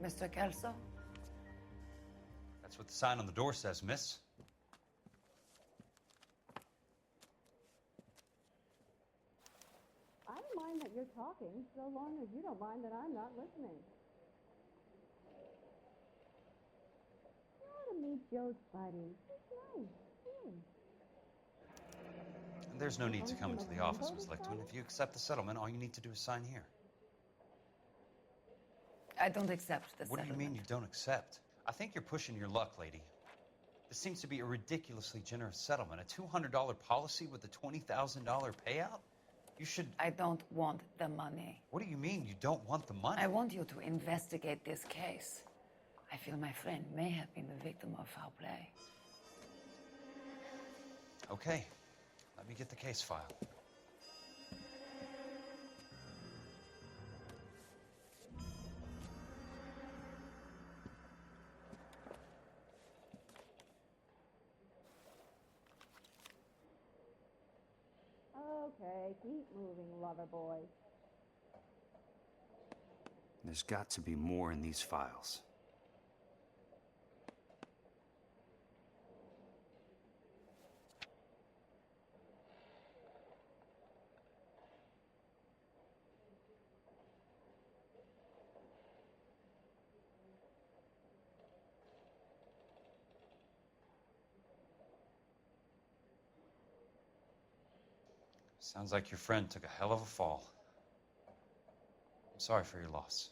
Mr. Kelso? That's what the sign on the door says, miss. I don't mind that you're talking, so long as you don't mind that I'm not listening. You ought to meet Joe's buddy. He's nice. And there's no need to come into the office, Miss Lichtman. If you accept the settlement, all you need to do is sign here. I don't accept the What do you mean you don't accept? I think you're pushing your luck, lady. This seems to be a ridiculously generous settlement. A $200 policy with a $20,000 payout? You should... I don't want the money. What do you mean you don't want the money? I want you to investigate this case. I feel my friend may have been the victim of foul play. Okay. Let me get the case file. Okay, keep moving, lover boy. There's got to be more in these files. Sounds like your friend took a hell of a fall. I'm sorry for your loss.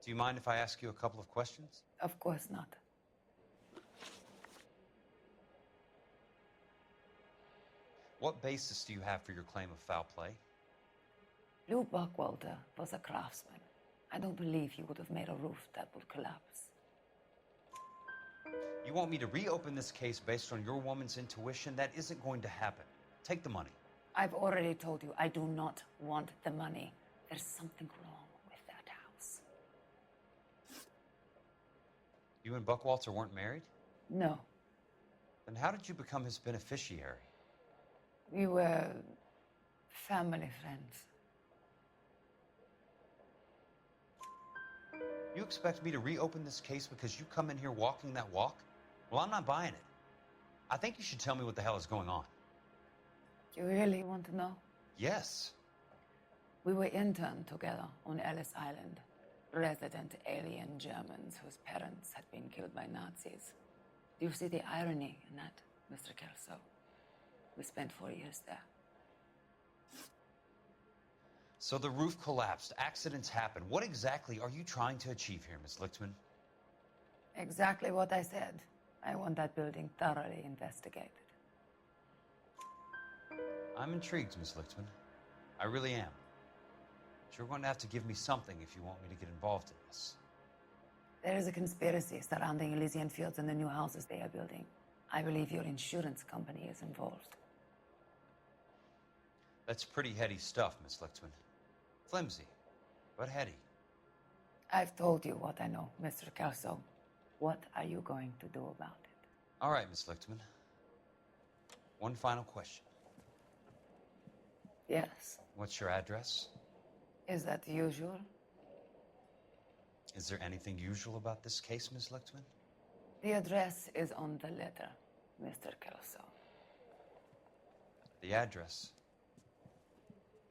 Do you mind if I ask you a couple of questions? Of course not. What basis do you have for your claim of foul play? Lou Buckwalter was a craftsman. I don't believe he would have made a roof that would collapse. You want me to reopen this case based on your woman's intuition? That isn't going to happen. Take the money. I've already told you I do not want the money. There's something wrong with that house. You and Buckwalter weren't married? No. Then how did you become his beneficiary? We were family friends. You expect me to reopen this case because you come in here walking that walk? Well, I'm not buying it. I think you should tell me what the hell is going on. You really want to know? Yes. We were interned together on Ellis Island. Resident alien Germans whose parents had been killed by Nazis. Do you see the irony in that, Mr. Kelso? We spent 4 years there. So the roof collapsed, accidents happen. What exactly are you trying to achieve here, Miss Lichtman? Exactly what I said. I want that building thoroughly investigated. I'm intrigued, Miss Lichtman. I really am. But you're going to have to give me something if you want me to get involved in this. There is a conspiracy surrounding Elysian Fields and the new houses they are building. I believe your insurance company is involved. That's pretty heady stuff, Miss Lichtman. Flimsy, but heady. I've told you what I know, Mr. Kelso. What are you going to do about it? All right, Miss Lichtman. One final question. Yes. What's your address? Is that usual? Is there anything usual about this case, Miss Lichtman? The address is on the letter, Mr. Kelso. The address,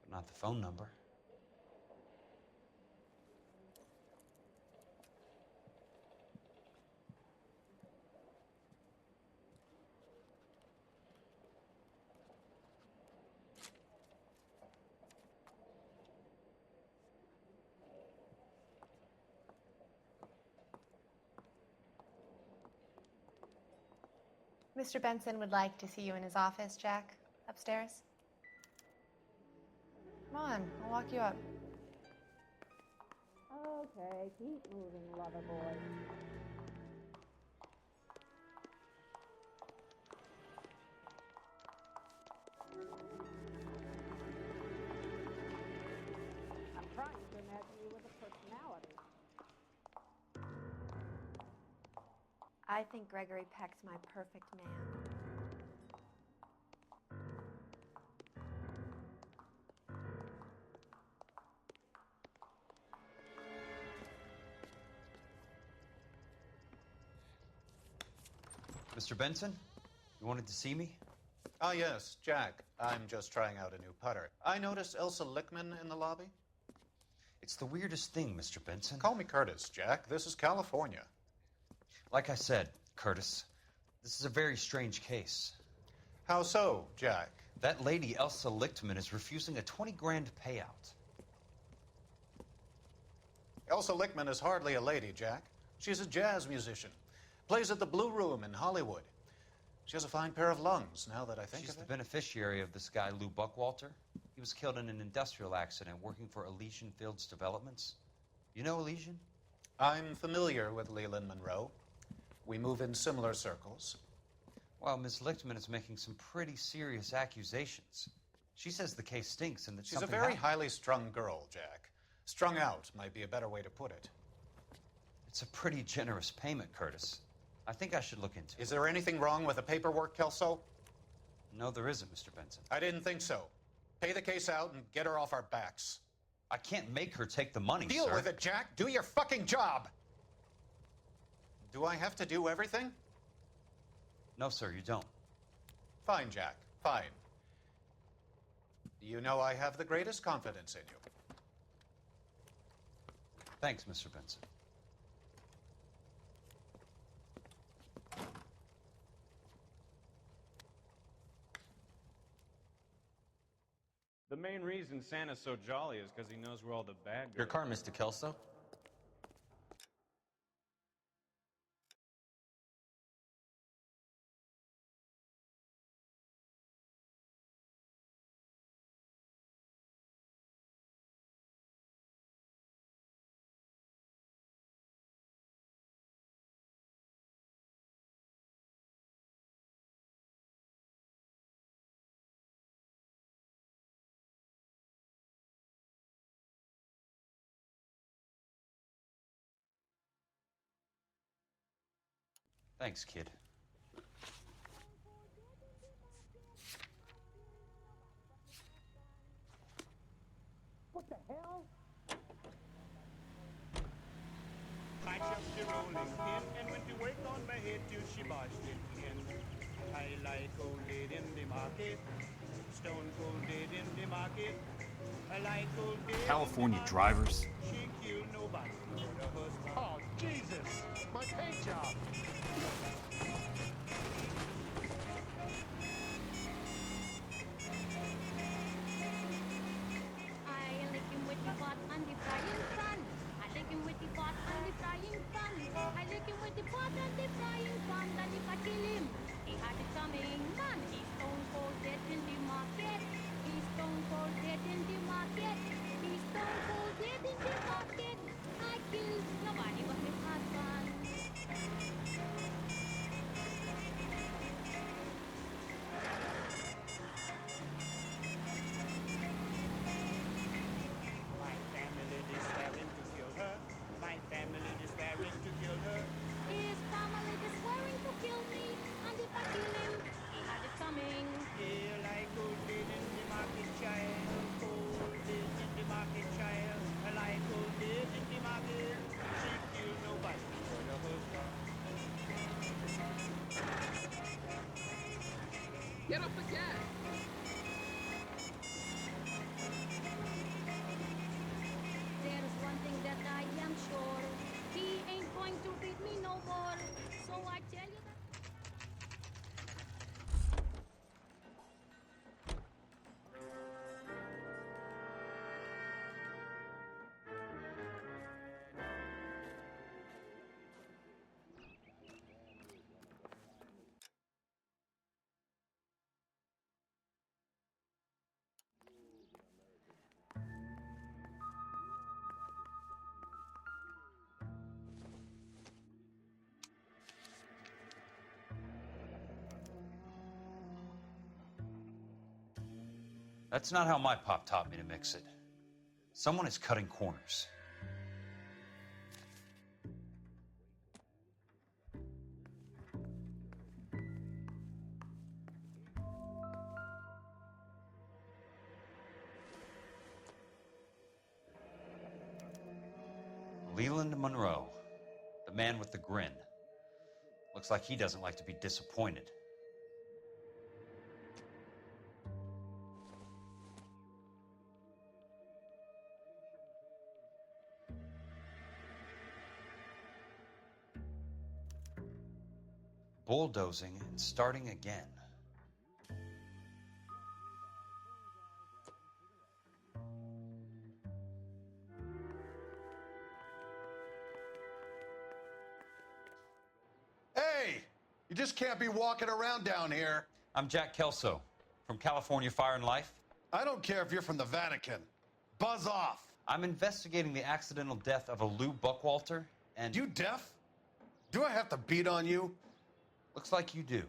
but not the phone number. Mr. Benson would like to see you in his office, Jack. Upstairs. Come on, I'll walk you up. Okay, keep moving, lover boy. I'm trying to imagine you with a personality. I think Gregory Peck's my perfect man. Mr. Benson, you wanted to see me? Ah, yes, Jack. I'm just trying out a new putter. I noticed Elsa Lickman in the lobby. It's the weirdest thing, Mr. Benson. Call me Curtis, Jack. This is California. Like I said, Curtis, this is a very strange case. How so, Jack? That lady, Elsa Lichtman, is refusing a 20 grand payout. Elsa Lickman is hardly a lady, Jack. She's a jazz musician. Plays at the Blue Room in Hollywood. She has a fine pair of lungs, now that I think She's of the it. beneficiary of this guy, Lou Buckwalter. He was killed in an industrial accident working for Elysian Fields Developments. You know Elysian? I'm familiar with Leland Monroe. We move in similar circles. Well, Ms. Lichtman is making some pretty serious accusations. She says the case stinks and that She's a something very happened. highly strung girl, Jack. Strung out might be a better way to put it. It's a pretty generous payment, Curtis. I think I should look into it. Is there anything wrong with the paperwork, Kelso? No, there isn't, Mr. Benson. I didn't think so. Pay the case out and get her off our backs. I can't make her take the money, Deal sir. with it, Jack. Do your fucking job. Do I have to do everything? No, sir, you don't. Fine, Jack. Fine. You know I have the greatest confidence in you. Thanks, Mr. Benson. The main reason Santa's so jolly is because he knows where all the bad guys Your car, Mr. Kelso? Thanks, kid. What the hell? I shoved the rolling pin and went to work on my head till she barged it in. I lie cold dead in the market, stone cold dead in the market. I lie cold dead California in the drivers. market. She killed nobody but her husband. Oh, Jesus! My paint job! I lick him with the pot and the frying pan. I lick him with the pot and the frying pan. I lick him with the pot and the frying pan. Then if I kill him, he had it coming. Man, he's stone cold dead in the market. He's stone cold dead in the market. He's stone cold dead in the market. I killed nobody but my husband. My family despairing to kill her. My family despairing to kill her. His family is swearing to kill me. And if I kill him, he had it coming. Yeah, like cold dead in the market, child. Cold dead in the market, child. I like cold dead in the market. She killed nobody but her husband. Get off the gas! There's one thing that I am sure. He ain't going to beat me no more. So I tell you that. That's not how my pop taught me to mix it. Someone is cutting corners. Leland Monroe, the man with the grin. Looks like he doesn't like to be disappointed. Bulldozing and starting again. Hey! You just can't be walking around down here. I'm Jack Kelso from California Fire and Life. I don't care if you're from the Vatican. Buzz off. I'm investigating the accidental death of a Lou Buckwalter, and... You deaf? Do I have to beat on you? Looks like you do.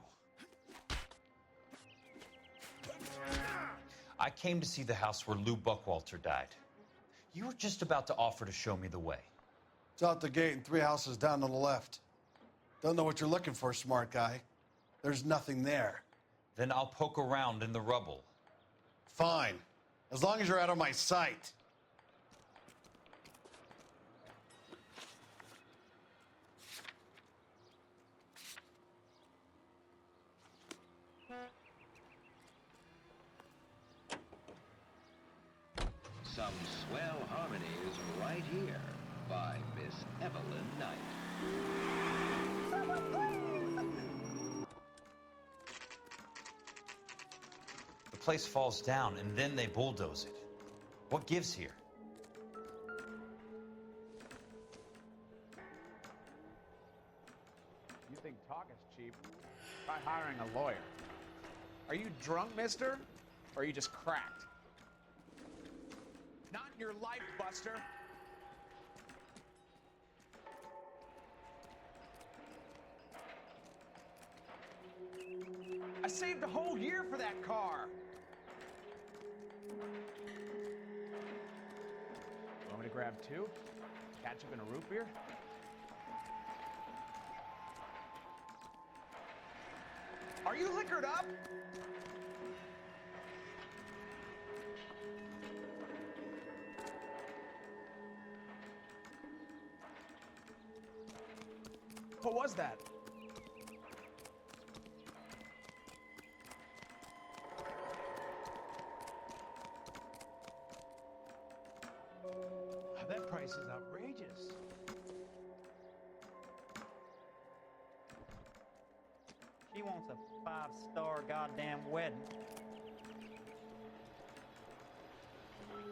I came to see the house where Lou Buckwalter died. You were just about to offer to show me the way. It's out the gate and 3 houses down on the left. Don't know what you're looking for, smart guy. There's nothing there. Then I'll poke around in the rubble. Fine. As long as you're out of my sight. Some swell harmonies right here by Miss Evelyn Knight. The place falls down, and then they bulldoze it. What gives here? You think talk is cheap? Try hiring a lawyer. Are you drunk, mister? Or are you just cracked? Not in your life, Buster. I saved a whole year for that car. Want me to grab 2? Ketchup and a root beer? Are you liquored up? What was that? That price is outrageous. She wants a 5-star goddamn wedding.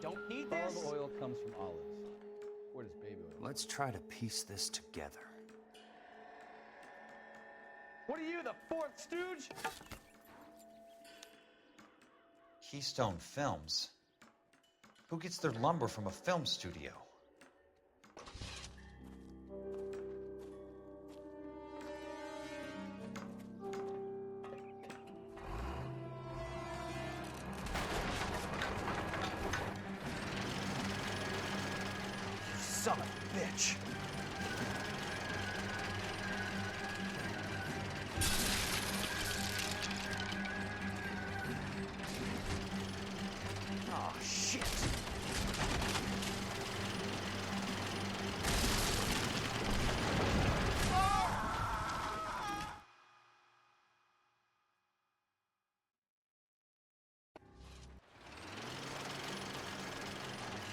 Don't need Olive this. oil comes from olives. Where does baby oil? Let's try to piece this together. What are you, the 4th stooge? Keystone Films? Who gets their lumber from a film studio? Son of a bitch. Oh, shit.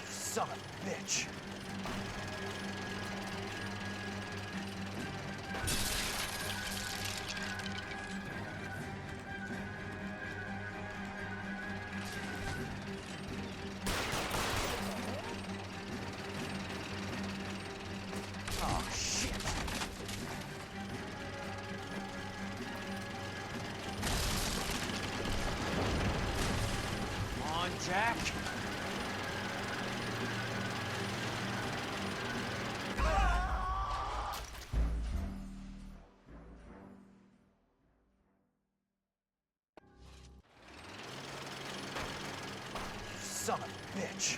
Son of a bitch. Oh, shit. Come on, Jack. son of a bitch.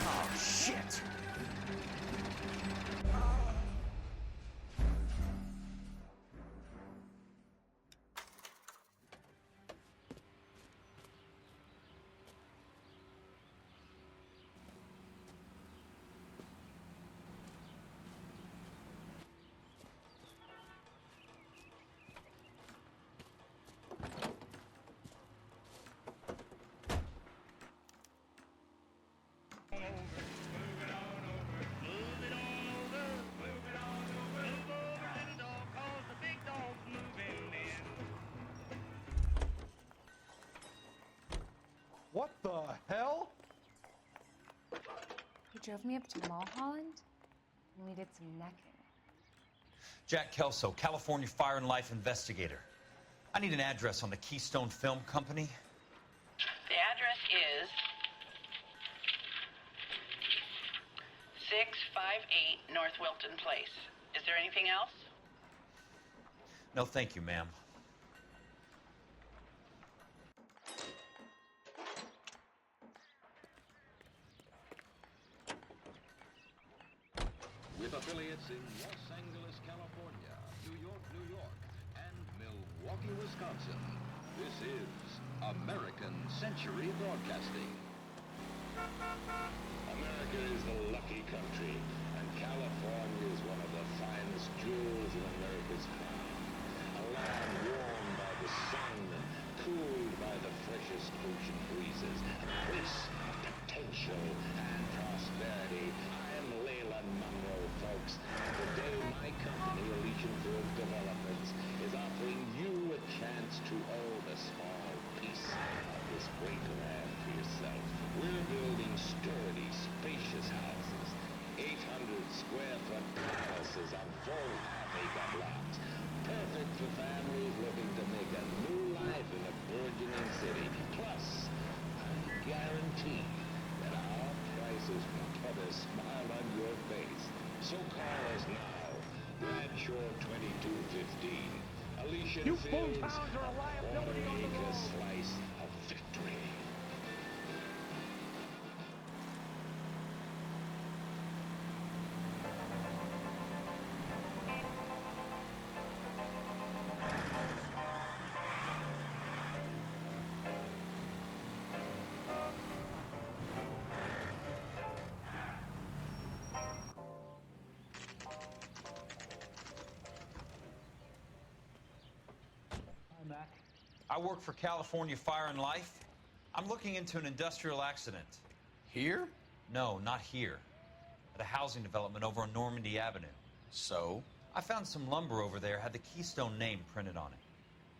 Oh, shit. What the hell? He drove me up to Mulholland, and we did some necking. Jack Kelso, California Fire and Life investigator. I need an address on the Keystone Film Company. The address is 658 North Wilton Place. Is there anything else? No, thank you, ma'am. With affiliates in Los Angeles, California, New York, and Milwaukee, Wisconsin, this is American Century Broadcasting. America is a lucky country, and California is one of the finest jewels in America's crown. A land warmed by the sun and cooled by the freshest ocean breezes. A place of potential and prosperity. I'm Leyland Monroe, folks. And today my company, Elysian Field Developments, is offering you a chance to own a small piece of this great land for yourself. We're building sturdy, spacious houses, 800 square foot palaces on full half-acre lots, perfect for families looking to make a new life in a burgeoning city. Plus, I guarantee that our prices will put a smile on your face. So call us now, Bradshaw 2215, Elysian Fields, a quarter-acre slice of victory. I work for California Fire and Life. I'm looking into an industrial accident. Here? No, not here. At a housing development over on Normandy Avenue. So? I found some lumber over there, had the Keystone name printed on it.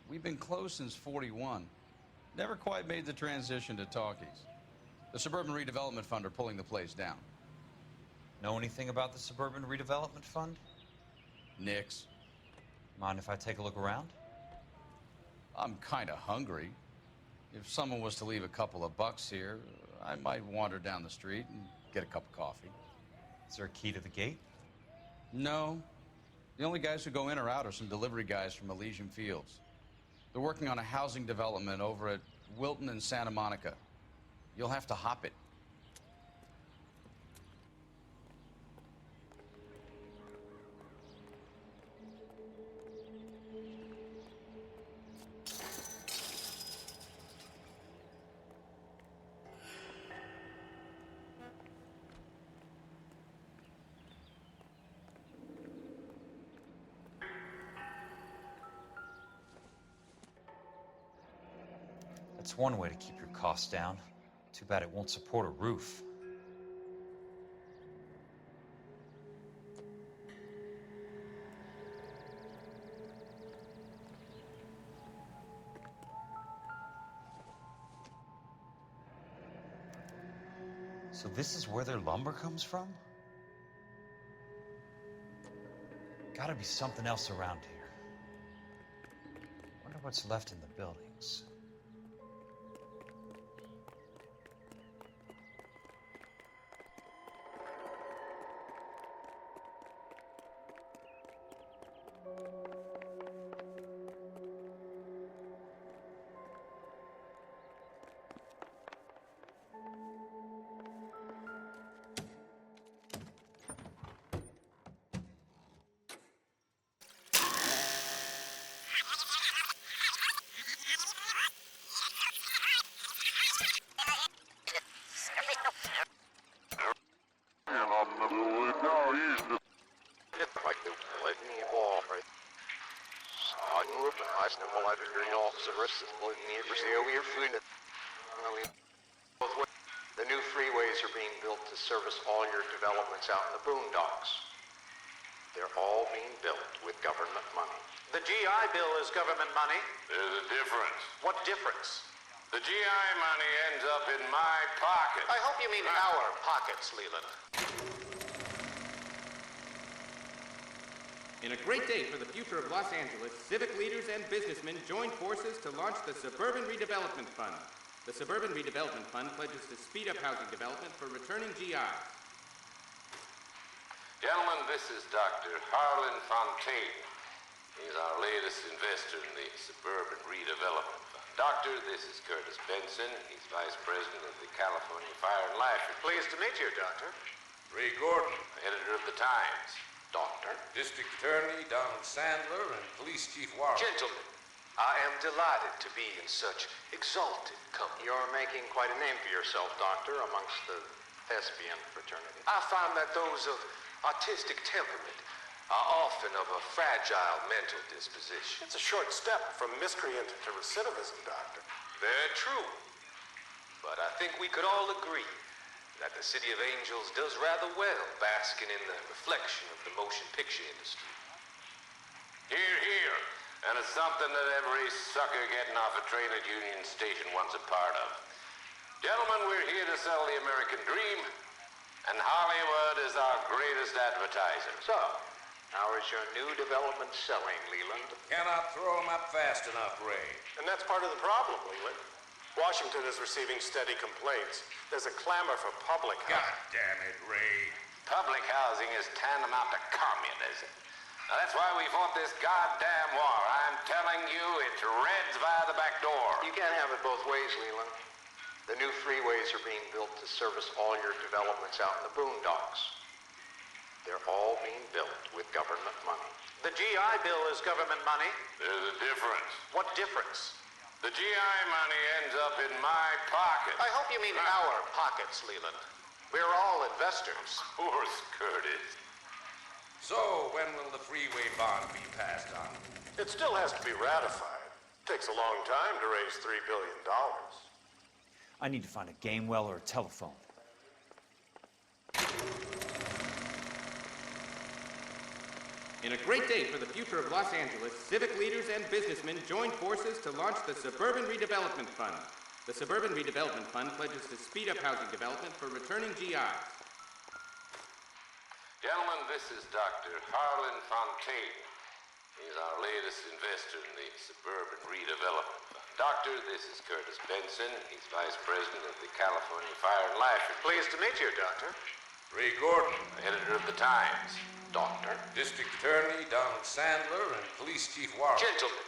We've been closed since '41. Never quite made the transition to talkies. The Suburban Redevelopment Fund are pulling the place down. Know anything about the Suburban Redevelopment Fund? Nix. Mind if I take a look around? I'm kind of hungry. If someone was to leave a couple of bucks here, I might wander down the street and get a cup of coffee. Is there a key to the gate? No. The only guys who go in or out are some delivery guys from Elysian Fields. They're working on a housing development over at Wilton and Santa Monica. You'll have to hop it. That's one way to keep your costs down. Too bad it won't support a roof. So this is where their lumber comes from? Gotta be something else around here. Wonder what's left in the buildings. The new freeways are being built to service all your developments out in the boondocks. They're all being built with government money. The GI Bill is government money. There's a difference. What difference? The GI money ends up in my pocket. I hope you mean our pockets, Leland. In a great day for the future of Los Angeles, civic leaders and businessmen joined forces to launch the Suburban Redevelopment Fund. The Suburban Redevelopment Fund pledges to speed up housing development for returning GIs. Gentlemen, this is Dr. Harlan Fontaine. He's our latest investor in the Suburban Redevelopment Fund. Doctor, this is Curtis Benson. He's Vice President of the California Fire and Life. Pleased to meet you, Doctor. Ray Gordon, editor of the Times. Doctor. District Attorney Donald Sandler and Police Chief Warren. Gentlemen, I am delighted to be in such exalted company. You're making quite a name for yourself, Doctor, amongst the thespian fraternity. I find that those of artistic temperament are often of a fragile mental disposition. It's a short step from miscreant to recidivism, Doctor. Very true. But I think we could all agree that the City of Angels does rather well basking in the reflection of the motion picture industry. Hear, hear. And it's something that every sucker getting off a train at Union Station wants a part of. Gentlemen, we're here to sell the American dream, and Hollywood is our greatest advertiser. So, how is your new development selling, Leland? Cannot throw 'em up fast enough, Ray. And that's part of the problem, Leland. Washington is receiving steady complaints. There's a clamor for public housing. God damn it, Ray. Public housing is tantamount to communism. Now, that's why we fought this goddamn war. I'm telling you, it's Reds via the back door. You can't have it both ways, Leland. The new freeways are being built to service all your developments out in the boondocks. They're all being built with government money. The GI Bill is government money. There's a difference. What difference? The GI money ends up in my pocket. I hope you mean our pockets, Leland. We're all investors. Of course, Curtis. So, when will the freeway bond be passed on? It still has to be ratified. Takes a long time to raise $3 billion. I need to find a game well or a telephone. In a great day for the future of Los Angeles, civic leaders and businessmen joined forces to launch the Suburban Redevelopment Fund. The Suburban Redevelopment Fund pledges to speed up housing development for returning GIs. Gentlemen, this is Dr. Harlan Fontaine. He's our latest investor in the Suburban Redevelopment Fund. Doctor, this is Curtis Benson. He's Vice President of the California Fire and Life. Pleased to meet you, Doctor. Ray Gordon, editor of the Times. Doctor. District Attorney Donald Sandler and Police Chief Warren. Gentlemen,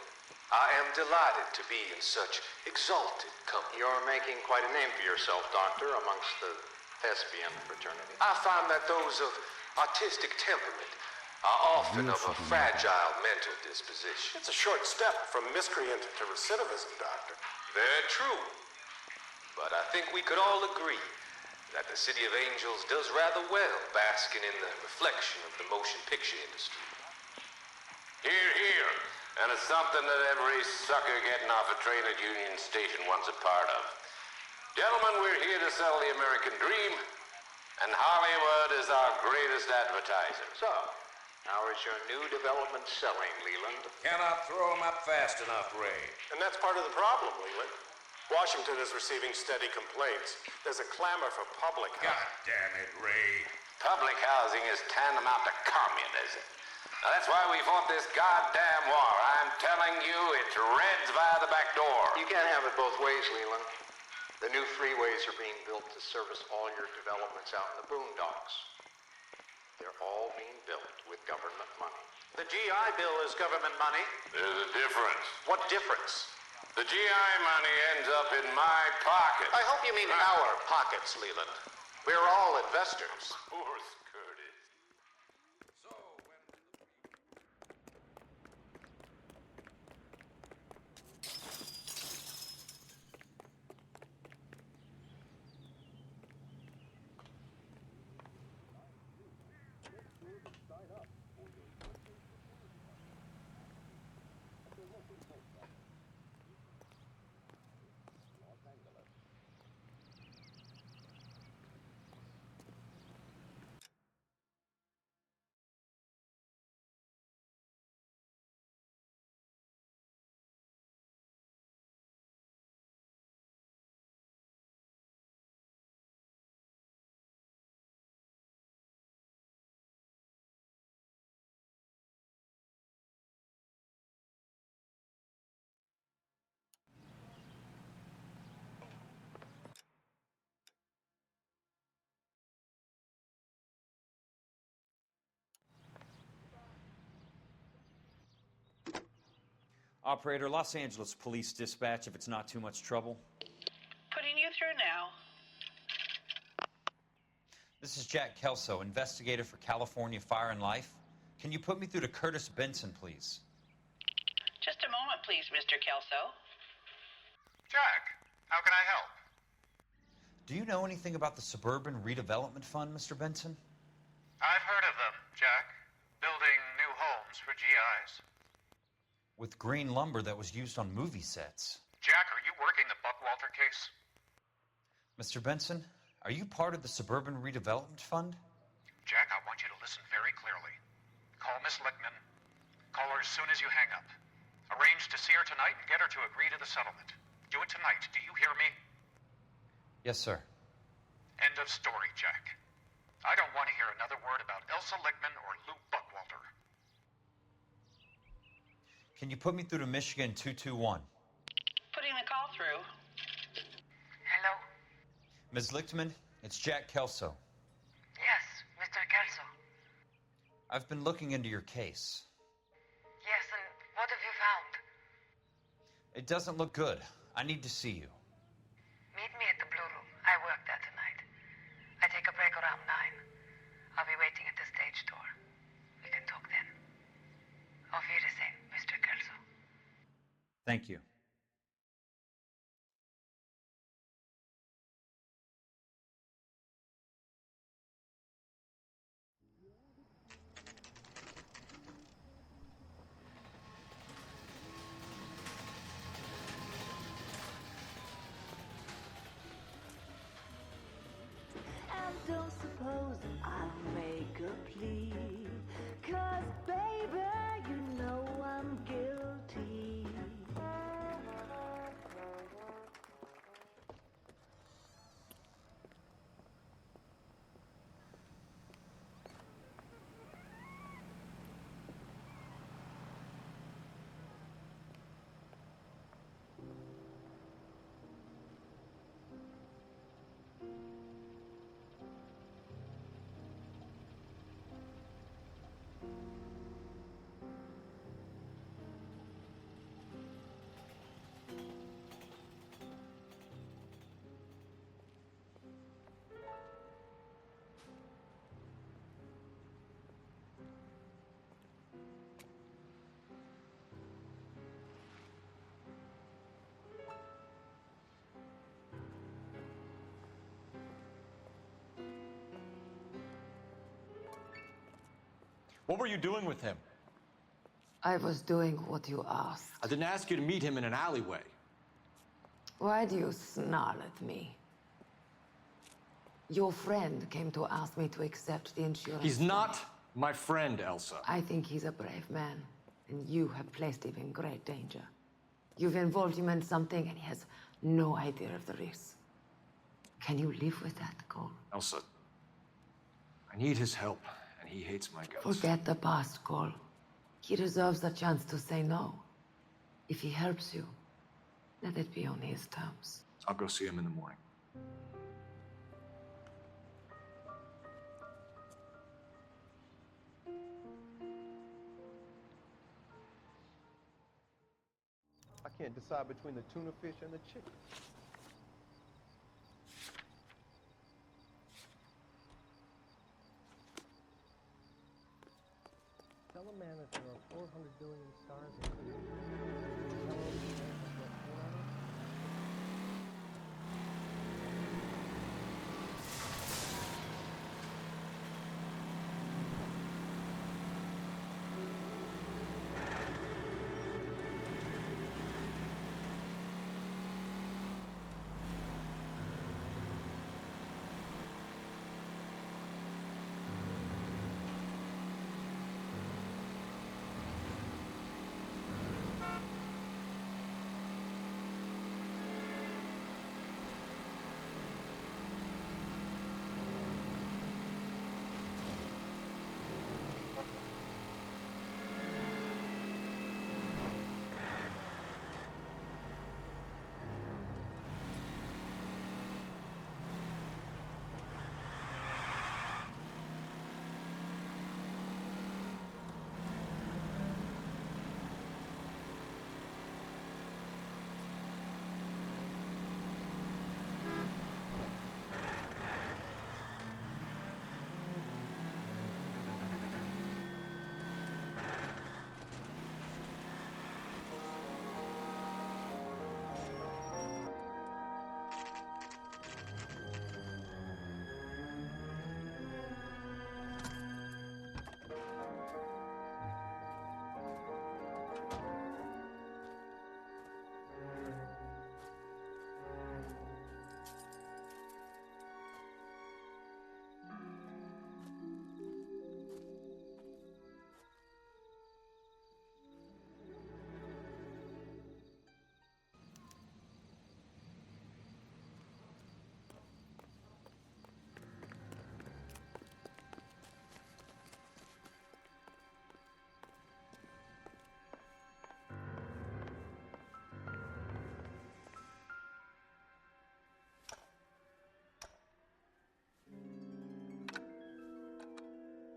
I am delighted to be in such exalted company. You're making quite a name for yourself, Doctor, amongst the thespian fraternity. I find that those of artistic temperament are often of a fragile mental disposition. It's a short step from miscreant to recidivism, Doctor. Very true. But I think we could all agree that the City of Angels does rather well basking in the reflection of the motion picture industry. Hear, hear. And it's something that every sucker getting off a train at Union Station wants a part of. Gentlemen, we're here to sell the American dream, and Hollywood is our greatest advertiser. So, how is your new development selling, Leland? Cannot throw 'em up fast enough, Ray. And that's part of the problem, Leland. Washington is receiving steady complaints. There's a clamor for public housing. God damn it, Ray. Public housing is tantamount to communism. Now, that's why we fought this goddamn war. I'm telling you, it's Reds via the back door. You can't have it both ways, Leland. The new freeways are being built to service all your developments out in the boondocks. They're all being built with government money. The GI Bill is government money. There's a difference. What difference? The GI money ends up in my pocket. I hope you mean our pockets, Leland. We're all investors. Of course, Curtis. Operator, Los Angeles Police Dispatch, if it's not too much trouble. Putting you through now. This is Jack Kelso, investigator for California Fire and Life. Can you put me through to Curtis Benson, please? Just a moment, please, Mr. Kelso. Jack, how can I help? Do you know anything about the Suburban Redevelopment Fund, Mr. Benson? I've heard of them, Jack. Building new homes for GIs. With green lumber that was used on movie sets. Jack, are you working the Buckwalter case? Mr. Benson, are you part of the Suburban Redevelopment Fund? Jack, I want you to listen very clearly. Call Miss Lickman. Call her as soon as you hang up. Arrange to see her tonight and get her to agree to the settlement. Do it tonight. Do you hear me? Yes, sir. End of story, Jack. I don't want to hear another word about Elsa Lickman or Lou Buckwalter. Can you put me through to Michigan 221? Putting the call through. Hello? Ms. Lichtman, it's Jack Kelso. Yes, Mr. Kelso. I've been looking into your case. Yes, and what have you found? It doesn't look good. I need to see you. Meet me at the Blue Room. I work there tonight. I take a break around 9. I'll be waiting at the stage door. We can talk then. Auf Wiedersehen, Mr. Kelso. Thank you. And don't suppose I'll make a plea, 'cause baby, you know I'm guilty. What were you doing with him? I was doing what you asked. I didn't ask you to meet him in an alleyway. Why do you snarl at me? Your friend came to ask me to accept the insurance. He's not my friend, Elsa. I think he's a brave man, and you have placed him in great danger. You've involved him in something, and he has no idea of the risk. Can you live with that, Cole? Elsa, I need his help, and he hates my guts. Forget the past, Cole. He deserves a chance to say no. If he helps you, let it be on his terms. I'll go see him in the morning. can't decide between the tuna fish and the chicken. Tell a man that there are 400 billion stars in the universe. Tell him the man has left one on us.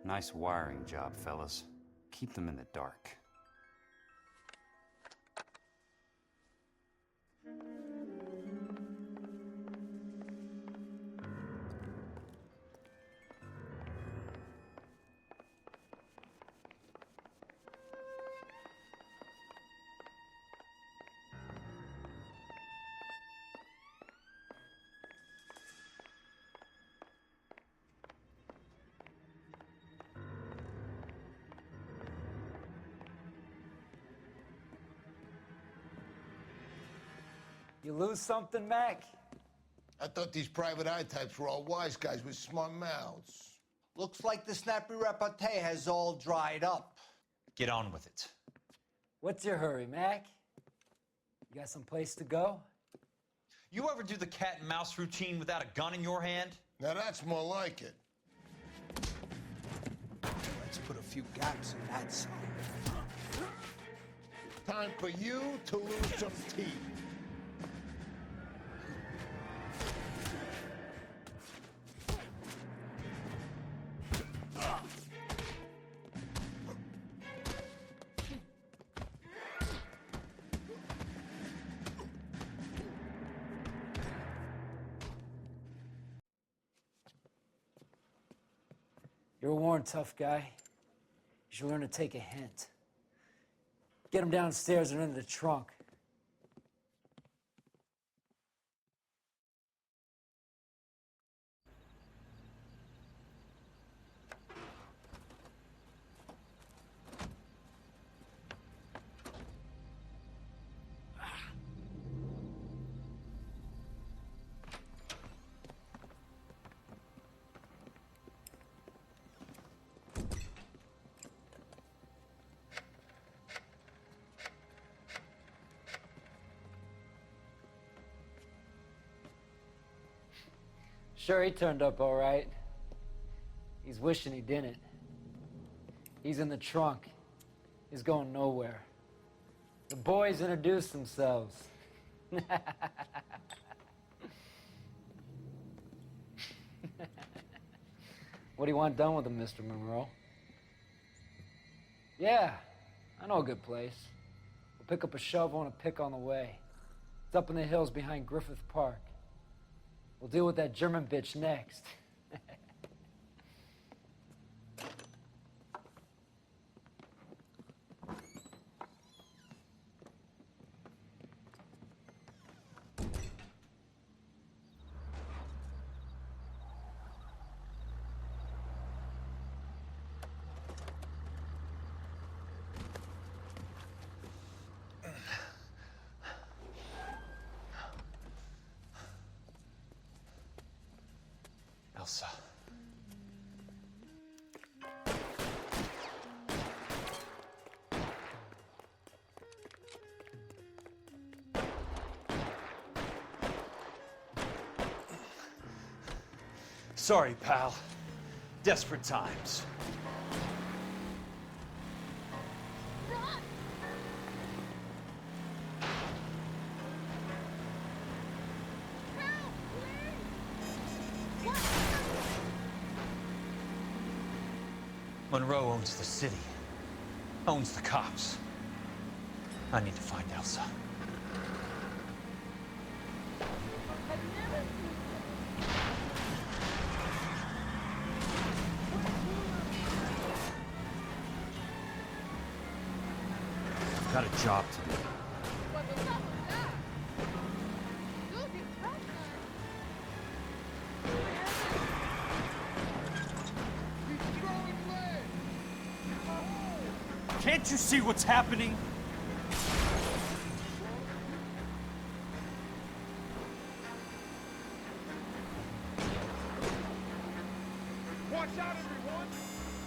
Nice wiring job, fellas. Keep them in the dark. You lose something, Mac? I thought these private eye types were all wise guys with smart mouths. Looks like the snappy repartee has all dried up. Get on with it. What's your hurry, Mac? You got some place to go? You ever do the cat and mouse routine without a gun in your hand? Now that's more like it. Let's put a few gaps in that song. Time for you to lose some teeth. You're a worn, tough guy. You should learn to take a hint. Get him downstairs and into the trunk. Sure, he turned up all right. He's wishing he didn't. He's in the trunk. He's going nowhere. The boys introduced themselves. What do you want done with him, Mr. Monroe? Yeah, I know a good place. We'll pick up a shovel and a pick on the way. It's up in the hills behind Griffith Park. We'll deal with that German bitch next. Elsa. Sorry, pal. Desperate times. Monroe owns the city, owns the cops. I need to find Elsa. I've got a job to do. Can't you see what's happening? Watch out, everyone!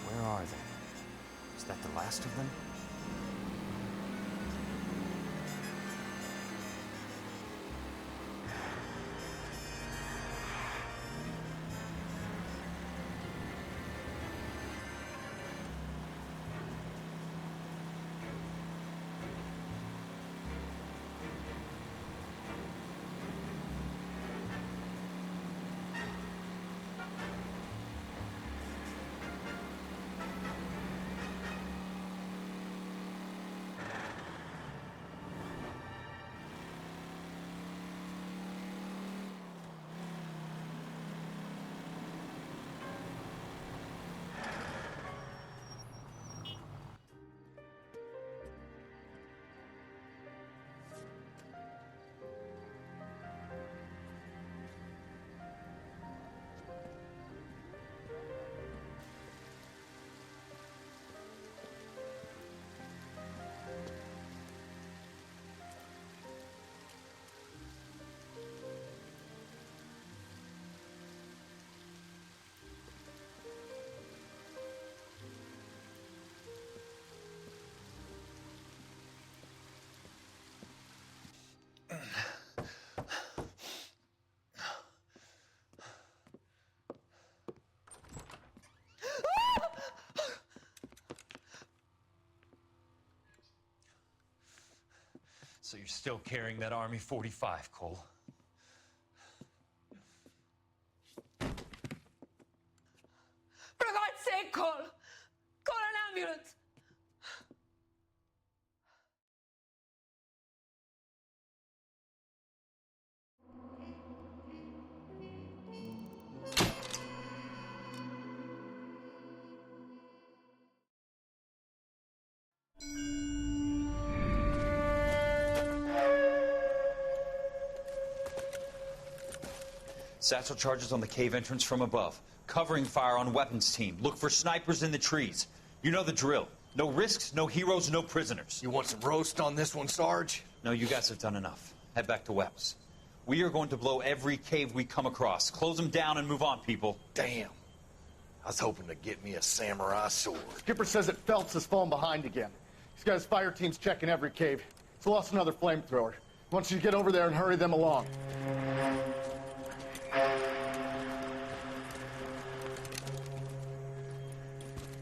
Where are they? Is that the last of them? So you're still carrying that Army 45, Cole? For God's sake, Cole! Call an ambulance! Satchel charges on the cave entrance from above. Covering fire on weapons team. Look for snipers in the trees. You know the drill. No risks, no heroes, no prisoners. You want some roast on this one, Sarge? No, you guys have done enough. Head back to Webb's. We are going to blow every cave we come across. Close them down and move on, people. Damn. I was hoping to get me a samurai sword. Skipper says that Phelps has fallen behind again. He's got his fire teams checking every cave. He's lost another flamethrower. He wants you to get over there and hurry them along.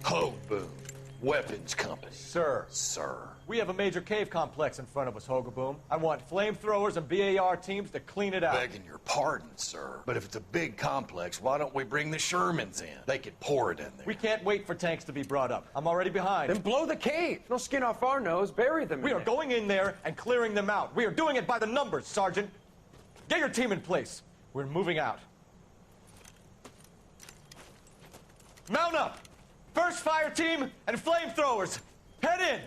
Ho, Boone. Weapons company. Sir. Sir. We have a major cave complex in front of us, Hogaboom. I want flamethrowers and BAR teams to clean it out. Begging your pardon, sir. But if it's a big complex, why don't we bring the Shermans in? They could pour it in there. We can't wait for tanks to be brought up. I'm already behind. Then blow the cave. No skin off our nose. Bury them. We are going in there and clearing them out. We are doing it by the numbers, Sergeant. Get your team in place. We're moving out. Mount up! First fire team and flamethrowers! Head in!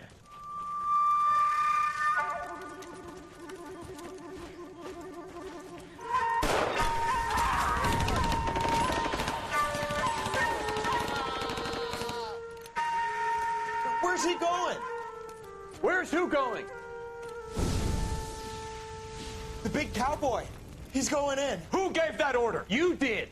Where's he going? Where's who going? The big cowboy. He's going in. Who gave that order? You did.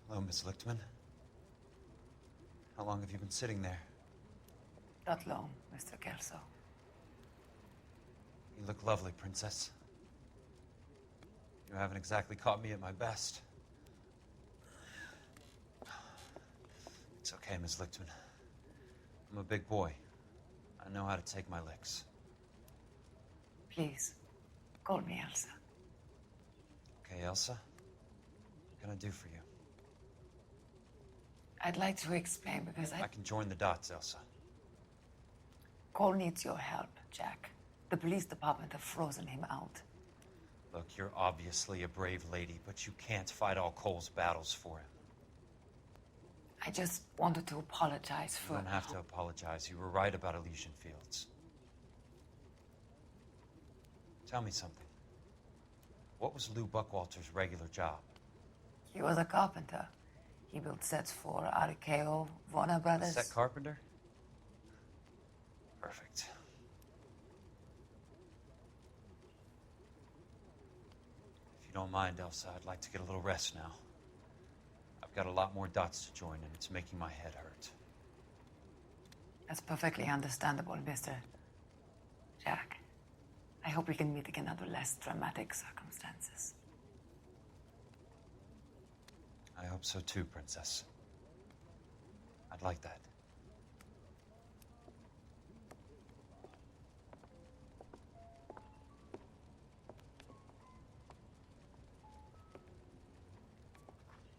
Hello, Miss Lichtman. How long have you been sitting there? Not long, Mr. Kelso. You look lovely, Princess. You haven't exactly caught me at my best. It's okay, Miss Lichtman. I'm a big boy. I know how to take my licks. Please, call me Elsa. Okay, Elsa? What can I do for you? I'd like to explain because I can join the dots, Elsa. Cole needs your help, Jack. The police department have frozen him out. Look, you're obviously a brave lady, but you can't fight all Cole's battles for him. I just wanted to apologize for... You don't have to apologize. You were right about Elysian Fields. Tell me something. What was Lou Buckwalter's regular job? He was a carpenter. He built sets for RKO, Warner Brothers. Set carpenter? Perfect. If you don't mind, Elsa, I'd like to get a little rest now. I've got a lot more dots to join, and it's making my head hurt. That's perfectly understandable, Mr. Jack. I hope we can meet again under less dramatic circumstances. I hope so too, Princess. I'd like that.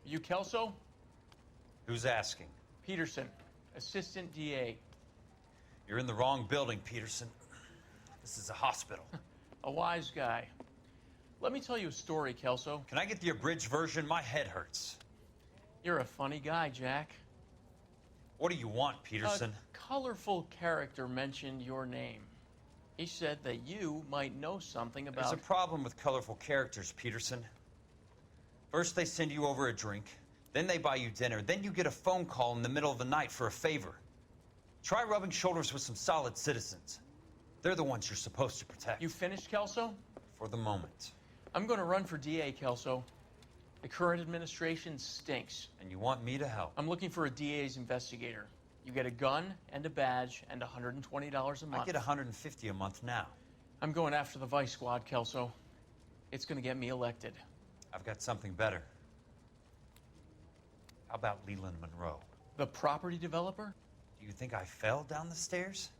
You Kelso? Who's asking? Peterson, assistant DA. You're in the wrong building, Peterson. This is a hospital. A wise guy. Let me tell you a story, Kelso. Can I get the abridged version? My head hurts. You're a funny guy, Jack. What do you want, Peterson? A colorful character mentioned your name. He said that you might know something about... There's a problem with colorful characters, Peterson. First they send you over a drink, then they buy you dinner, then you get a phone call in the middle of the night for a favor. Try rubbing shoulders with some solid citizens. They're the ones you're supposed to protect. You finished, Kelso? For the moment. I'm going to run for DA, Kelso. The current administration stinks. And you want me to help? I'm looking for a DA's investigator. You get a gun and a badge and $120 a month. I get $150 a month now. I'm going after the Vice Squad, Kelso. It's going to get me elected. I've got something better. How about Leland Monroe? The property developer? Do you think I fell down the stairs?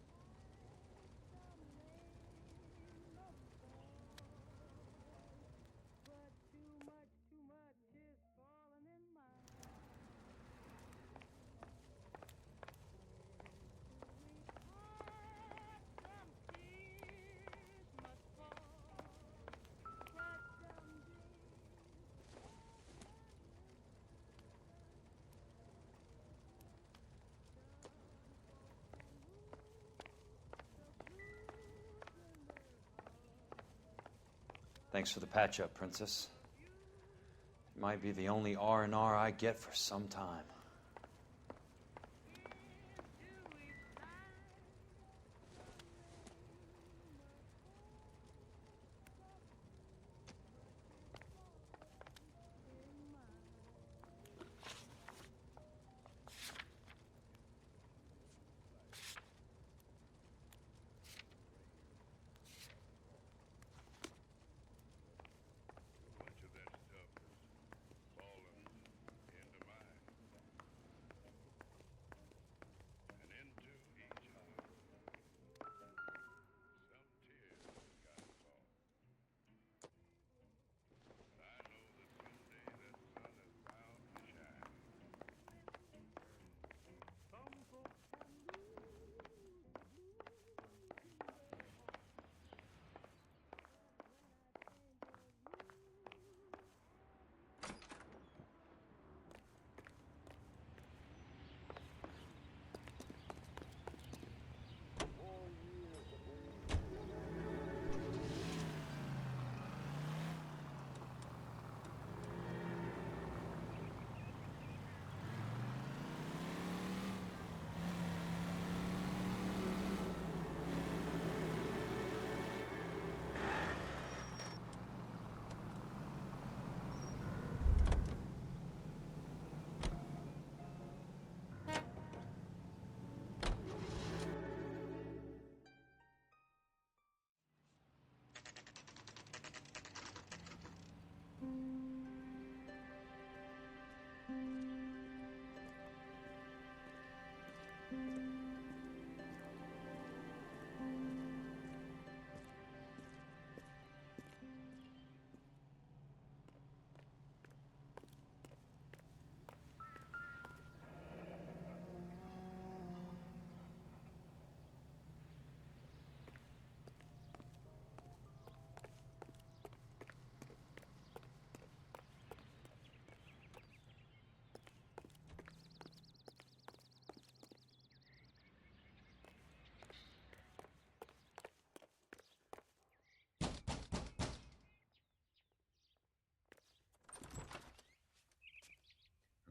Thanks for the patch-up, Princess. might be the only R&R I get for some time.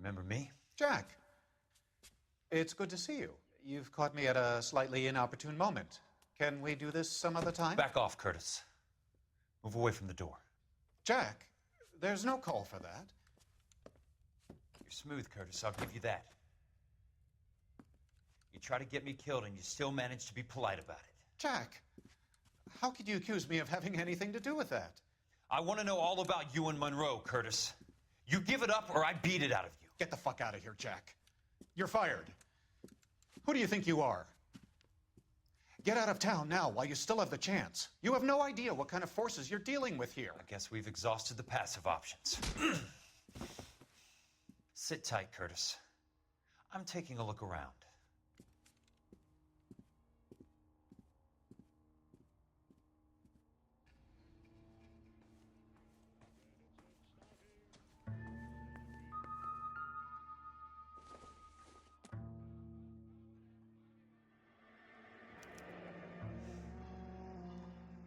Remember me? Jack, it's good to see you. You've caught me at a slightly inopportune moment. Can we do this some other time? Back off, Curtis. Move away from the door. Jack, there's no call for that. You're smooth, Curtis. I'll give you that. You try to get me killed and you still manage to be polite about it. Jack, how could you accuse me of having anything to do with that? I want to know all about you and Monroe, Curtis. You give it up or I beat it out of you. Get the fuck out of here, Jack. You're fired. Who do you think you are? Get out of town now while you still have the chance. You have no idea what kind of forces you're dealing with here. I guess we've exhausted the passive options. Sit tight, Curtis. I'm taking a look around.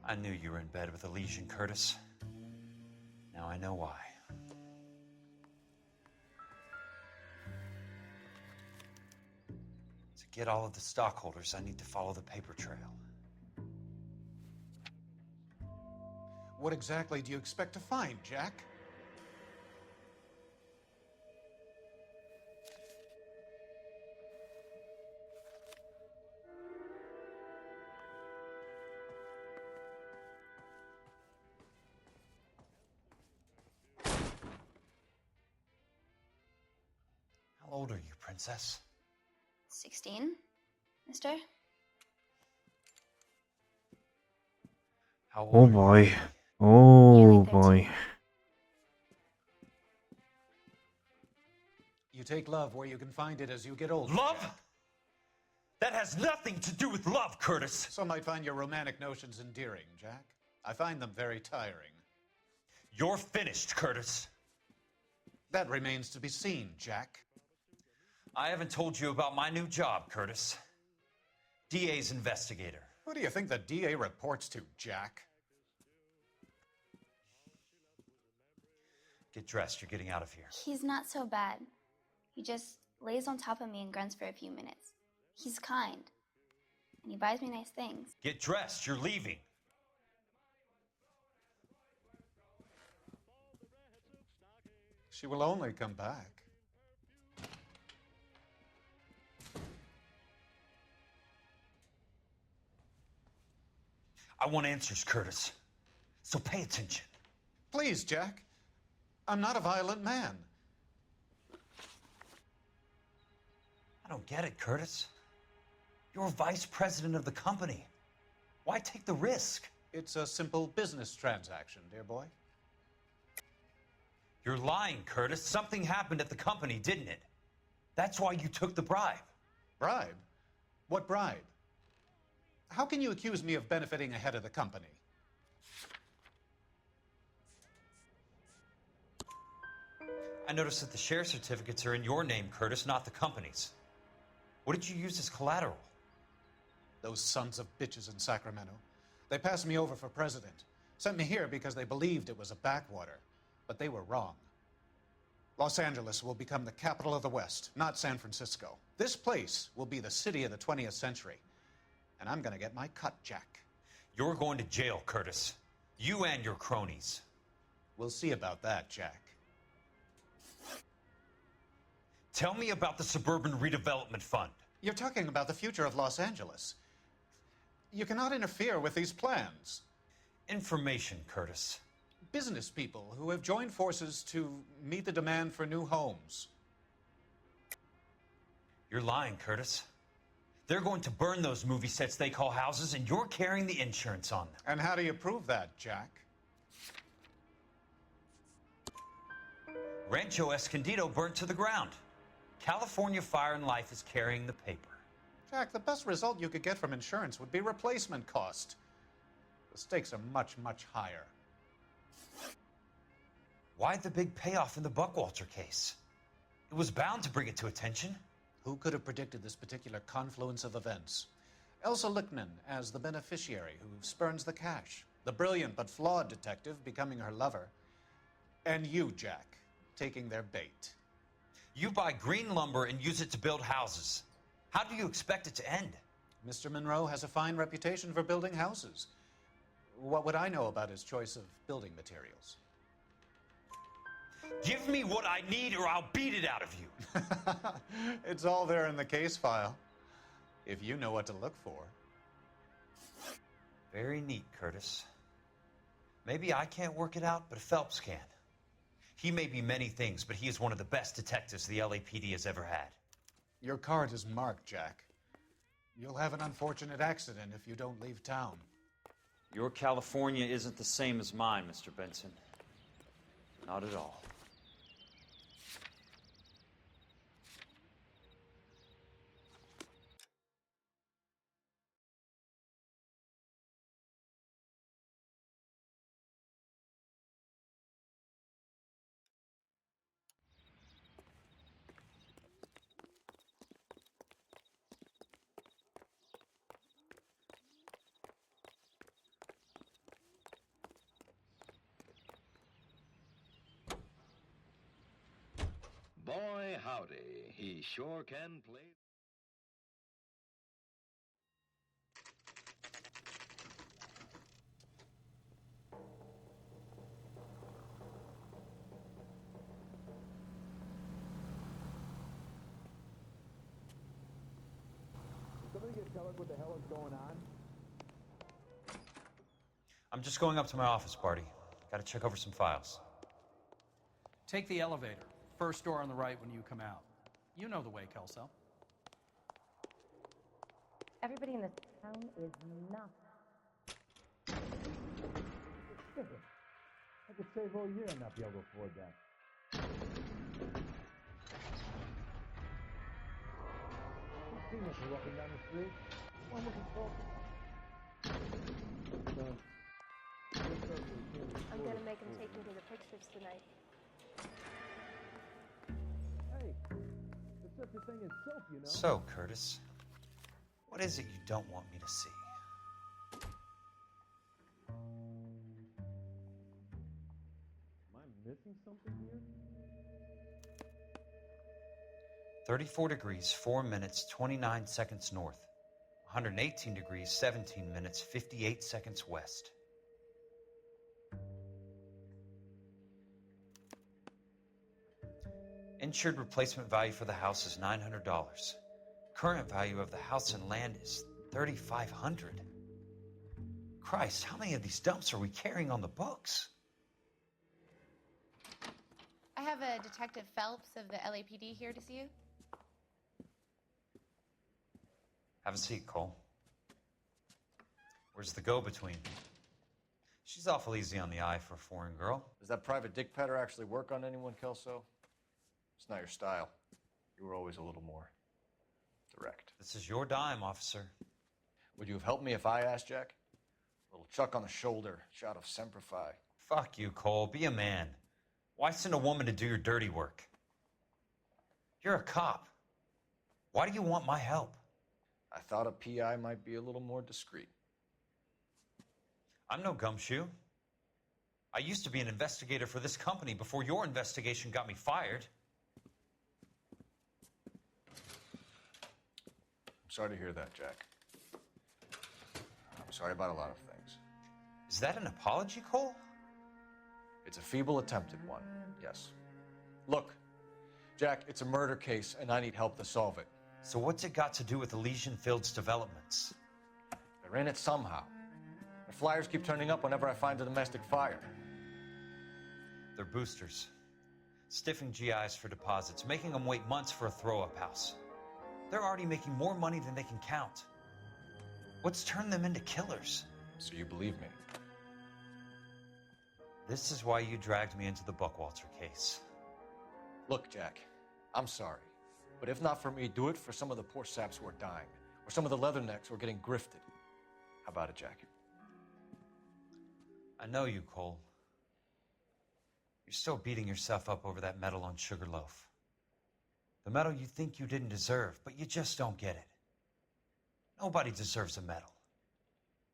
I knew you were in bed with a lesion, Curtis. Now I know why. To get all of the stockholders, I need to follow the paper trail. What exactly do you expect to find, Jack? How old are you, Princess? 16, mister? How old Oh boy. Oh boy. You take love where you can find it as you get older. Love? Jack. That has nothing to do with love, Curtis. Some might find your romantic notions endearing, Jack. I find them very tiring. You're finished, Curtis. That remains to be seen, Jack. I haven't told you about my new job, Curtis. DA's investigator. Who do you think the DA reports to, Jack? Get dressed. You're getting out of here. He's not so bad. He just lays on top of me and grunts for a few minutes. He's kind. And he buys me nice things. Get dressed. You're leaving. She will only come back. I want answers, Curtis. So pay attention. Please, Jack. I'm not a violent man. I don't get it, Curtis. You're vice president of the company. Why take the risk? It's a simple business transaction, dear boy. You're lying, Curtis. Something happened at the company, didn't it? That's why you took the bribe. Bribe? What bribe? How can you accuse me of benefiting ahead of the company? I noticed that the share certificates are in your name, Curtis, not the company's. What did you use as collateral? Those sons of bitches in Sacramento. They passed me over for president. Sent me here because they believed it was a backwater. But they were wrong. Los Angeles will become the capital of the West, not San Francisco. This place will be the city of the 20th century. And I'm gonna get my cut, Jack. You're going to jail, Curtis. You and your cronies. We'll see about that, Jack. Tell me about the Suburban Redevelopment Fund. You're talking about the future of Los Angeles. You cannot interfere with these plans. Information, Curtis. Business people who have joined forces to meet the demand for new homes. You're lying, Curtis. They're going to burn those movie sets they call houses, and you're carrying the insurance on them. And how do you prove that, Jack? Rancho Escondido burnt to the ground. California Fire and Life is carrying the paper. Jack, the best result you could get from insurance would be replacement cost. The stakes are much, much higher. Why the big payoff in the Buckwalter case? It was bound to bring it to attention. Who could have predicted this particular confluence of events? Elsa Lichtman as the beneficiary who spurns the cash. The brilliant but flawed detective becoming her lover. And you, Jack, taking their bait. You buy green lumber and use it to build houses. How do you expect it to end? Mr. Monroe has a fine reputation for building houses. What would I know about his choice of building materials? Give me what I need or I'll beat it out of you. It's all there in the case file, if you know what to look for. Very neat, Curtis. Maybe I can't work it out, but Phelps can. He may be many things, but he is one of the best detectives the LAPD has ever had. Your card is marked, Jack. You'll have an unfortunate accident if you don't leave town. Your California isn't the same as mine, Mr. Benson. Not at all. Boy, howdy, he sure can play. Somebody can tell us what the hell is going on? I'm just going up to my office, Barty. Gotta check over some files. Take the elevator. First door on the right when you come out. You know the way, Kelso. Everybody in this town is nuts. I could save all year and not be able to afford that. You've seen us walking down the street. One looking I'm gonna make him take me to the pictures tonight. Hey, there's such a thing as soap, you know? So, Curtis, what is it you don't want me to see? Am I missing missing something here? 34 degrees, 4 minutes, 29 seconds north. 118 degrees, 17 minutes, 58 seconds west. Insured replacement value for the house is $900. Current value of the house and land is $3,500. Christ, how many of these dumps are we carrying on the books? I have a Detective Phelps of the LAPD here to see you. Have a seat, Cole. Where's the go-between? She's awful easy on the eye for a foreign girl. Does that private dick petter actually work on anyone, Kelso? It's not your style. You were always a little more direct. This is your dime, officer. Would you have helped me if I asked, Jack? A little chuck on the shoulder, shot of Semper Fi. Fuck you, Cole. Be a man. Why send a woman to do your dirty work? You're a cop. Why do you want my help? I thought a PI might be a little more discreet. I'm no gumshoe. I used to be an investigator for this company before your investigation got me fired. I'm sorry to hear that, Jack. I'm sorry about a lot of things. Is that an apology, Cole? It's a feeble attempted one, yes. Look, Jack, it's a murder case, and I need help to solve it. So what's it got to do with Elysian Fields developments? They're in it somehow. The flyers keep turning up whenever I find a domestic fire. They're boosters. Stiffing GIs for deposits, making them wait months for a throw-up house. They're already making more money than they can count. What's turned them into killers? So you believe me? This is why you dragged me into the Buckwalter case. Look, Jack, I'm sorry. But if not for me, do it for some of the poor saps who are dying, or some of the leathernecks who are getting grifted. How about it, Jack? I know you, Cole. You're still beating yourself up over that medal on Sugarloaf. The medal you think you didn't deserve, but you just don't get it. Nobody deserves a medal.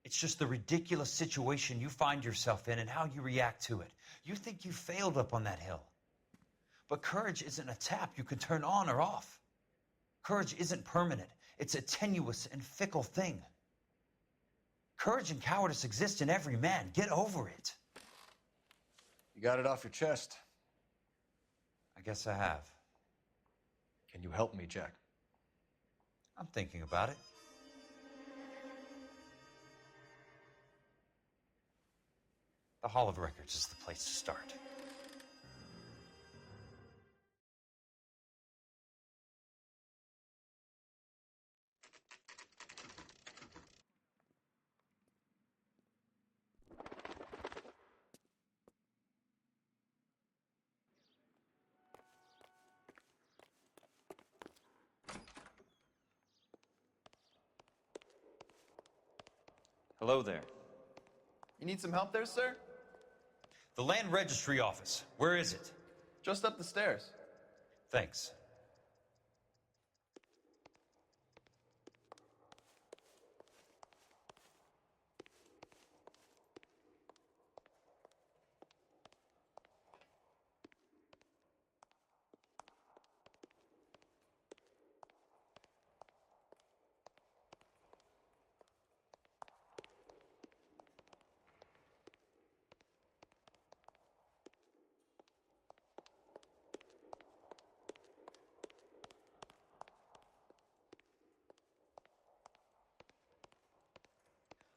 It's just the ridiculous situation you find yourself in and how you react to it. You think you failed up on that hill. But courage isn't a tap you can turn on or off. Courage isn't permanent. It's a tenuous and fickle thing. Courage and cowardice exist in every man. Get over it. You got it off your chest. I guess I have. Can you help me, Jack? I'm thinking about it. The Hall of Records is the place to start. Hello there. You need some help there, sir? The Land Registry Office. Where is it? Just up the stairs. Thanks.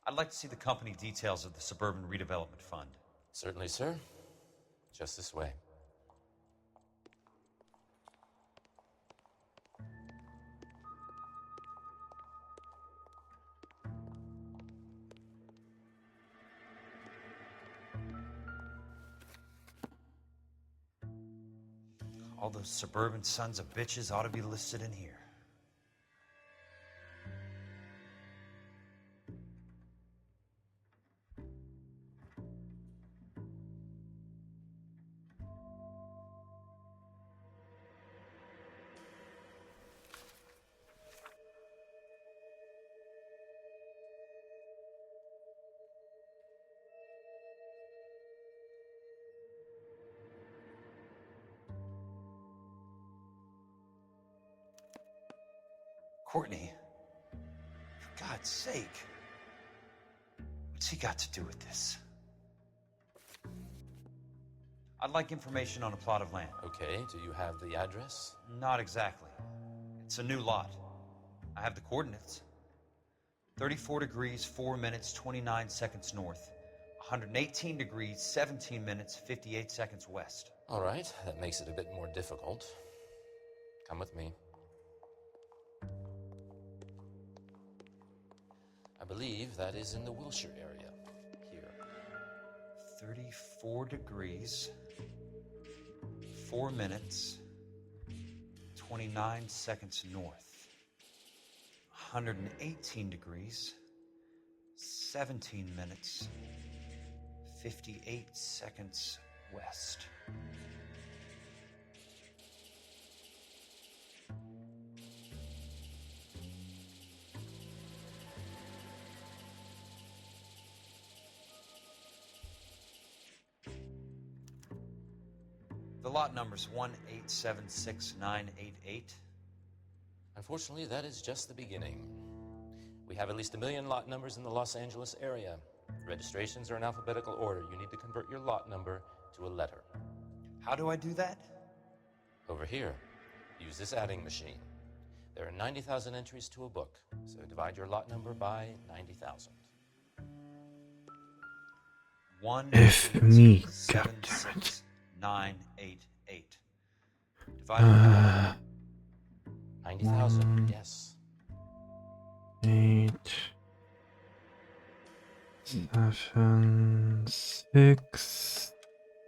I'd like to see the company details of the Suburban Redevelopment Fund. Certainly, sir. Just this way. All those suburban sons of bitches ought to be listed in here. Courtney, for God's sake, what's he got to do with this? I'd like information on a plot of land. Okay, do you have the address? Not exactly. It's a new lot. I have the coordinates. 34 degrees, 4 minutes, 29 seconds north. 118 degrees, 17 minutes, 58 seconds west. All right, that makes it a bit more difficult. Come with me. I believe that is in the Wilshire area. Here. 34 degrees, 4 minutes, 29 seconds north. 118 degrees, 17 minutes, 58 seconds west. The lot number's 1876988. Unfortunately, that is just the beginning. We have at least 1 million lot numbers in the Los Angeles area. Registrations are in alphabetical order. You need to convert your lot number to a letter. How do I do that? Over here, use this adding machine. There are 90,000 entries to a book, so divide your lot number by 90,000. F me, goddammit. 988. Divided 90,000, yes. 8, 7, 6,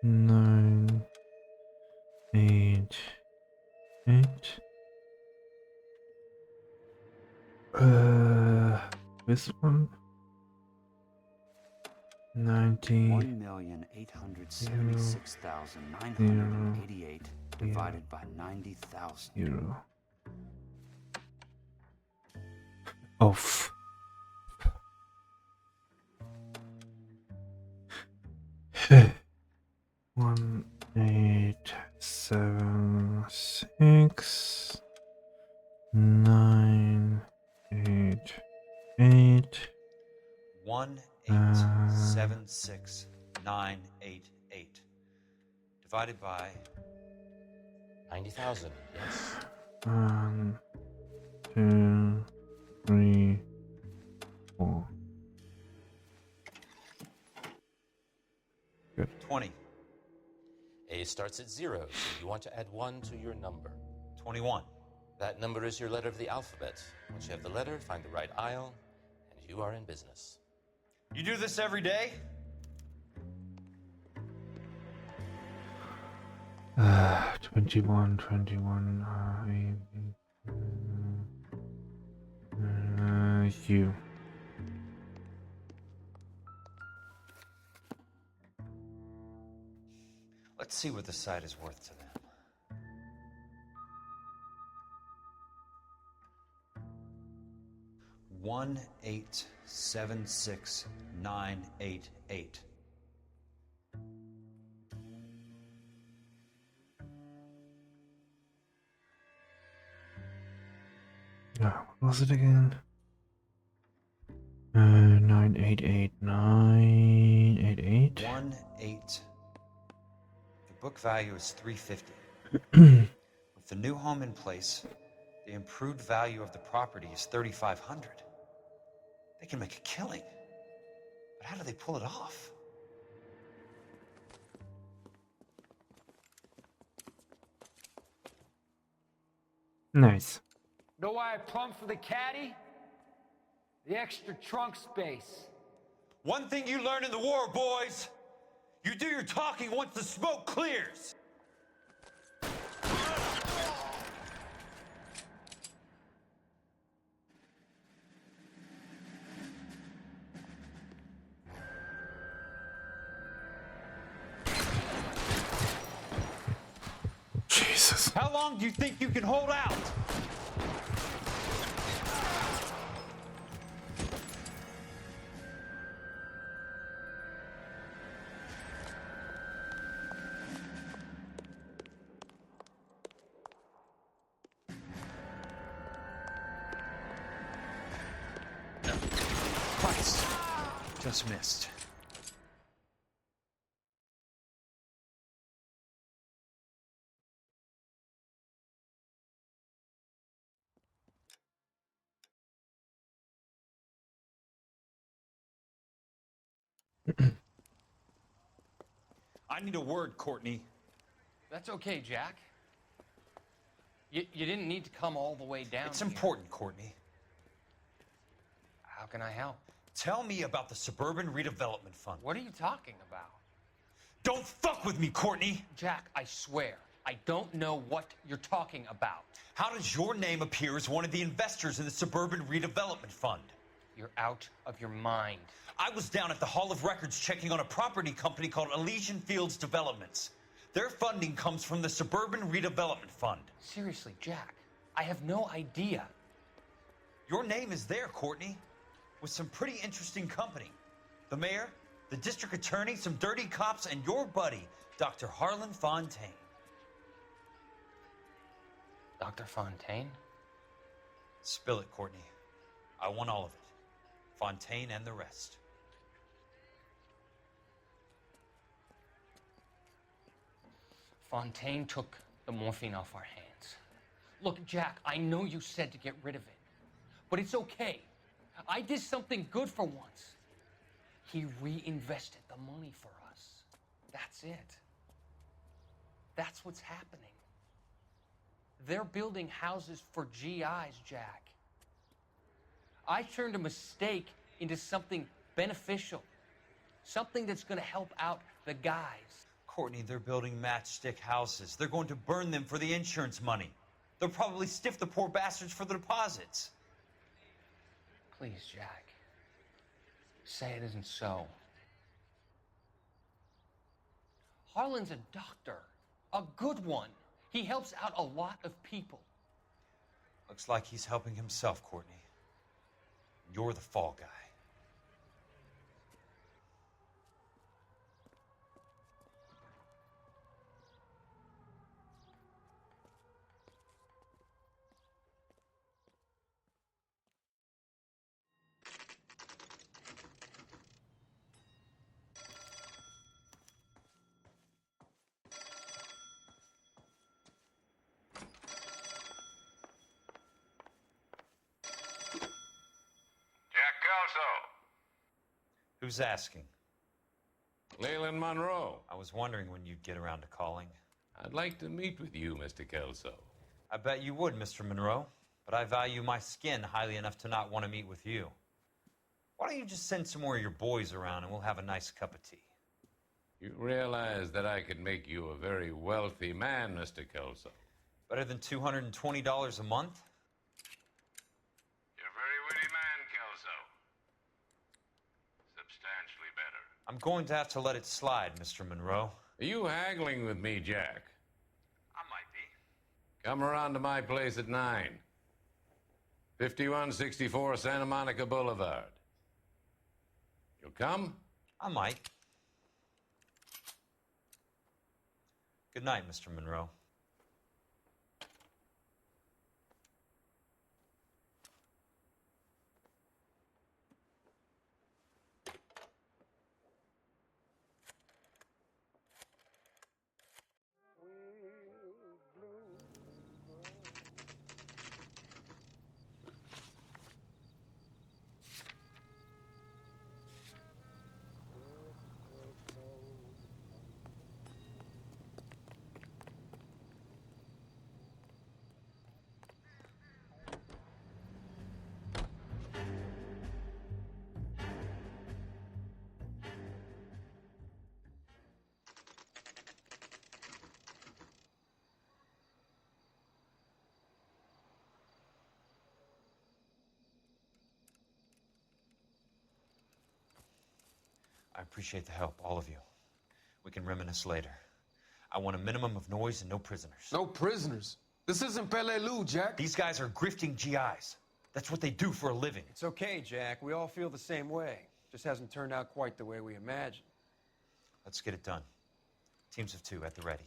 9, 8, 8. This one. 90. 1,876,988 divided by 90,000. 0. Oh. 1, 8, 7, 6, 9, 8, 8. 1876988. Divided by 90,000, yes. 1, 2, 3, 4. Good. 20. A starts at 0, so you want to add 1 to your number. 21. That number is your letter of the alphabet. Once you have the letter, find the right aisle, and you are in business. You do this every day? 21, you. Let's see what the site is worth to them. $1,876,988. What was it again? 988. 1-8. The book value is $350. With the new home in place, the improved value of the property is $3,500. They can make a killing. But how do they pull it off? Nice. Know why I plumbed for the caddy? The extra trunk space. One thing you learn in the war, boys. You do your talking once the smoke clears. Jesus. How long do you think you can hold out? Just missed. I need a word, Courtney. That's okay, Jack. You didn't need to come all the way down It's here. important, Courtney. How can I help? Tell me about the Suburban Redevelopment Fund. What are you talking about? Don't fuck with me, Courtney! Jack, I swear, I don't know what you're talking about. How does your name appear as one of the investors in the Suburban Redevelopment Fund? You're out of your mind. I was down at the Hall of Records checking on a property company called Elysian Fields Developments. Their funding comes from the Suburban Redevelopment Fund. Seriously, Jack, I have no idea. Your name is there, Courtney, with some pretty interesting company. The mayor, the district attorney, some dirty cops, and your buddy, Dr. Harlan Fontaine. Dr. Fontaine? Spill it, Courtney. I want all of it. Fontaine and the rest. Fontaine took the morphine off our hands. Look, Jack, I know you said to get rid of it, but it's okay. I did something good for once. He reinvested the money for us. That's it. That's what's happening. They're building houses for GIs, Jack. I turned a mistake into something beneficial, something that's going to help out the guys. Courtney, they're building matchstick houses. They're going to burn them for the insurance money. They'll probably stiff the poor bastards for the deposits. Please, Jack. Say it isn't so. Harlan's a doctor, a good one. He helps out a lot of people. Looks like he's helping himself, Courtney. You're the fall guy. Who's asking? Leyland Monroe. I was wondering when you'd get around to calling. I'd like to meet with you, Mr. Kelso. I bet you would, Mr. Monroe. But I value my skin highly enough to not want to meet with you. Why don't you just send some more of your boys around and we'll have a nice cup of tea? You realize that I could make you a very wealthy man, Mr. Kelso. Better than $220 a month? You're a very witty man, Kelso. Substantially better. I'm going to have to let it slide, Mr. Monroe. Are you haggling with me, Jack? I might be. Come around to my place at 9. 5164 Santa Monica Boulevard. You'll come? I might. Good night, Mr. Monroe. I appreciate the help, all of you. We can reminisce later. I want a minimum of noise and no prisoners. No prisoners? This isn't Peleliu, Jack. These guys are grifting GIs. That's what they do for a living. It's okay, Jack. We all feel the same way. Just hasn't turned out quite the way we imagined. Let's get it done. Teams of 2 at the ready.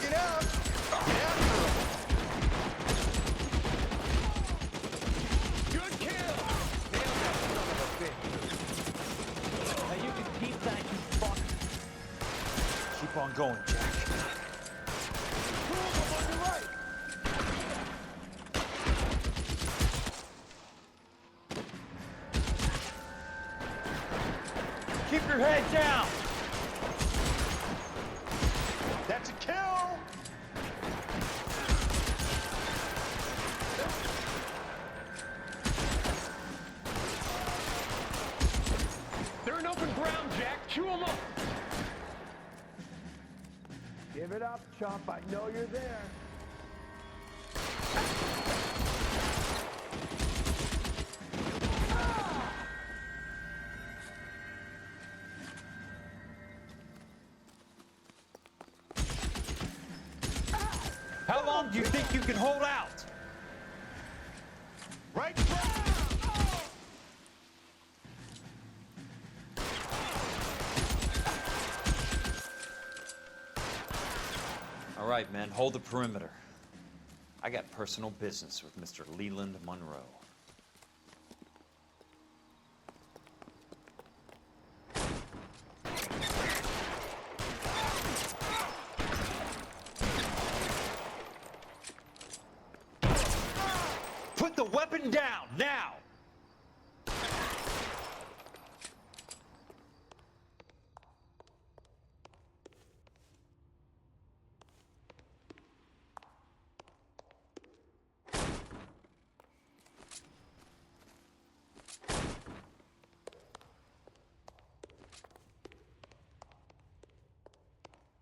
Get out! Get after him! Good kill! Nailed that son of a bitch. Now you can keep that, you fuck. Keep on going, Jack. Move him on your right! Keep your head down! That's a kill! They're in open ground, Jack. Chew them up. Give it up, chump. I know you're there. How long do you think you can hold out? Right. All right, men, hold the perimeter. I got personal business with Mr. Leland Monroe. Put the weapon down, now!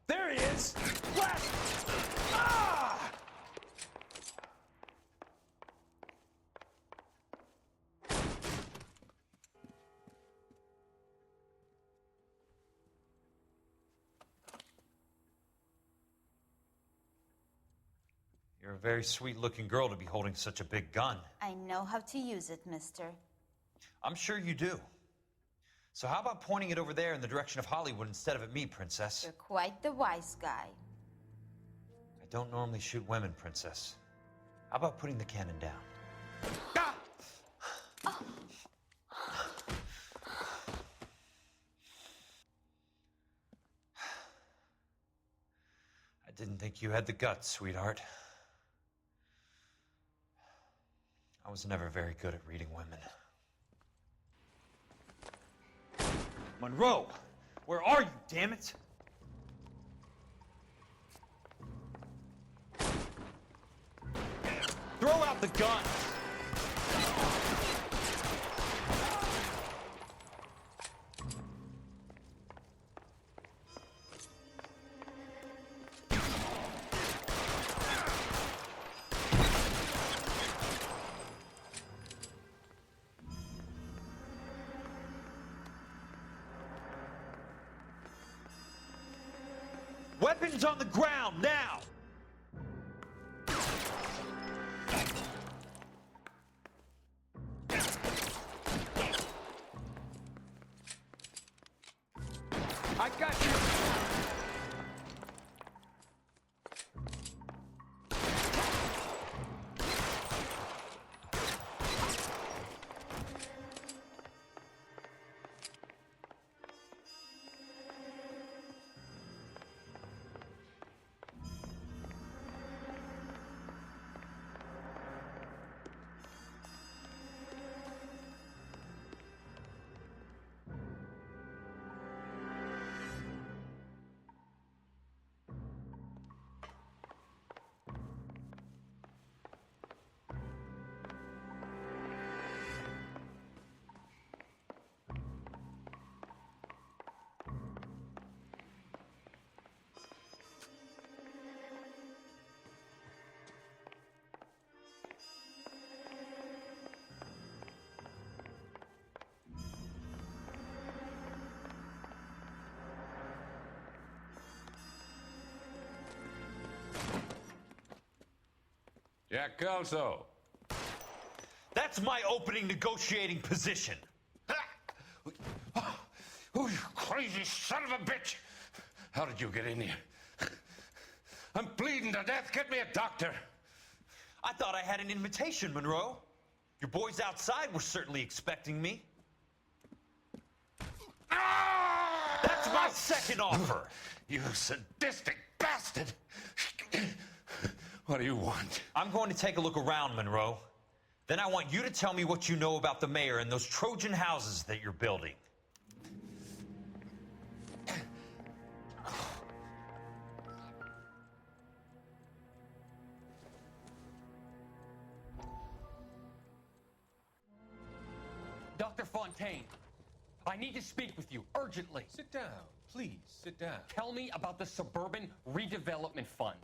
There he is! Left! Ah! You're a very sweet-looking girl to be holding such a big gun. I know how to use it, mister. I'm sure you do. So how about pointing it over there in the direction of Hollywood instead of at me, Princess? You're quite the wise guy. I don't normally shoot women, Princess. How about putting the cannon down? Ah! I didn't think you had the guts, sweetheart. I was never very good at reading women. Monroe! Where are you, damn it? Throw out the gun! Weapons on the ground, now! I got you! Jack Kelso. That's my opening negotiating position. Oh, you crazy son of a bitch! How did you get in here? I'm bleeding to death. Get me a doctor. I thought I had an invitation, Monroe. Your boys outside were certainly expecting me. That's my second offer. You sadistic bastard. What do you want? I'm going to take a look around, Monroe. Then I want you to tell me what you know about the mayor and those Trojan houses that you're building. Dr. Fontaine, I need to speak with you urgently. Sit down. Please, sit down. Tell me about the Suburban Redevelopment Fund.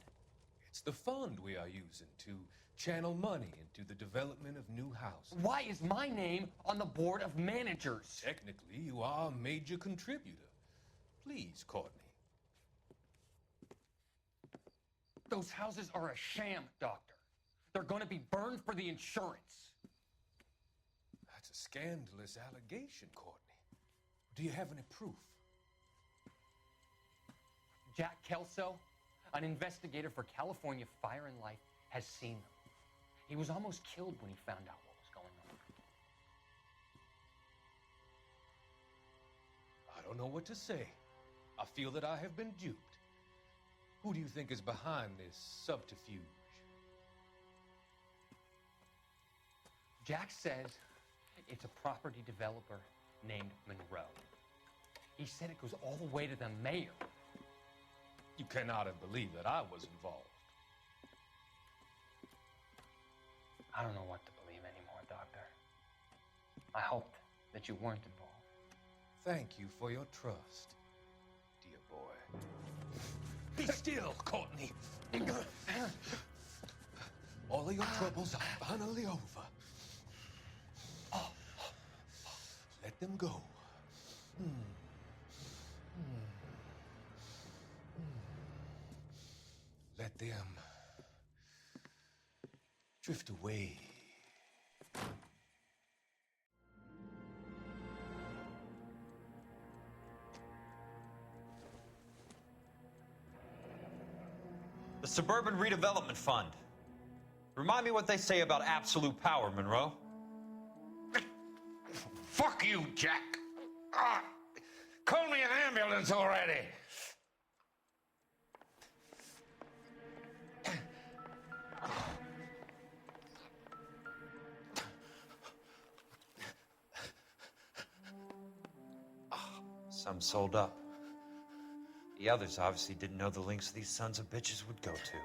It's the fund we are using to channel money into the development of new houses. Why is my name on the board of managers? Technically, you are a major contributor. Please, Courtney. Those houses are a sham, Doctor. They're going to be burned for the insurance. That's a scandalous allegation, Courtney. Do you have any proof? Jack Kelso, an investigator for California Fire and Life, has seen them. He was almost killed when he found out what was going on. I don't know what to say. I feel that I have been duped. Who do you think is behind this subterfuge? Jack says it's a property developer named Monroe. He said it goes all the way to the mayor. You cannot have believed that I was involved. I don't know what to believe anymore, Doctor. I hoped that you weren't involved. Thank you for your trust, dear boy. Be still, Courtney. All of your troubles are finally over. Let them go. Let them drift away. The Suburban Redevelopment Fund. Remind me what they say about absolute power, Monroe. Fuck you, Jack. Call me an ambulance already. Some sold up. The others obviously didn't know the lengths these sons of bitches would go to.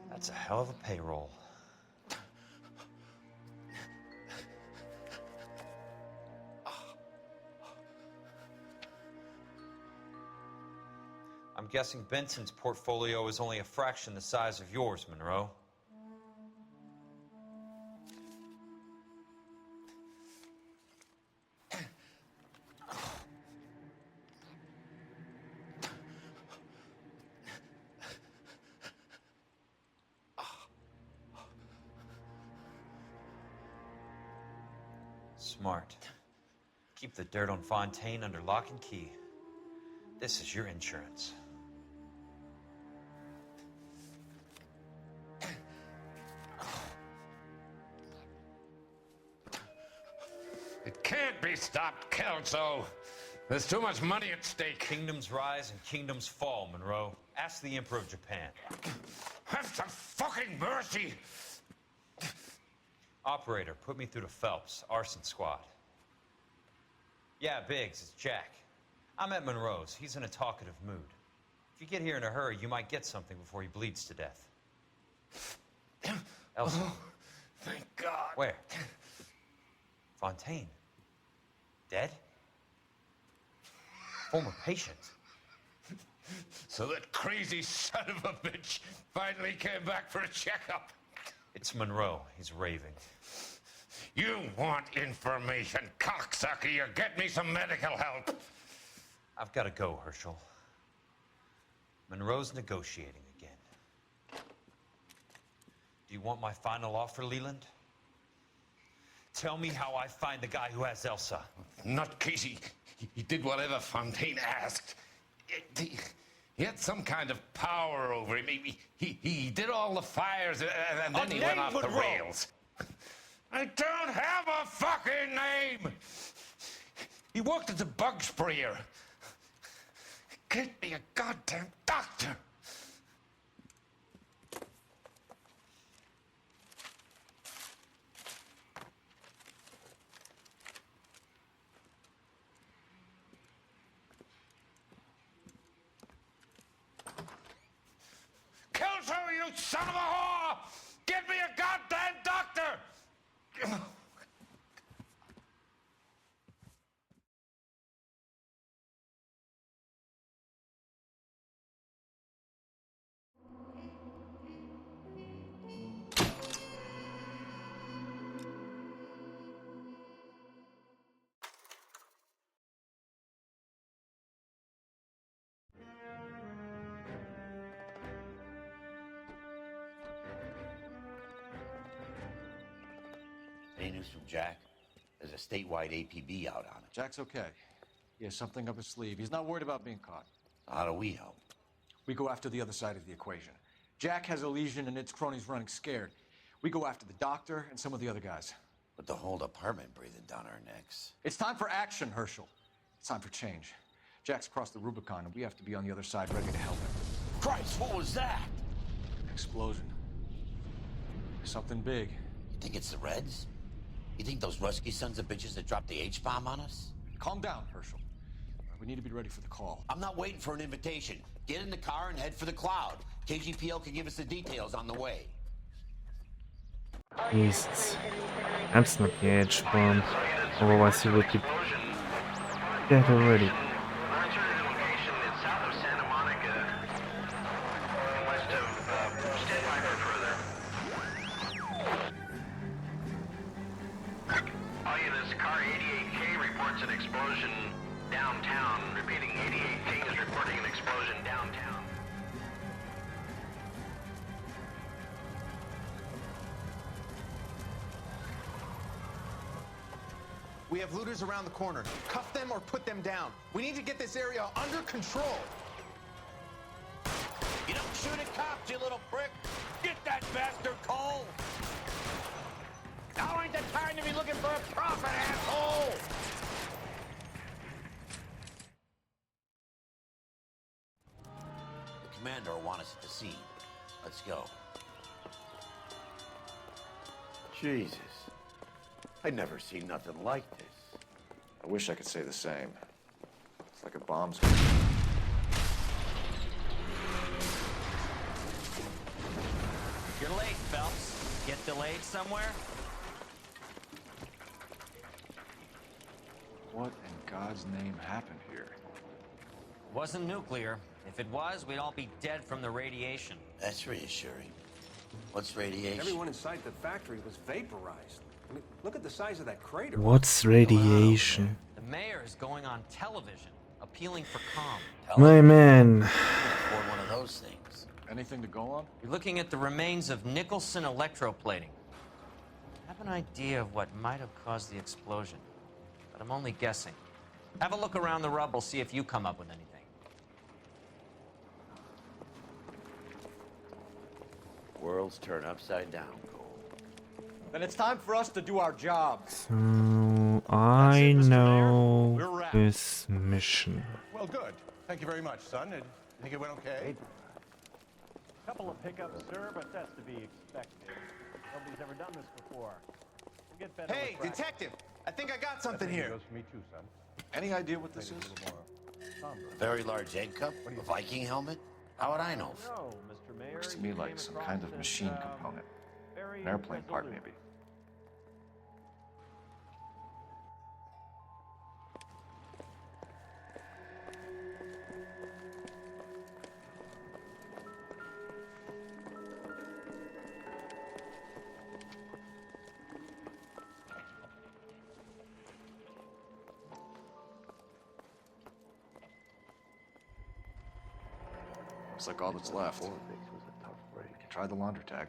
That's a hell of a payroll. I'm guessing Benson's portfolio is only a fraction the size of yours, Monroe. Smart. Keep the dirt on Fontaine under lock and key. This is your insurance. It can't be stopped, Kelso. There's too much money at stake. Kingdoms rise and kingdoms fall, Monroe. Ask the Emperor of Japan. Have some fucking mercy! Operator, put me through to Phelps, arson squad. Yeah, Biggs, it's Jack. I'm at Monroe's. He's in a talkative mood. If you get here in a hurry, you might get something before he bleeds to death. Elsa. Oh, thank God. Where? Fontaine. Dead? Former patient. So that crazy son of a bitch finally came back for a checkup. It's Monroe. He's raving. You want information, cocksucker. You get me some medical help. I've got to go, Herschel. Monroe's negotiating again. Do you want my final offer, Leland? Tell me how I find the guy who has Elsa. Not Casey. He did whatever Fontaine asked. He had some kind of power over him. He did all the fires, and then he went off the rails. I don't have a fucking name! He worked as a bug sprayer. Get me a goddamn doctor! Kelso, you son of a whore! Get me a goddamn doctor! Any news from Jack? There's a statewide APB out on it. Jack's okay. He has something up his sleeve. He's not worried about being caught. How do we help? We go after the other side of the equation. Jack has a legion and its cronies running scared. We go after the doctor and some of the other guys. With the whole department breathing down our necks. It's time for action, Herschel. It's time for change. Jack's crossed the Rubicon, and we have to be on the other side ready to help him. Christ, what was that? Explosion. Something big. You think it's the Reds? You think those Rusky sons of bitches that dropped the H-bomb on us? Calm down, Herschel. We need to be ready for the call. I'm not waiting for an invitation. Get in the car and head for the cloud. KGPL can give us the details on the way. Jesus. That's not the edge bomb. Otherwise he would be dead already. An explosion downtown. Repeating, 88K is reporting an explosion downtown. We have looters around the corner. Cuff them or put them down. We need to get this area under control. You don't shoot at cops, you little prick. Get that bastard, Cole. Now ain't the time to be looking for a profit, asshole. Commander will want us at the scene. Let's go. Jesus. I'd never seen nothing like this. I wish I could say the same. It's like a bomb's... You're late, Phelps. Get delayed somewhere? What in God's name happened here? Wasn't nuclear. If it was, we'd all be dead from the radiation. That's reassuring. What's radiation? Everyone inside the factory was vaporized. I mean, look at the size of that crater. What's radiation? The mayor is going on television, appealing for calm. My man. Afford one of those things. Anything to go on? You're looking at the remains of Nicholson electroplating. I have an idea of what might have caused the explosion, but I'm only guessing. Have a look around the rubble, see if you come up with anything. Worlds turn upside down, Cole. Then it's time for us to do our job. So I know this mission. Well, good. Thank you very much, son. I think it went okay. Couple of pickups, sir, but that's to be expected. Nobody's ever done this before. We'll get better. Hey, detective! I think I got something here. Goes for me too, son. Any idea what this is? A very large egg cup? A Viking helmet? How would I know? No, Mr. Mayor. Looks to me like some kind of machine component. An airplane part, maybe. Looks like all that's left. Was a tough break. Try the launder tag.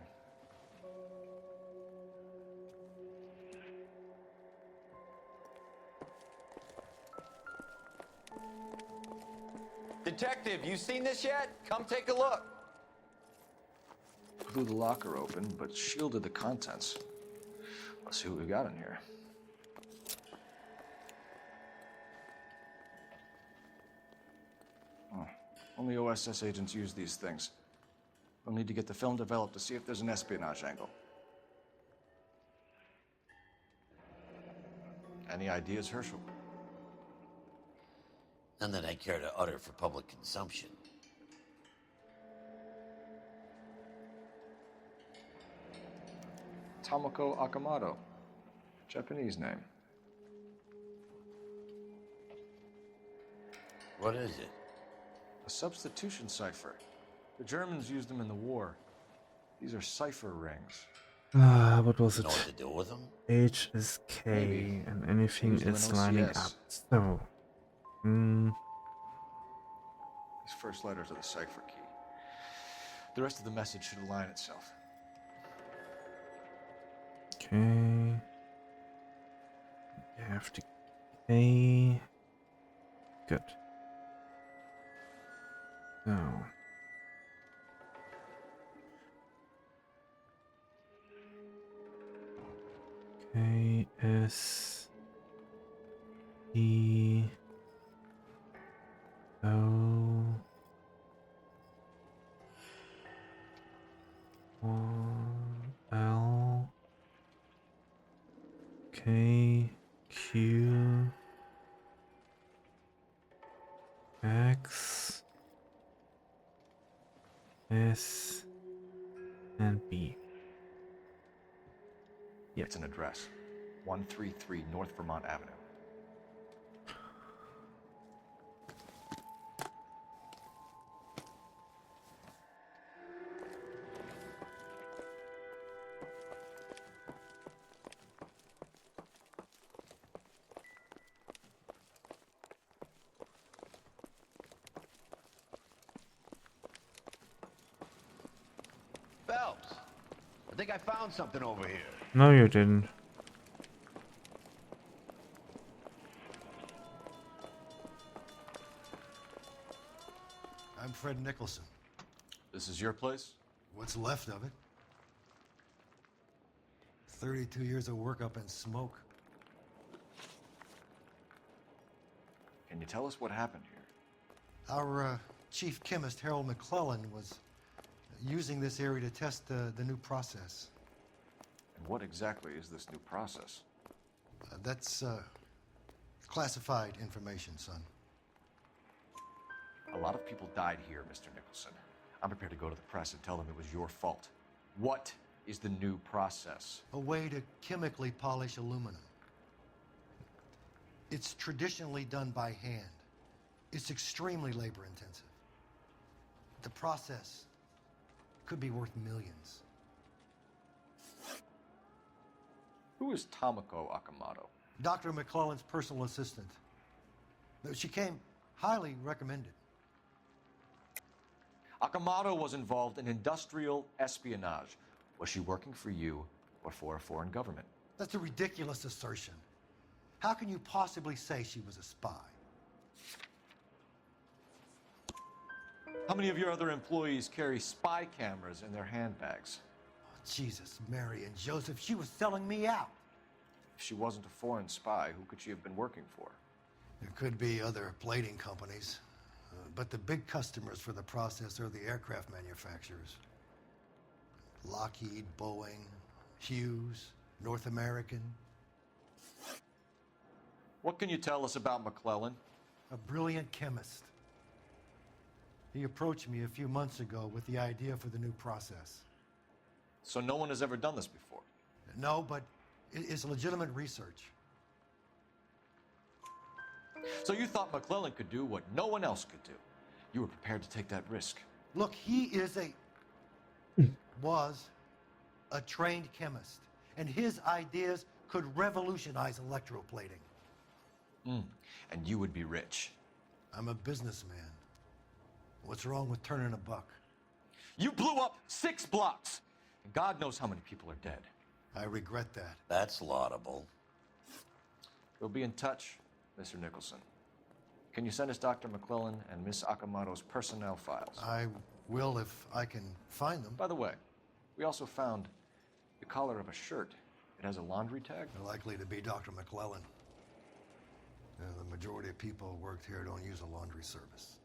Detective, you seen this yet? Come take a look. Blew the locker open, but shielded the contents. Let's see what we got in here. Oh, only OSS agents use these things. We'll need to get the film developed to see if there's an espionage angle. Any ideas, Herschel? None that I care to utter for public consumption. Tomoko Akamoto. Japanese name. What is it? A substitution cipher. The Germans used them in the war. These are cipher rings. What was it? Know what to do with them? H is K, Maybe. and anything Use them is in lining OCS. up. So, These first letters are the cipher key. The rest of the message should align itself. okay. You have to K. Good. So. K S E O L K Q X S and B. Yeah, it's an address. 133 North Vermont Avenue. Phelps, I think I found something over here. No, you didn't. I'm Fred Nicholson. This is your place? What's left of it. 32 years of work up in smoke. Can you tell us what happened here? Our chief chemist, Harold McClellan, was using this area to test the new process. And what exactly is this new process? That's classified information, son. A lot of people died here, Mr. Nicholson. I'm prepared to go to the press and tell them it was your fault. What is the new process? A way to chemically polish aluminum. It's traditionally done by hand. It's extremely labor intensive. The process could be worth millions. Who is Tomoko Akamoto? Dr. McClellan's personal assistant. She came highly recommended. Akamoto was involved in industrial espionage. Was she working for you or for a foreign government? That's a ridiculous assertion. How can you possibly say she was a spy? How many of your other employees carry spy cameras in their handbags? Oh, Jesus, Mary and Joseph, she was selling me out. If she wasn't a foreign spy, who could she have been working for? There could be other plating companies, but the big customers for the process are the aircraft manufacturers. Lockheed, Boeing, Hughes, North American. What can you tell us about McClellan? A brilliant chemist. He approached me a few months ago with the idea for the new process. So no one has ever done this before? No, but it's legitimate research. So you thought McClellan could do what no one else could do? You were prepared to take that risk? Look, he is was a trained chemist, and his ideas could revolutionize electroplating. And you would be rich. I'm a businessman. What's wrong with turning a buck? You blew up 6 blocks! And God knows how many people are dead. I regret that. That's laudable. We'll be in touch, Mr. Nicholson. Can you send us Dr. McClellan and Miss Akamoto's personnel files? I will if I can find them. By the way, we also found the collar of a shirt. It has a laundry tag. They're likely to be Dr. McClellan. The majority of people who worked here don't use a laundry service.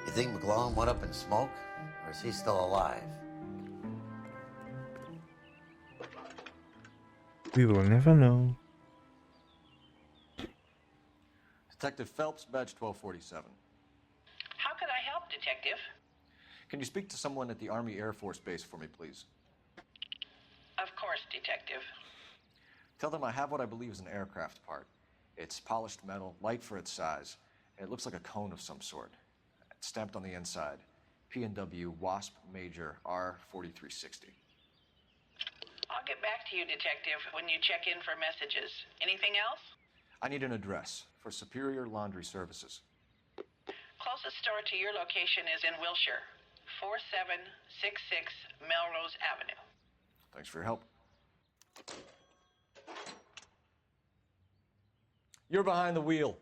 You think McClellan went up in smoke? Or is he still alive? We will never know. Detective Phelps, badge 1247. How could I help, Detective? Can you speak to someone at the Army Air Force Base for me, please? Of course, Detective. Tell them I have what I believe is an aircraft part. It's polished metal, light for its size, and it looks like a cone of some sort. It's stamped on the inside. P&W Wasp Major R4360. I'll get back to you, Detective, when you check in for messages. Anything else? I need an address for Superior Laundry Services. Closest store to your location is in Wilshire, 4766 Melrose Avenue. Thanks for your help. You're behind the wheel.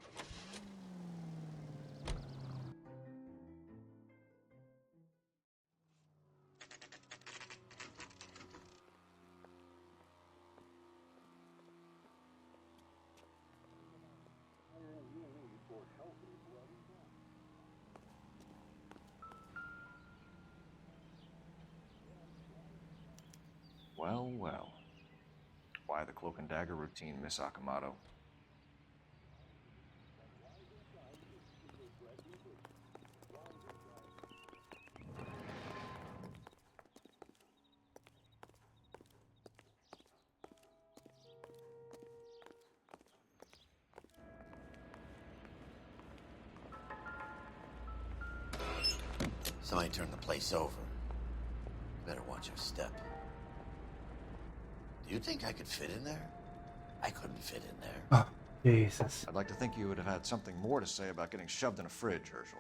Well, well. Why the cloak and dagger routine, Miss Akamoto? Somebody turned the place over. Better watch your step. Do you think I could fit in there? I couldn't fit in there. Oh, Jesus. I'd like to think you would have had something more to say about getting shoved in a fridge, Herschel.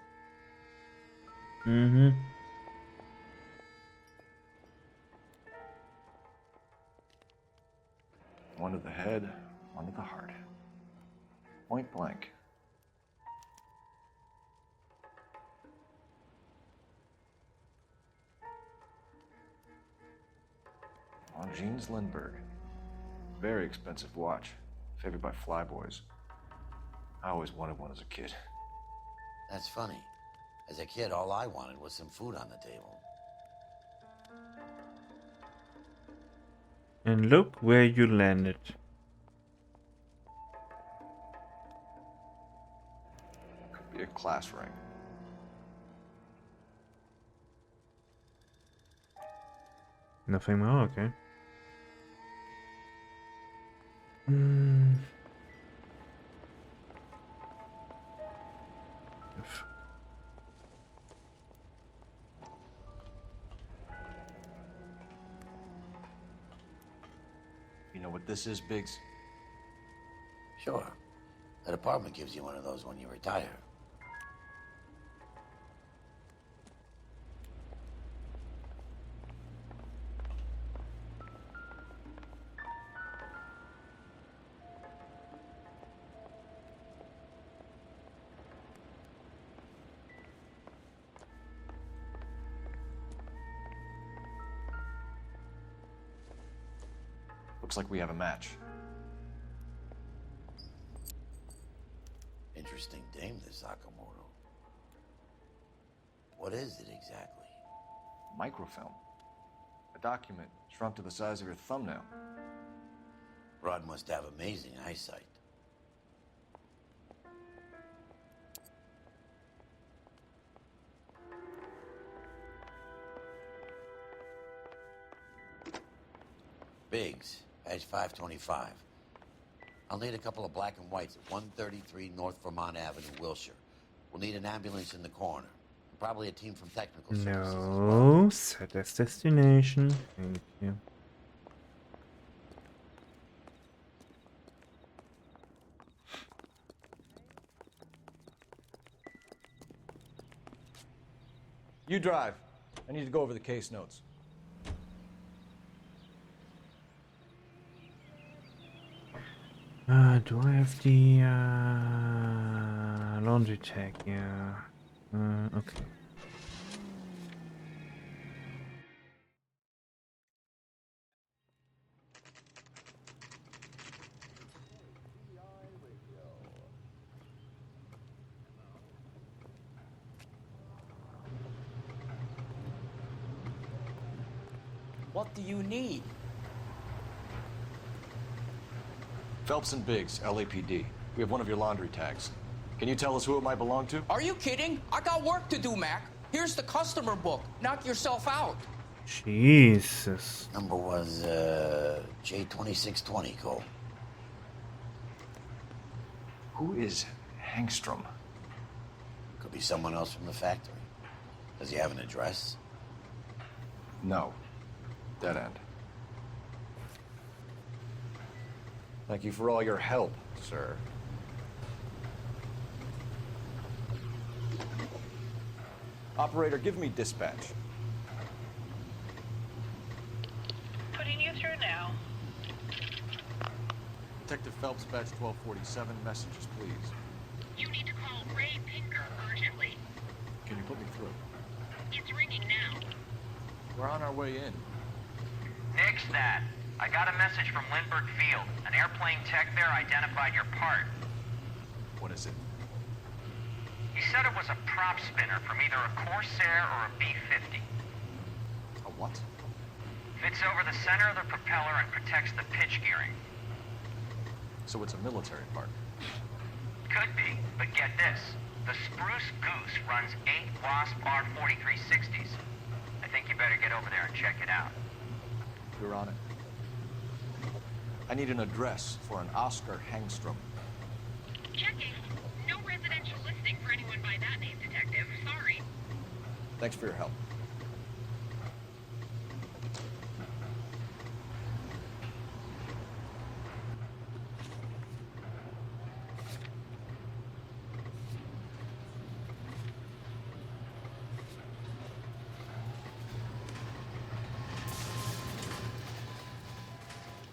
Mm-hmm. One to the head, one to the heart. Point blank. Jeans Lindbergh. Very expensive watch. Favored by flyboys. I always wanted one as a kid. That's funny. As a kid, all I wanted was some food on the table. And look where you landed. Could be a class ring. Nothing more, okay. You know what this is, Biggs? Sure. That apartment gives you one of those when you retire. Looks like we have a match. Interesting dame, this Sakamoto. What is it exactly? Microfilm. A document shrunk to the size of your thumbnail. Rod must have amazing eyesight. Biggs, badge 525. I'll need a couple of black and whites at 133 North Vermont Avenue, Wilshire. We'll need an ambulance in the corner. And probably a team from technical services. No, set as destination. Thank you. You drive. I need to go over the case notes. Do I have the laundry tag? Yeah. Okay. What do you need? Phelps and Biggs, LAPD. We have one of your laundry tags. Can you tell us who it might belong to? Are you kidding? I got work to do, Mac. Here's the customer book. Knock yourself out. Jesus. Number was J2620, Cole. Who is Hangstrom? Could be someone else from the factory. Does he have an address? No. Dead end. Thank you for all your help, sir. Operator, give me dispatch. Putting you through now. Detective Phelps, badge 1247. Messages, please. You need to call Ray Pinker urgently. Can you put me through? It's ringing now. We're on our way in. Nix that. I got a message from Lindbergh Field. An airplane tech there identified your part. What is it? He said it was a prop spinner from either a Corsair or a B-50. A what? Fits over the center of the propeller and protects the pitch gearing. So it's a military part. Could be, but get this. The Spruce Goose runs 8 Wasp R-4360s. I think you better get over there and check it out. We're on it. I need an address for an Oscar Hangstrom. Checking. No residential listing for anyone by that name, Detective. Sorry. Thanks for your help.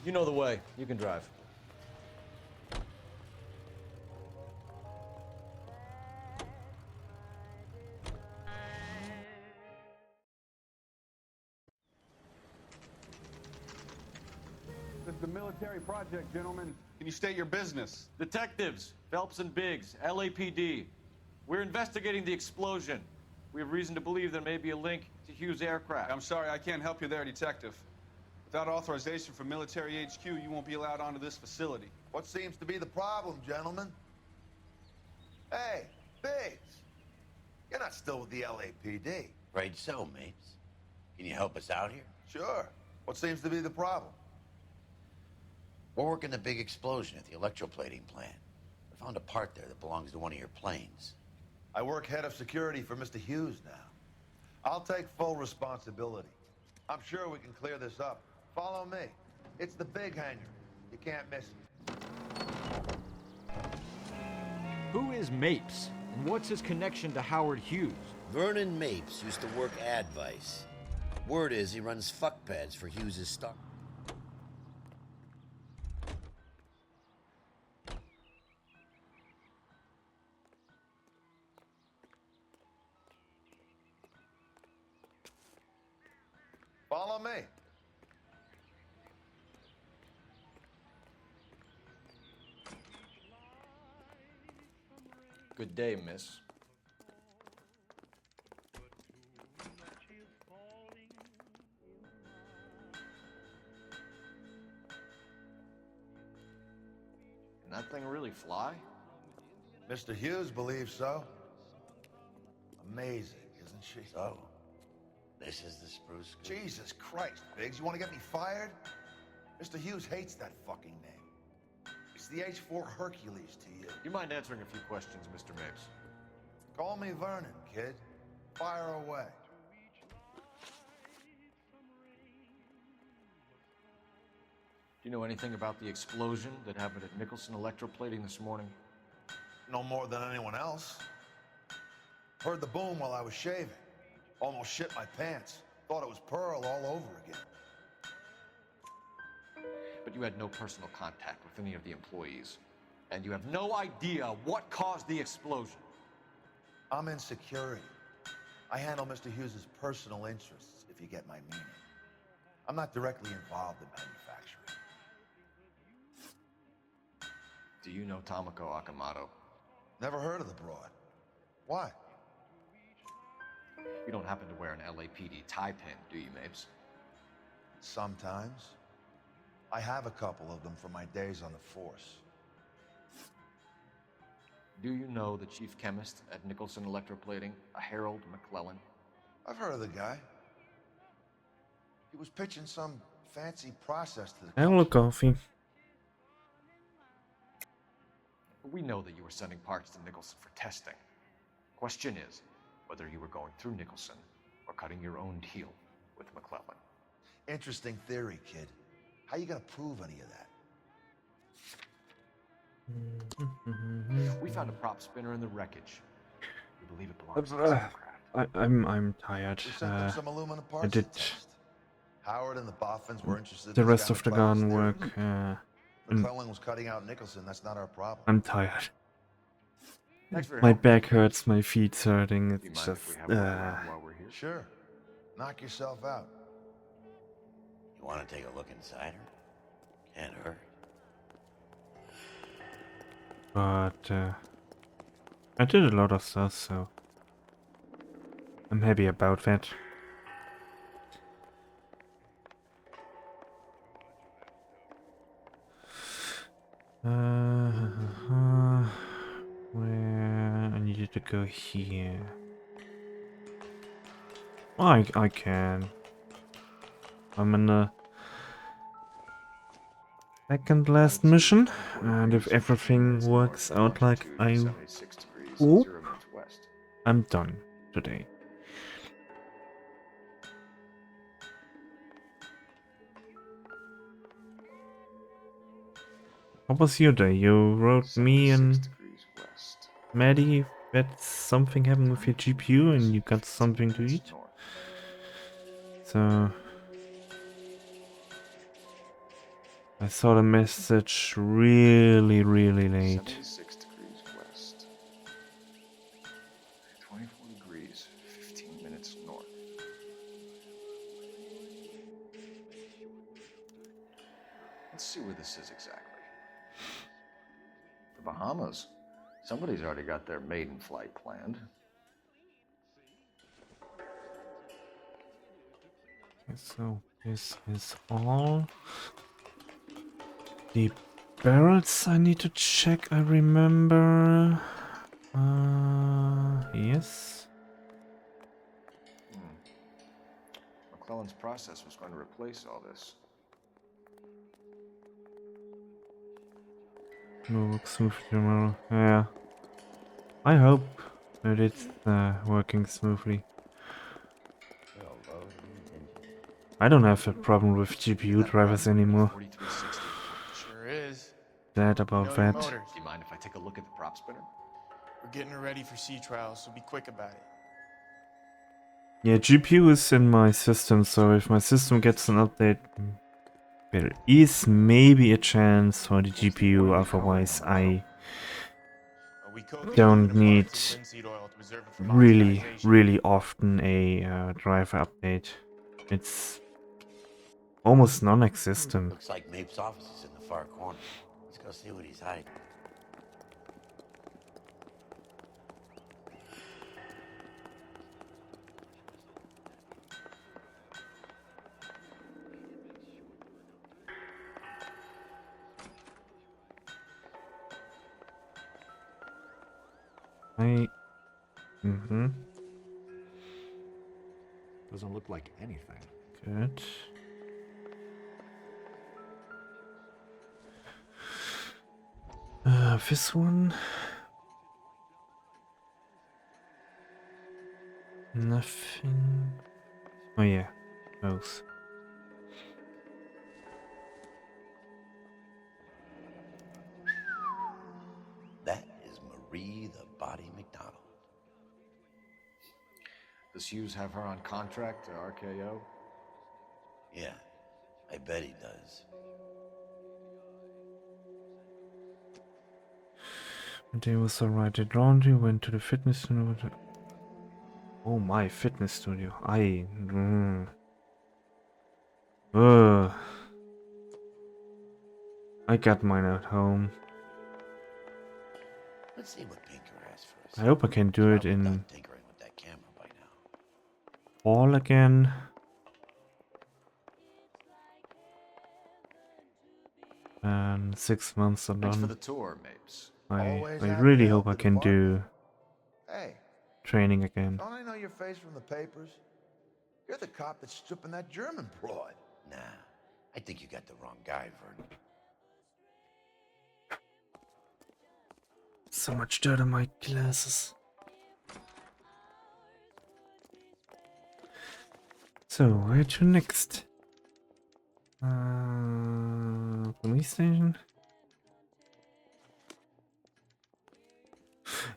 You know the way. You can drive. This is the military project, gentlemen. Can you state your business? Detectives, Phelps and Biggs, LAPD. We're investigating the explosion. We have reason to believe there may be a link to Hughes' aircraft. I'm sorry, I can't help you there, Detective. Without authorization from military HQ, you won't be allowed onto this facility. What seems to be the problem, gentlemen? Hey, Biggs, you're not still with the LAPD. Afraid so, mates. Can you help us out here? Sure. What seems to be the problem? We're working the big explosion at the electroplating plant. We found a part there that belongs to one of your planes. I work head of security for Mr. Hughes now. I'll take full responsibility. I'm sure we can clear this up. Follow me. It's the big hangar. You can't miss it. Who is Mapes, and what's his connection to Howard Hughes? Vernon Mapes used to work Advice. Word is he runs fuck pads for Hughes' stock. Follow me. Good day, miss. that thing really fly? Mr. Hughes believes so. Amazing, isn't she? So, this is the Spruce Goose. Jesus Christ, Biggs, you want to get me fired? Mr. Hughes hates that fucking name. It's the H4 Hercules to you. You mind answering a few questions, Mr. Mapes? Call me Vernon, kid. Fire away. Do you know anything about the explosion that happened at Nicholson Electroplating this morning? No more than anyone else. Heard the boom while I was shaving. Almost shit my pants. Thought it was Pearl all over again. But you had no personal contact with any of the employees. And you have no idea what caused the explosion. I'm in security. I handle Mr. Hughes' personal interests, if you get my meaning. I'm not directly involved in manufacturing. Do you know Tomoko Akamoto? Never heard of the broad. Why? You don't happen to wear an LAPD tie pin, do you, Mapes? Sometimes. I have a couple of them from my days on the force. Do you know the chief chemist at Nicholson Electroplating, a Harold McClellan? I've heard of the guy. He was pitching some fancy process to the Hello, coffee. We know that you were sending parts to Nicholson for testing. Question is, whether you were going through Nicholson or cutting your own deal with McClellan. Interesting theory, kid. How you gonna prove any of that? We found a prop spinner in the wreckage. We believe it belongs to the aircraft. I'm tired. We sent them some aluminum parts I did to test. Howard and the Boffins were interested the in rest this of the guy garden McClellan's work. theory. McClellan was cutting out Nicholson. That's not our problem. I'm tired. Thanks for your My help. back hurts, my feet's hurting. It's just. Sure. Knock yourself out. You want to take a look inside her? Can't hurt. But I did a lot of stuff, so I'm happy about that. Where I needed to go here. I can. I'm in the second last mission, and if everything works out like I hope, I'm done today. How was your day? You wrote me and Maddie that something happened with your GPU and you got something to eat. So I saw the message really late. 76 degrees west. 24 degrees, 15 minutes north. Let's see where this is exactly. The Bahamas. Somebody's already got their maiden flight planned. So this is all the barrels I need to check. I remember. Yes. McClellan's process was going to replace all this. Will work smoothly tomorrow. Yeah. I hope that it's working smoothly. I don't have a problem with GPU drivers anymore. Sure is. Sad about that. Motors. Do you mind if I take a look at the prop spinner? We're getting her ready for sea trials, so be quick about it. Yeah, GPU is in my system, so if my system gets an update, there is maybe a chance for the GPU, otherwise I don't need really often a driver update. It's almost non-existent. Looks like Mapes' office is in the far corner. Let's go see what he's hiding. Doesn't look like anything. Good. This one. Nothing. Oh yeah, those. That is Marie the Body McDonald. Does Hughes have her on contract to RKO? Yeah, I bet he does. One day was alright. Did laundry, went to the fitness studio. Oh my, fitness studio. I got mine at home. Let's see what Pinker has for us. I hope I can do it in Tinkering with that camera by now. fall again. And 6 months are Thanks for done. the tour, Mapes. I really hope I can do Hey, training again. don't I know your face from the papers? You're the cop that's stripping that German broad. Nah, I think you got the wrong guy, Vernon. So much dirt on my glasses. So, where to next? Police station?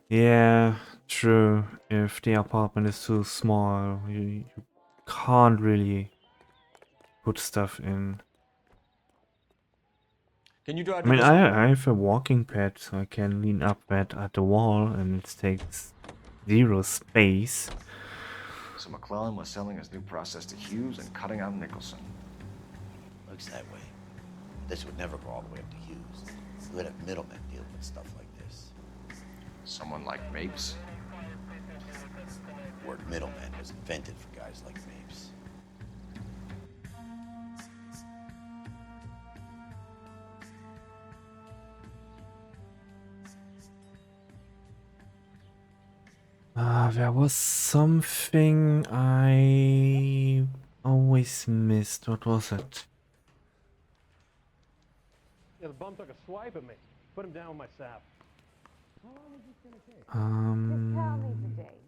Yeah, true. If the apartment is too small, you can't really put stuff in. Can you drive? I mean, I have a walking pad, so I can lean up that at the wall, and it takes 0 space. So McClellan was selling his new process to Hughes and cutting out Nicholson. Looks that way. This would never go all the way up to Hughes. You would have middlemen deal with stuff like this. Someone like Mapes? The word middleman was invented for guys like Mapes. There was something I always missed. What was it? Yeah, the bum took a swipe at me. Put him down with my sap. How long is this gonna take? His pal needs a date.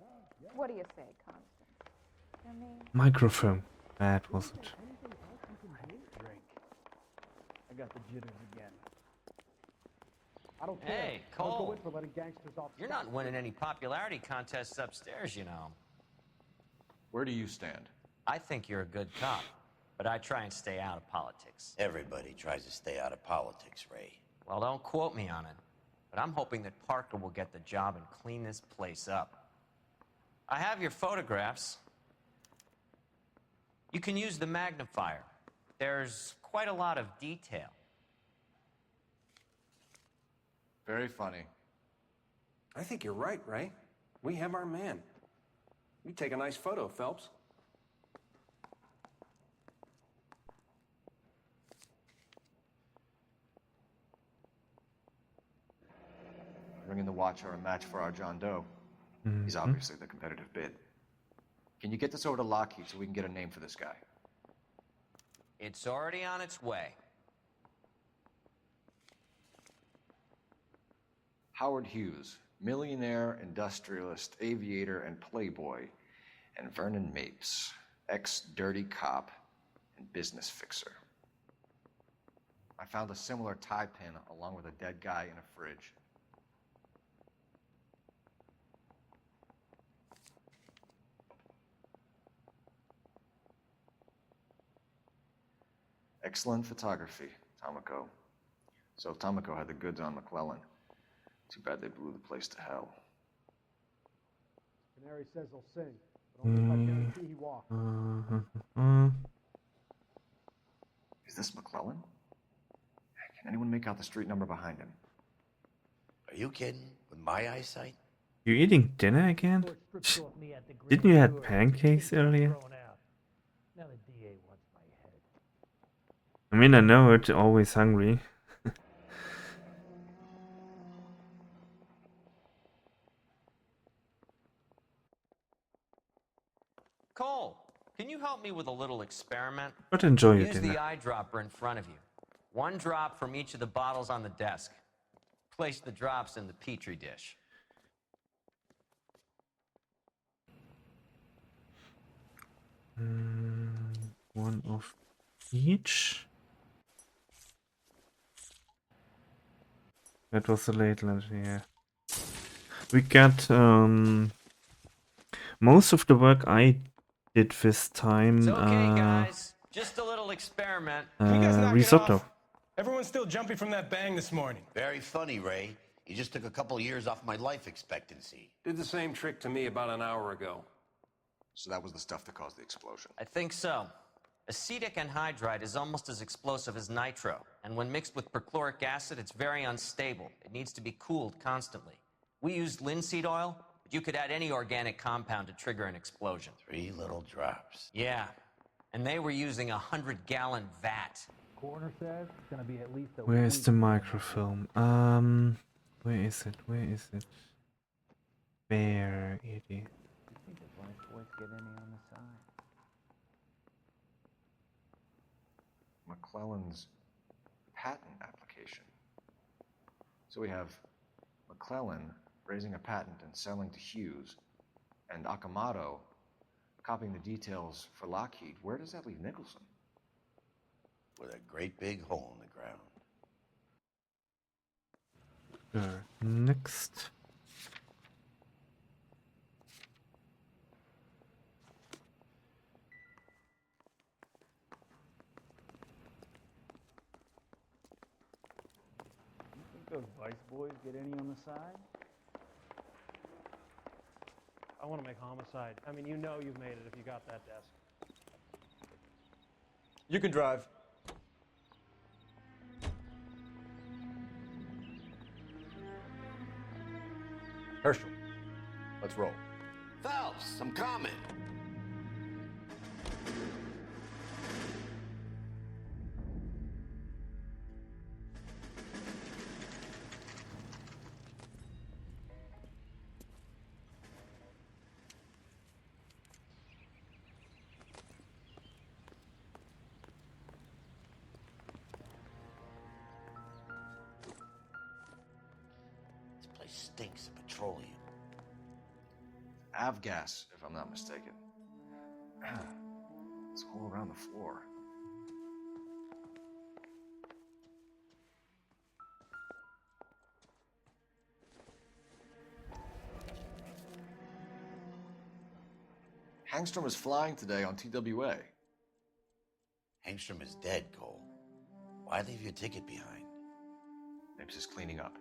What do you say, Constance? I mean... Microphone. That was it. Drink. I got the jitters again. I don't care. Hey, Don't go Cole. in for letting gangsters off. You're not winning any popularity contests upstairs, you know. Where do you stand? I think you're a good cop, but I try and stay out of politics. Everybody tries to stay out of politics, Ray. Well, don't quote me on it, but I'm hoping that Parker will get the job and clean this place up. I have your photographs. You can use the magnifier. There's quite a lot of detail. Very funny. I think you're right, Ray. We have our man. You take a nice photo, Phelps. Bringing the Watcher a match for our John Doe. He's Mhm. obviously the competitive bid. Can you get this over to Lockheed so we can get a name for this guy? It's already on its way. Howard Hughes, millionaire, industrialist, aviator, and playboy, and Vernon Mapes, ex-dirty cop and business fixer. I found a similar tie pin along with a dead guy in a fridge. Excellent photography, Tomoko. So Tomoko had the goods on McClellan. Too bad they blew the place to hell. Canary says he'll sing, but only if I guarantee he walks. Is this McClellan? Can anyone make out the street number behind him? Are you kidding? With my eyesight? You eating dinner again? Didn't you had pancakes earlier? Now the DA wants my head. I mean, I know it's always hungry. can you help me with a little experiment? But enjoy your Use dinner. the eyedropper in front of you. 1 drop from each of the bottles on the desk. Place the drops in the petri dish. One of each. That was a late lunch, yeah. We got most of the work I did this time. It's okay, guys. Just a little experiment. Can you guys knock it Risotto. off? Everyone's still jumpy from that bang this morning. Very funny, Ray. You just took a couple years off my life expectancy. Did the same trick to me about an hour ago. So that was the stuff that caused the explosion. I think so. Acetic anhydride is almost as explosive as nitro, and when mixed with perchloric acid, it's very unstable. It needs to be cooled constantly. We used linseed oil, but you could add any organic compound to trigger an explosion. 3 little drops. Yeah, and they were using a 100-gallon vat. Coroner says it's gonna be at least a Where is week. the microfilm? Where is it? Where is it? Where it is. You think the Vice boys get any on the side? McClellan's patent application. So we have McClellan raising a patent and selling to Hughes, and Akamoto copying the details for Lockheed. Where does that leave Nicholson? With a great big hole in the ground. Next. You think those Vice boys get any on the side? I want to make homicide. I mean, you know you've made it if you got that desk. You can drive. Herschel, let's roll. Phelps, I'm coming. This place stinks of petroleum. Avgas, if I'm not mistaken. It's all around the floor. Hangstrom is flying today on TWA. Hangstrom is dead, Cole. Why leave your ticket behind? Mapes is cleaning up.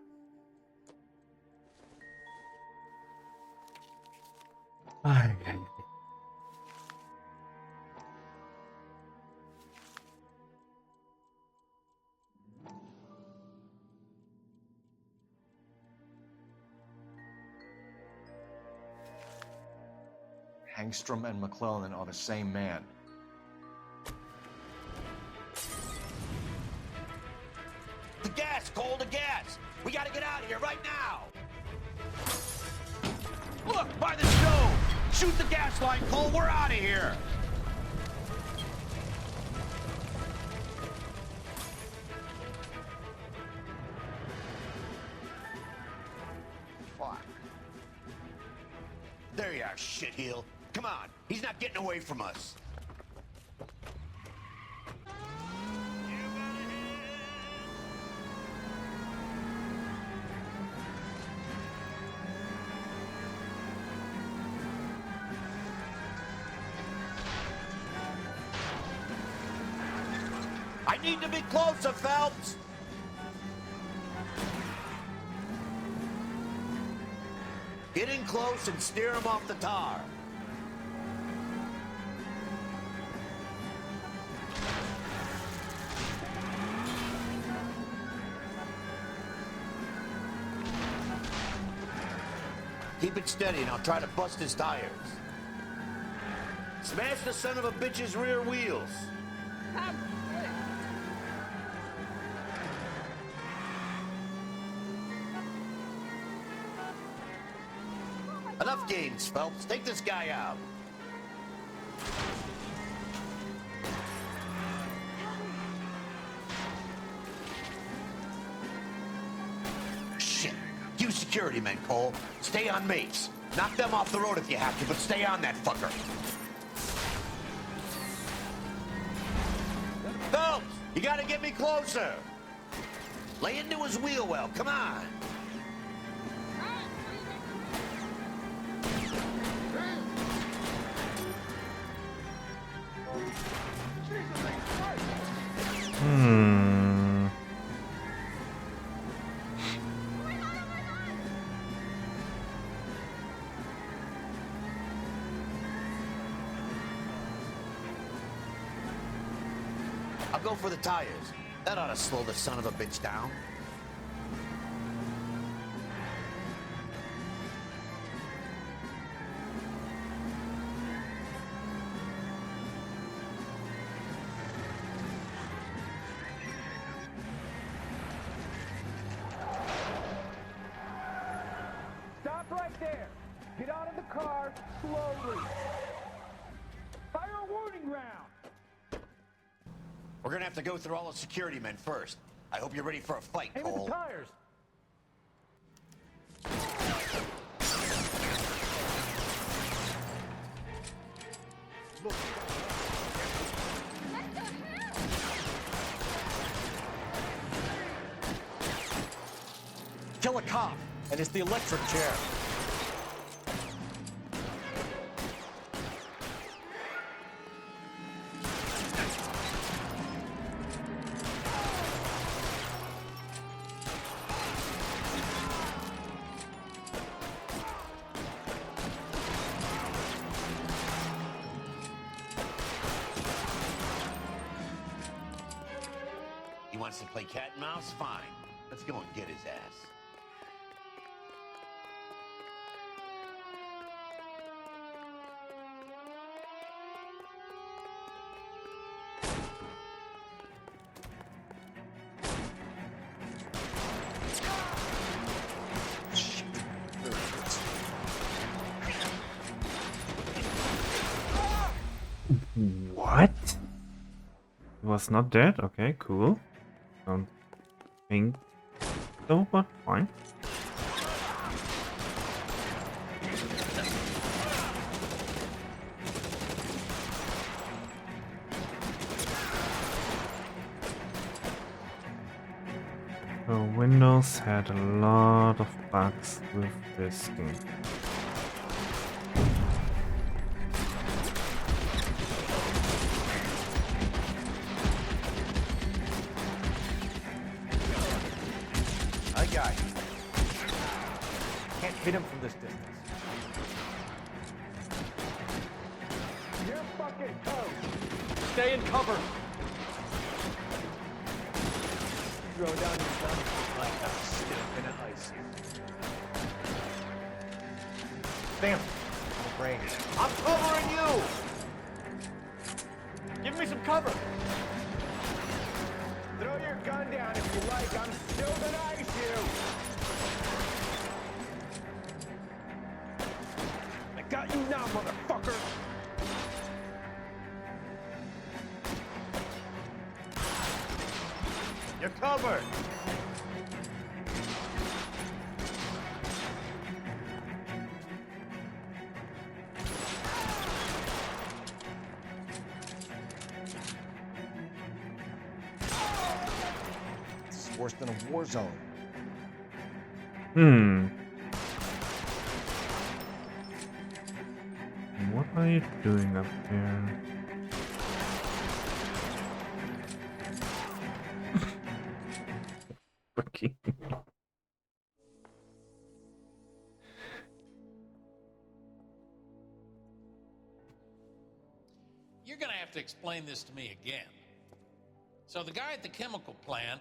Hangstrom and McClellan are the same man. The gas, Cole, the gas! We gotta get out of here right now! Look, by the stove! Shoot the gas line, Cole, we're out of here! Fuck. There you are, shitheel. Come on, he's not getting away from us. I need to be closer, Phelps! Get in close and steer him off the tar. Keep it steady and I'll try to bust his tires. Smash the son of a bitch's rear wheels. Enough games, Phelps. Take this guy out. security men, Cole. Stay on Mapes. Knock them off the road if you have to, but stay on that fucker. Phelps, you gotta get me closer. Lay into his wheel well, come on. I'll go for the tires. That ought to slow the son of a bitch down. Stop right there. Get out of the car slowly. Fire a warning round. We're gonna have to go through all the security men first. I hope you're ready for a fight, Aim at Cole. the tires. Kill a cop, and it's the electric chair. He wants to play cat and mouse? Fine. Let's go and get his ass. What? He was not dead? Okay, cool. Don't think so, but fine. So Windows had a lot of bugs with this game. I got you. Can't hit him from this distance. You're fucking toast. Stay in cover. Throw down your gun like a stick in an ice. Damn. Brain. I'm covering you. Give me some cover. Throw your gun down if you like. I'm still gonna ice you. I got you now, motherfucker. You're covered. This is worse than a war zone. What are you doing up there? Okay. You're gonna have to explain this to me again. So the guy at the chemical plant,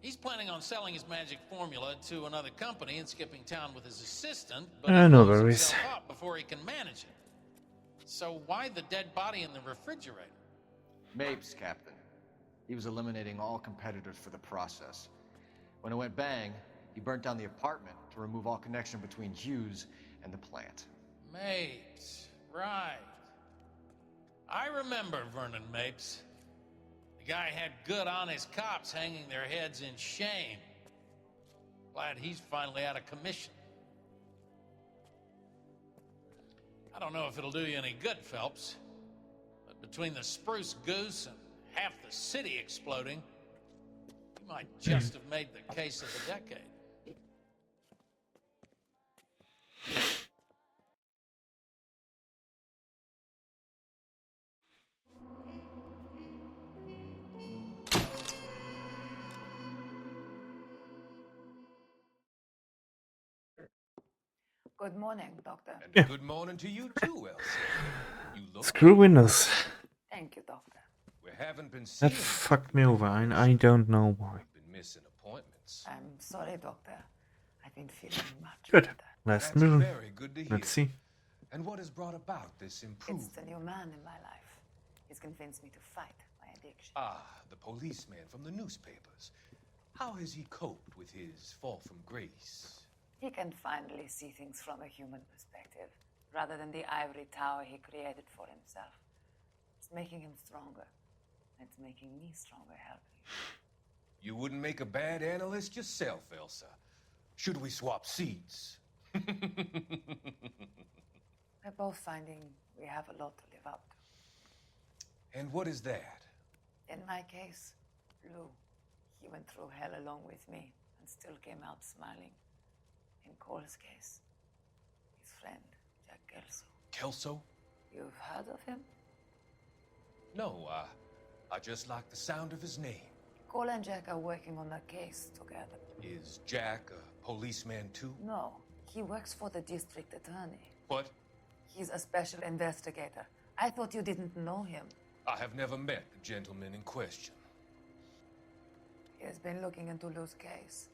he's planning on selling his magic formula to another company and skipping town with his assistant, but he No blows worries. himself up before he can manage it. So why the dead body in the refrigerator? Mapes, Captain. He was eliminating all competitors for the process. When it went bang, he burnt down the apartment to remove all connection between Hughes and the plant. Mapes, right. I remember Vernon Mapes. The guy had good, honest cops hanging their heads in shame. Glad he's finally out of commission. I don't know if it'll do you any good, Phelps, but between the spruce goose and half the city exploding, you might just have made the case of the decade. Good morning, Doctor. Yeah. Good morning to you too, Elsa. You look Screw Windows. Thank you, Doctor. We haven't been seeing That fucked me over, and I don't know why. been missing appointments. I'm sorry, Doctor. I've been feeling much Good. better. Last That's move. very good to hear. Let's see. And what has brought about this improvement? It's the new man in my life. He's convinced me to fight my addiction. Ah, the policeman from the newspapers. How has he coped with his fall from grace? He can finally see things from a human perspective, rather than the ivory tower he created for himself. It's making him stronger. It's making me stronger helping him. You wouldn't make a bad analyst yourself, Elsa. Should we swap seats? We're both finding we have a lot to live up to. And what is that? In my case, Lou. He went through hell along with me and still came out smiling. In Cole's case, his friend, Jack Kelso. Kelso? You've heard of him? No, I just like the sound of his name. Cole and Jack are working on a case together. Is Jack a policeman too? No, he works for the district attorney. What? He's a special investigator. I thought you didn't know him. I have never met the gentleman in question. He has been looking into Lou's case.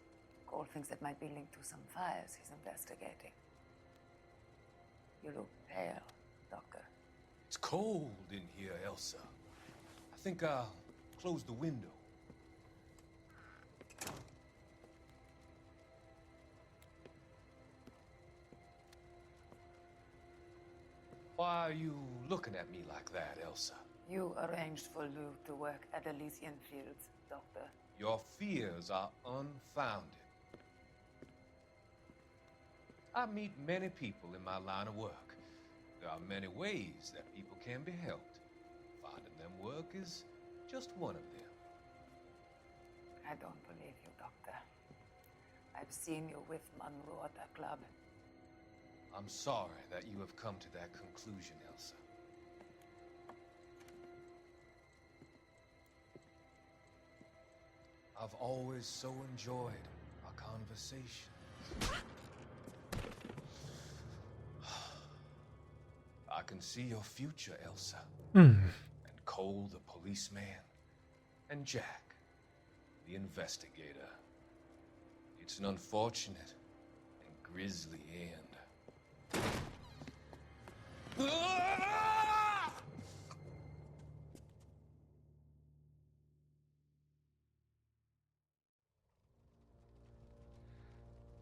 Cole thinks it might be linked to some fires he's investigating. You look pale, Doctor. It's cold in here, Elsa. I think I'll close the window. Why are you looking at me like that, Elsa? You arranged for Lou to work at Elysian Fields, Doctor. Your fears are unfounded. I meet many people in my line of work. There are many ways that people can be helped. Finding them work is just one of them. I don't believe you, Doctor. I've seen you with Monroe at the club. I'm sorry that you have come to that conclusion, Elsa. I've always so enjoyed our conversations. I can see your future, Elsa. And Cole, the policeman. And Jack, the investigator. It's an unfortunate and grisly end.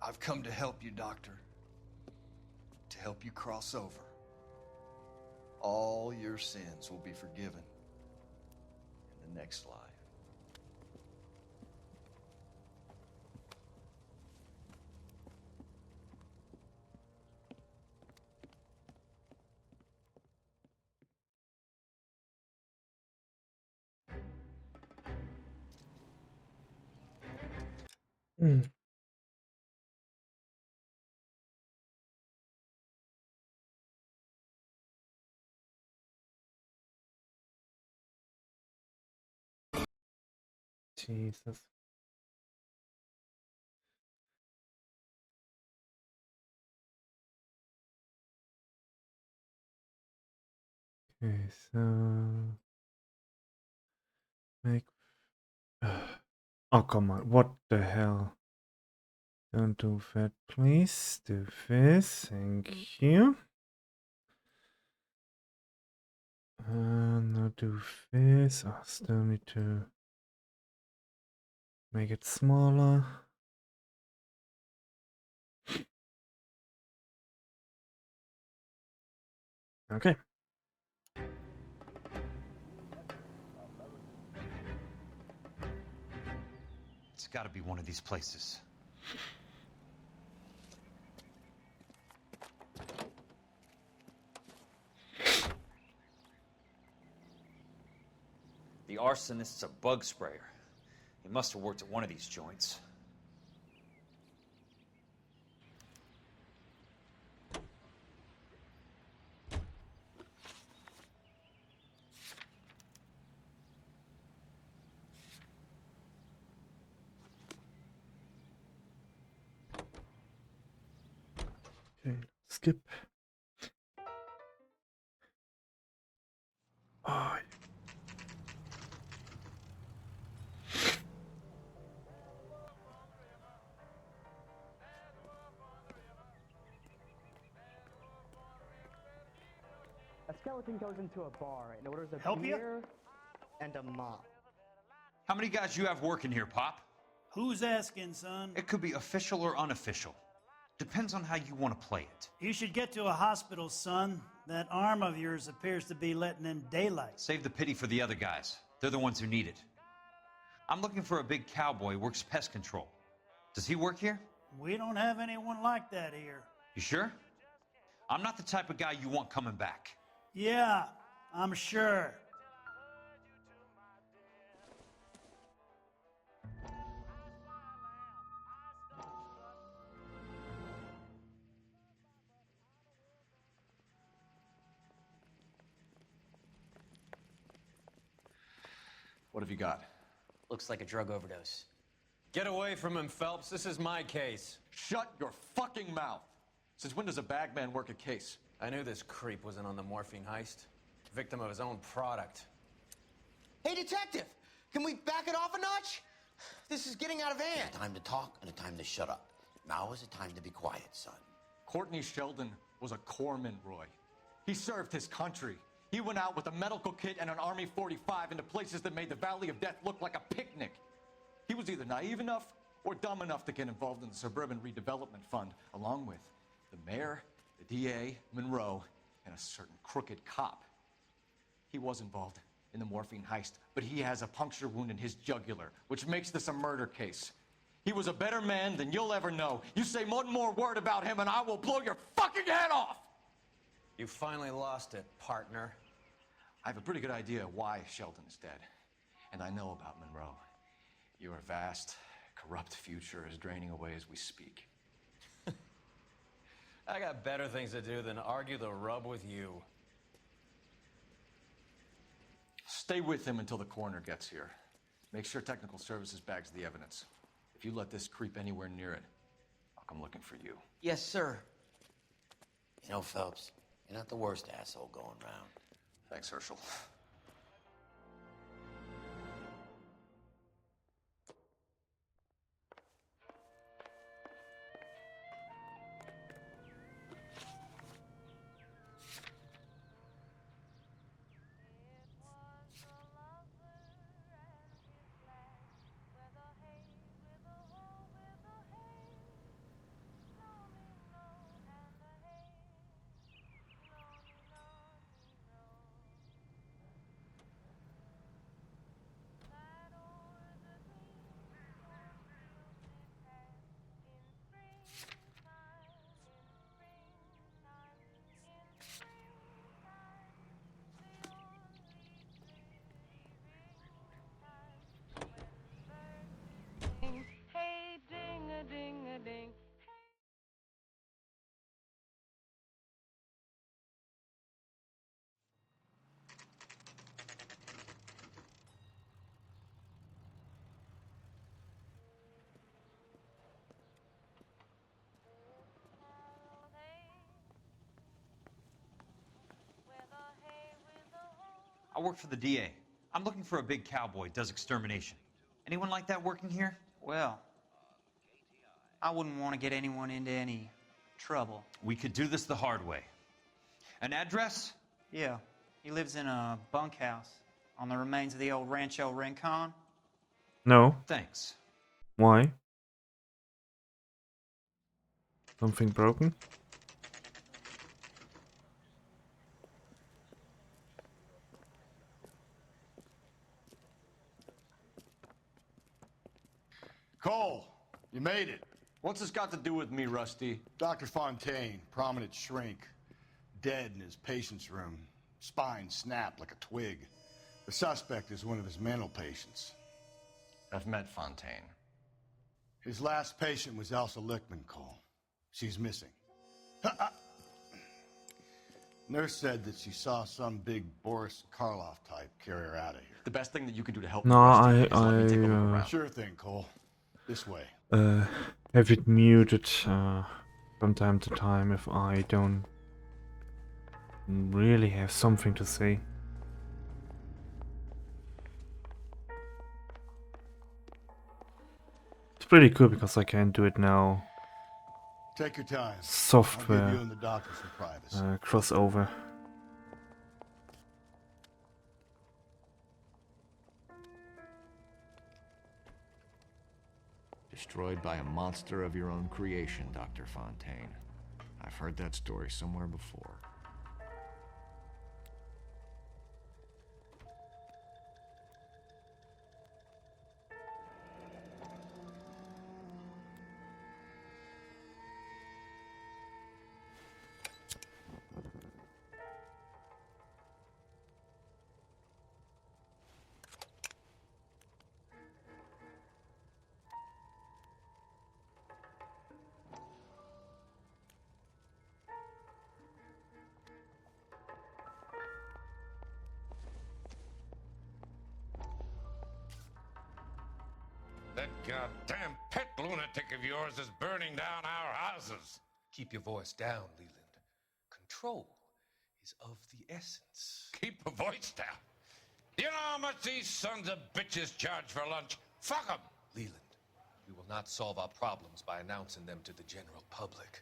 I've come to help you, Doctor. To help you cross over. All your sins will be forgiven in the next life. Jesus. Okay, so make. Oh, come on! What the hell? Don't do that, please. Do this. Thank you. Now do this. I still need to make it smaller. Okay. It's got to be one of these places. The arsonist's a bug sprayer. He must have worked at one of these joints. Okay, skip. Oh. A skeleton goes into a bar and orders a Help ya? beer and a mop. How many guys you have working here, Pop? Who's asking, son? It could be official or unofficial. Depends on how you want to play it. You should get to a hospital, son. That arm of yours appears to be letting in daylight. Save the pity for the other guys. They're the ones who need it. I'm looking for a big cowboy who works pest control. Does he work here? We don't have anyone like that here. You sure? I'm not the type of guy you want coming back. Yeah, I'm sure. What have you got? Looks like a drug overdose. Get away from him, Phelps. This is my case. Shut your fucking mouth! Since when does a bagman work a case? I knew this creep wasn't on the morphine heist. Victim of his own product. Hey, detective! Can we back it off a notch? This is getting out of hand. A time to talk and a time to shut up. Now is a time to be quiet, son. Courtney Sheldon was a corpsman, Roy. He served his country. He went out with a medical kit and an Army 45 into places that made the Valley of Death look like a picnic. He was either naive enough or dumb enough to get involved in the Suburban Redevelopment Fund, along with the mayor, the DA, Monroe, and a certain crooked cop. He was involved in the morphine heist, but he has a puncture wound in his jugular, which makes this a murder case. He was a better man than you'll ever know. You say one more word about him and I will blow your fucking head off! You finally lost it, partner. I have a pretty good idea why Sheldon is dead. And I know about Monroe. Your vast, corrupt future is draining away as we speak. I got better things to do than argue the rub with you. Stay with him until the coroner gets here. Make sure technical services bags the evidence. If you let this creep anywhere near it, I'll come looking for you. Yes, sir. You know, Phelps, you're not the worst asshole going round. Thanks, Herschel. Hey, ding-a-ding-a-ding. I work for the DA. I'm looking for a big cowboy, does extermination. Anyone like that working here? Well, I wouldn't want to get anyone into any trouble. We could do this the hard way. An address? Yeah, he lives in a bunkhouse on the remains of the old Rancho Rincon. No. Thanks. Why? Something broken? Cole, you made it. What's this got to do with me, Rusty? Dr. Fontaine, prominent shrink, dead in his patient's room, spine snapped like a twig. The suspect is one of his mental patients. I've met Fontaine. His last patient was Elsa Lichtman, Cole. She's missing. Nurse said that she saw some big Boris Karloff type carry her out of here. The best thing that you can do to help No, me is let me take a look around. Sure thing, Cole. This way. Have it muted from time to time if I don't really have something to say. It's pretty cool because I can do it now. Take your time. Software I'll give you and the doctor some privacy. crossover. Destroyed by a monster of your own creation, Dr. Fontaine. I've heard that story somewhere before. That goddamn pet lunatic of yours is burning down our houses. Keep your voice down, Leland. Control is of the essence. Keep your voice down. You know how much these sons of bitches charge for lunch? Fuck them. Leland, we will not solve our problems by announcing them to the general public.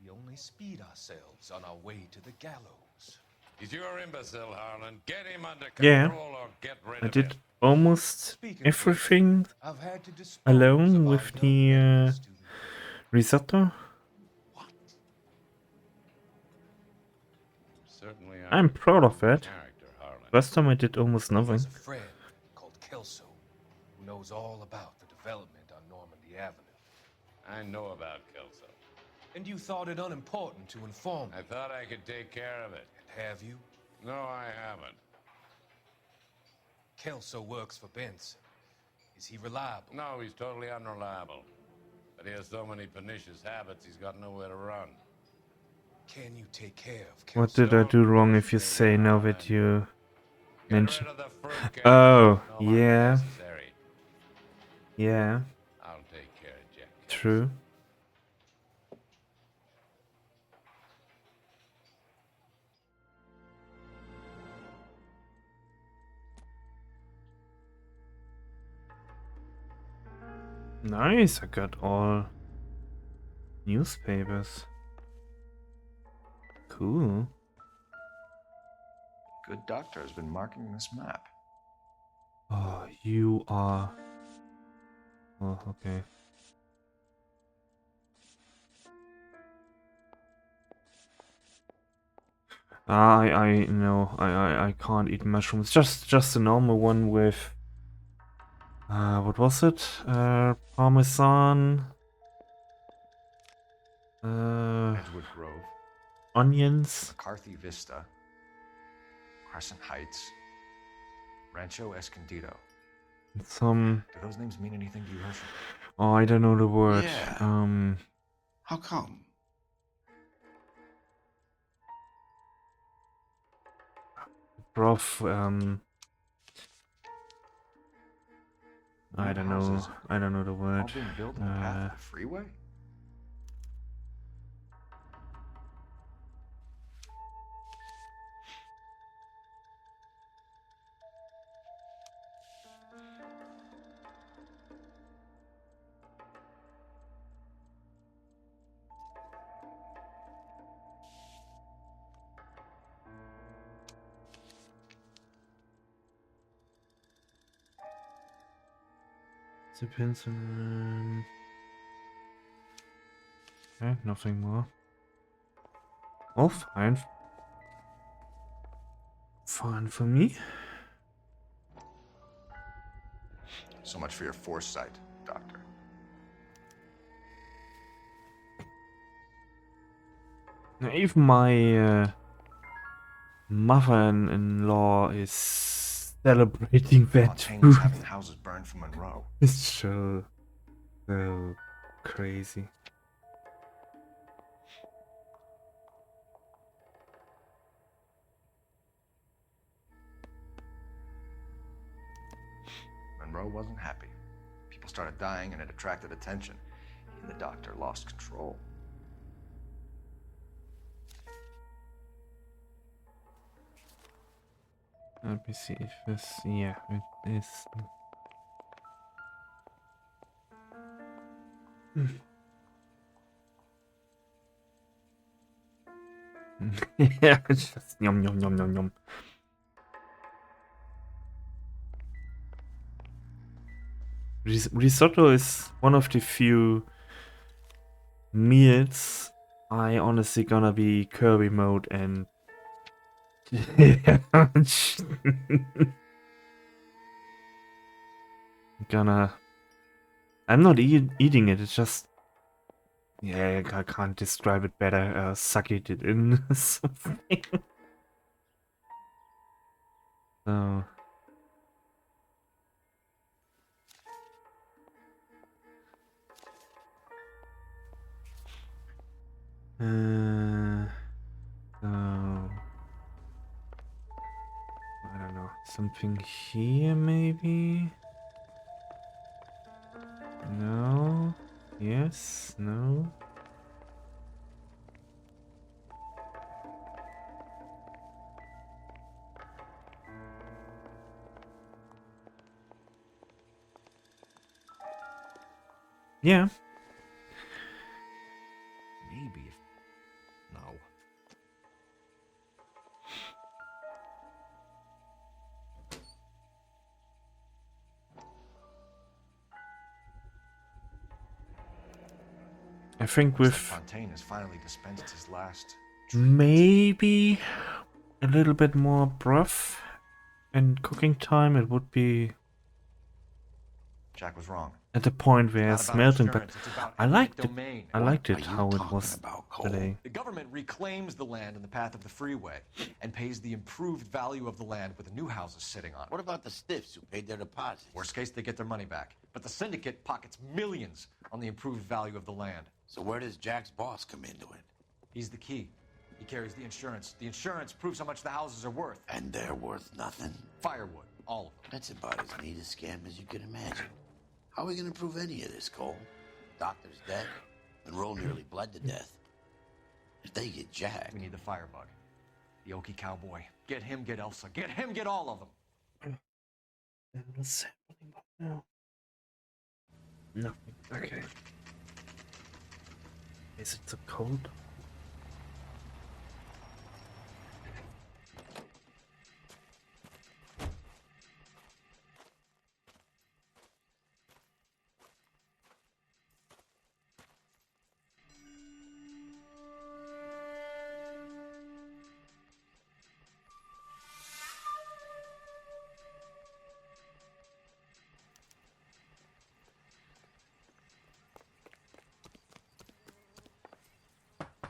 We only speed ourselves on our way to the gallows. He's your imbecile, Harlan. Get him under Yeah, control or get rid I of did him. almost everything alone with the risotto. Certainly I'm proud of it. character, Harlan. Last time I did almost nothing. He has a friend called Kelso who knows all about the development on Normandy Avenue. I know about Kelso. And you thought it unimportant to inform me. I thought I could take care of it. And have you? No, I haven't. Kelso works for Benson. Is he reliable? No, he's totally unreliable. But he has so many pernicious habits, he's got nowhere to run. Can you take care of Kelso? What did I do wrong if you say now that you mention? Oh, yeah. Yeah. I'll take care of Jack. True. Nice, I got all newspapers. Cool. Good doctor has been marking this map. Oh, you are... Oh, okay. I know, I can't eat mushrooms. Just a normal one with... what was it? Parmesan... Edgewood Grove. Onions. McCarthy Vista. Crescent Heights. Rancho Escondido. Some... Do those names mean anything to you, Herschel? Oh, I don't know the word. Yeah. How come? Prof, I don't know. houses. I don't know the word. All being built in the path of the freeway? Depends on... Okay, nothing more. Oh, fine. Fine for me. So much for your foresight, Doctor. Now, even my mother-in-law is celebrating that Fontaine too. was having houses burned for Monroe. It's so crazy. Monroe wasn't happy. People started dying and it attracted attention. He and the doctor lost control. Let me see if this... Yeah, it is... Yeah, it's just yum yum yum yum yum. Risotto is one of the few meals I honestly gonna be Kirby mode and I'm not eating it, it's just, yeah, I can't describe it better, suck it in something. So I don't know, something here maybe? No? Yes? No? Yeah. Maybe if... No. I think with Fontaine has finally dispensed his last. maybe a little bit more broth and cooking time, it would be Jack was wrong. at the point where it's melting, but insurance, it's about I liked it. domain. I liked What it are you how it talking was about, Cole? today. The government reclaims the land in the path of the freeway and pays the improved value of the land with the new houses sitting on it. What about the stiffs who paid their deposits? Worst case, they get their money back. But the syndicate pockets millions on the improved value of the land. So where does Jack's boss come into it? He's the key. He carries the insurance. The insurance proves how much the houses are worth. And they're worth nothing? Firewood, all of them. That's about as neat a scam as you can imagine. How are we going to prove any of this, Cole? Doctor's dead. Monroe nearly bled to death. If they get Jack... We need the firebug. The Okie cowboy. Get him, get Elsa. Get him, get all of them. What's happening now? Nothing. Okay. Is it so cold?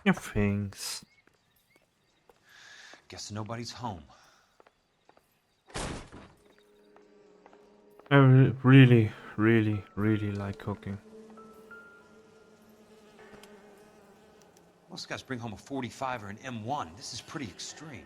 Yeah, thanks. Guess nobody's home. I really, really, really like cooking. Most guys bring home a 45 or an M1. This is pretty extreme.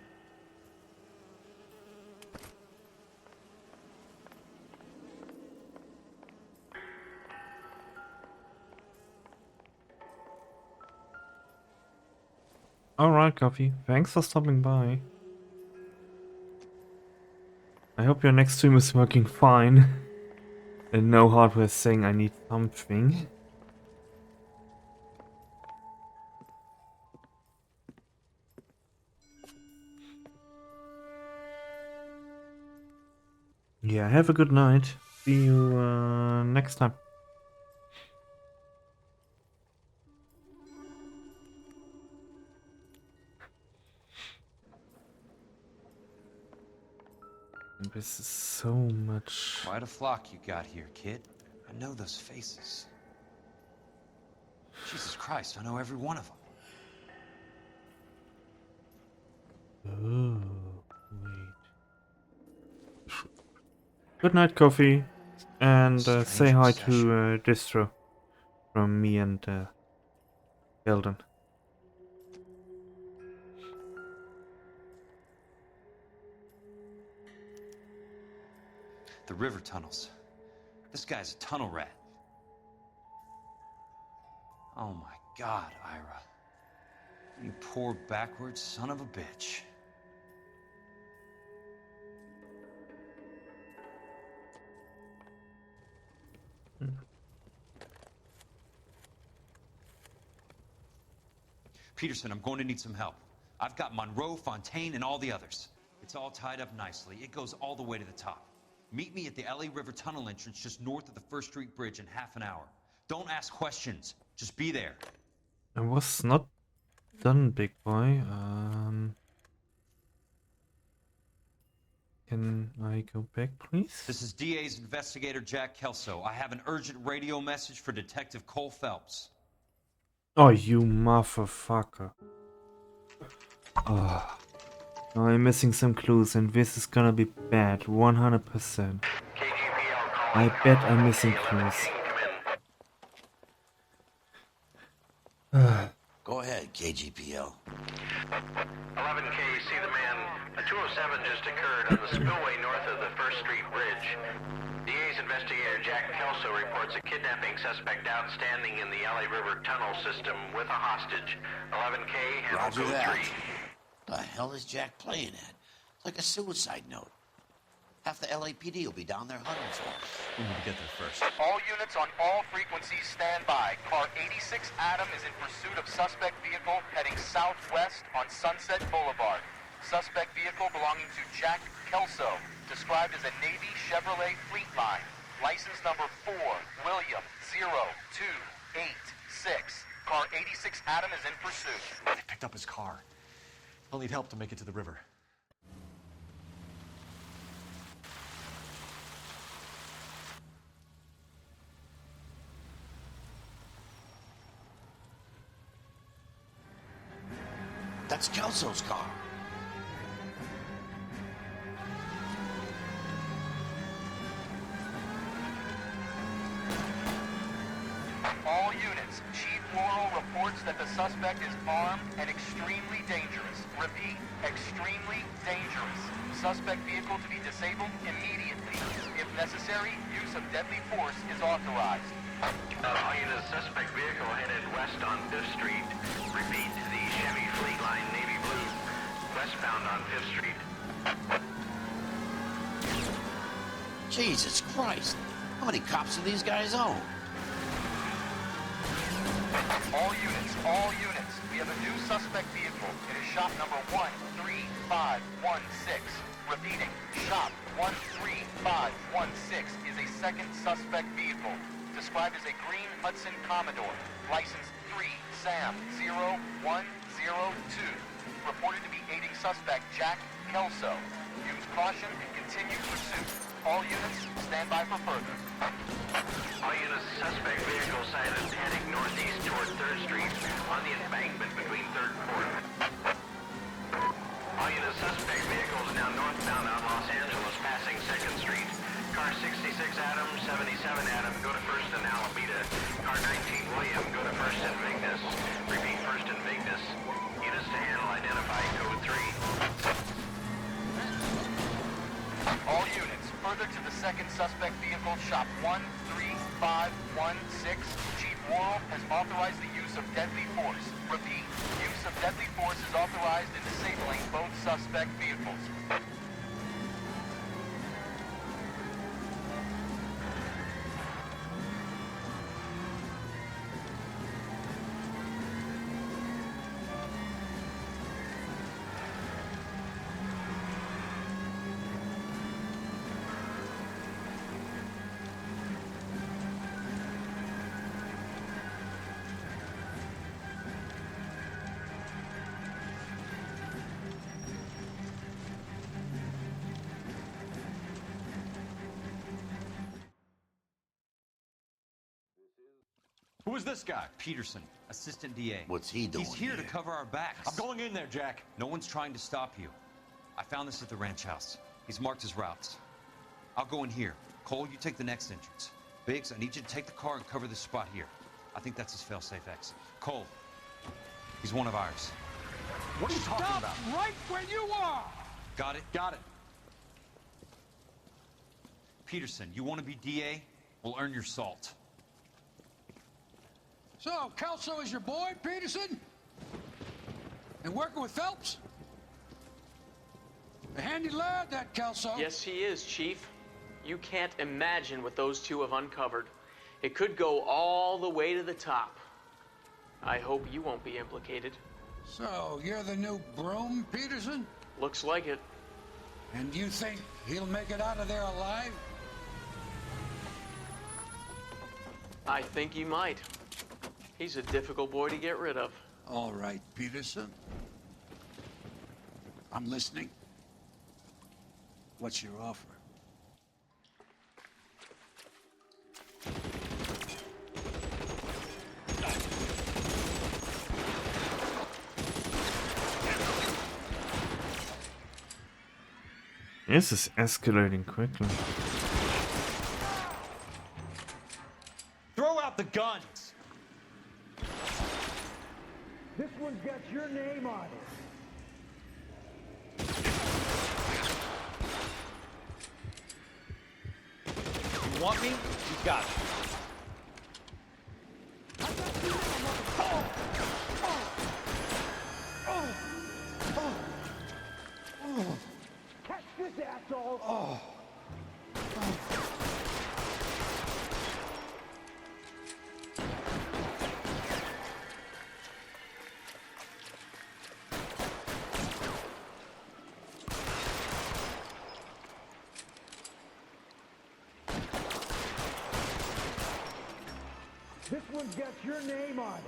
Alright, Coffee. Thanks for stopping by. I hope your next stream is working fine. And no hardware saying I need something. Yeah, have a good night. See you next time. This is so much. Quite a flock you got here, kid. I know those faces. Jesus Christ, I know every one of them. Ooh. Good night, Coffee, and say hi to Distro from me and Eldon. The river tunnels. This guy's a tunnel rat. Oh my God, Ira. You poor backwards son of a bitch. Peterson, I'm going to need some help. I've got Monroe, Fontaine, and all the others. It's all tied up nicely. It goes all the way to the top. Meet me at the LA River Tunnel entrance just north of the First Street Bridge in half an hour. Don't ask questions. Just be there. I was not done, big boy. Can I go back, please? This is DA's investigator Jack Kelso. I have an urgent radio message for Detective Cole Phelps. Oh, you motherfucker. Oh. Now I'm missing some clues and this is gonna be bad, 100%. I bet I'm missing clues. Go ahead, KGPL. 11K, see the man. A 207 just occurred on the spillway north of the First Street Bridge. DA's investigator Jack Kelso reports a kidnapping suspect outstanding in the LA River tunnel system with a hostage. 11K, handle Roger code that. 3. The hell is Jack playing at? It's like a suicide note. Half the LAPD will be down there hunting for us. We need to get there first. All units on all frequencies stand by. Car 86 Adam is in pursuit of suspect vehicle heading southwest on Sunset Boulevard. Suspect vehicle belonging to Jack Kelso, described as a Navy Chevrolet Fleetline. License number 4, William 0286. Car 86 Adam is in pursuit. They picked up his car. He'll need help to make it to the river. That's Kelso's car. All units, Chief Laurel reports that the suspect is armed and extremely dangerous. Repeat, extremely dangerous. Suspect vehicle to be disabled immediately. If necessary, use of deadly force is authorized. All units, suspect vehicle headed west on 5th Street. Repeat, the Chevy Fleetline Navy Blue, westbound on 5th Street. Jesus Christ. How many cops do these guys own? All units, we have a new suspect vehicle. It is shop number 13516. Repeating, shop 13516 is a second suspect vehicle, described as a green Hudson Commodore, license 3 Sam 0102, reported to be aiding suspect Jack Kelso. Use caution and continue pursuit. All units, stand by for further. All units, suspect vehicle sighted heading northeast toward 3rd Street on the embankment between 3rd and 4th. All units, suspect vehicle is now northbound on Los Angeles, passing 2nd Street. Car 66 Adam, 77 Adam, go to 1st and Alameda. Car 19 William, go to 1st and Vignes. Repeat, 1st and Vignes. Units to handle, identify code 3. All units, further to the second suspect vehicle, shop 13516. Chief Worrell has authorized the use of deadly force. Repeat, use of deadly force is authorized in disabling both suspect vehicles. Who is this guy? Peterson, assistant DA. What's he doing He's here to cover our backs. I'm going in there, Jack. No one's trying to stop you. I found this at the ranch house. He's marked his routes. I'll go in here. Cole, you take the next entrance. Biggs, I need you to take the car and cover this spot here. I think that's his fail-safe exit. Cole, he's one of ours. What are you talking about? Right where you are! Got it? Got it. Peterson, you want to be DA? We'll earn your salt. So, Kelso is your boy, Peterson? And working with Phelps? A handy lad, that Kelso. Yes, he is, Chief. You can't imagine what those two have uncovered. It could go all the way to the top. I hope you won't be implicated. So, you're the new broom, Peterson? Looks like it. And you think he'll make it out of there alive? I think he might. He's a difficult boy to get rid of. All right, Peterson. I'm listening. What's your offer? This is escalating quickly. Throw out the guns! This one's got your name on it. You want me? You got it. Catch this, asshole! This one's got your name on it.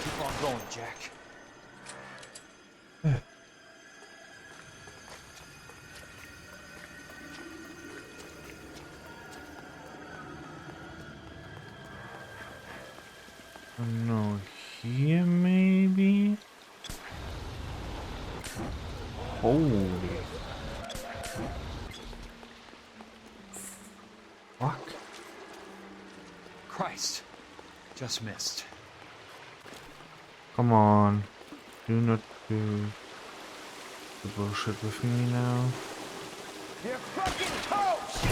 Keep on going, Jack. No, here maybe? Holy fuck. Christ. Just missed. Come on. Do not do the bullshit with me now. You're fucking toast!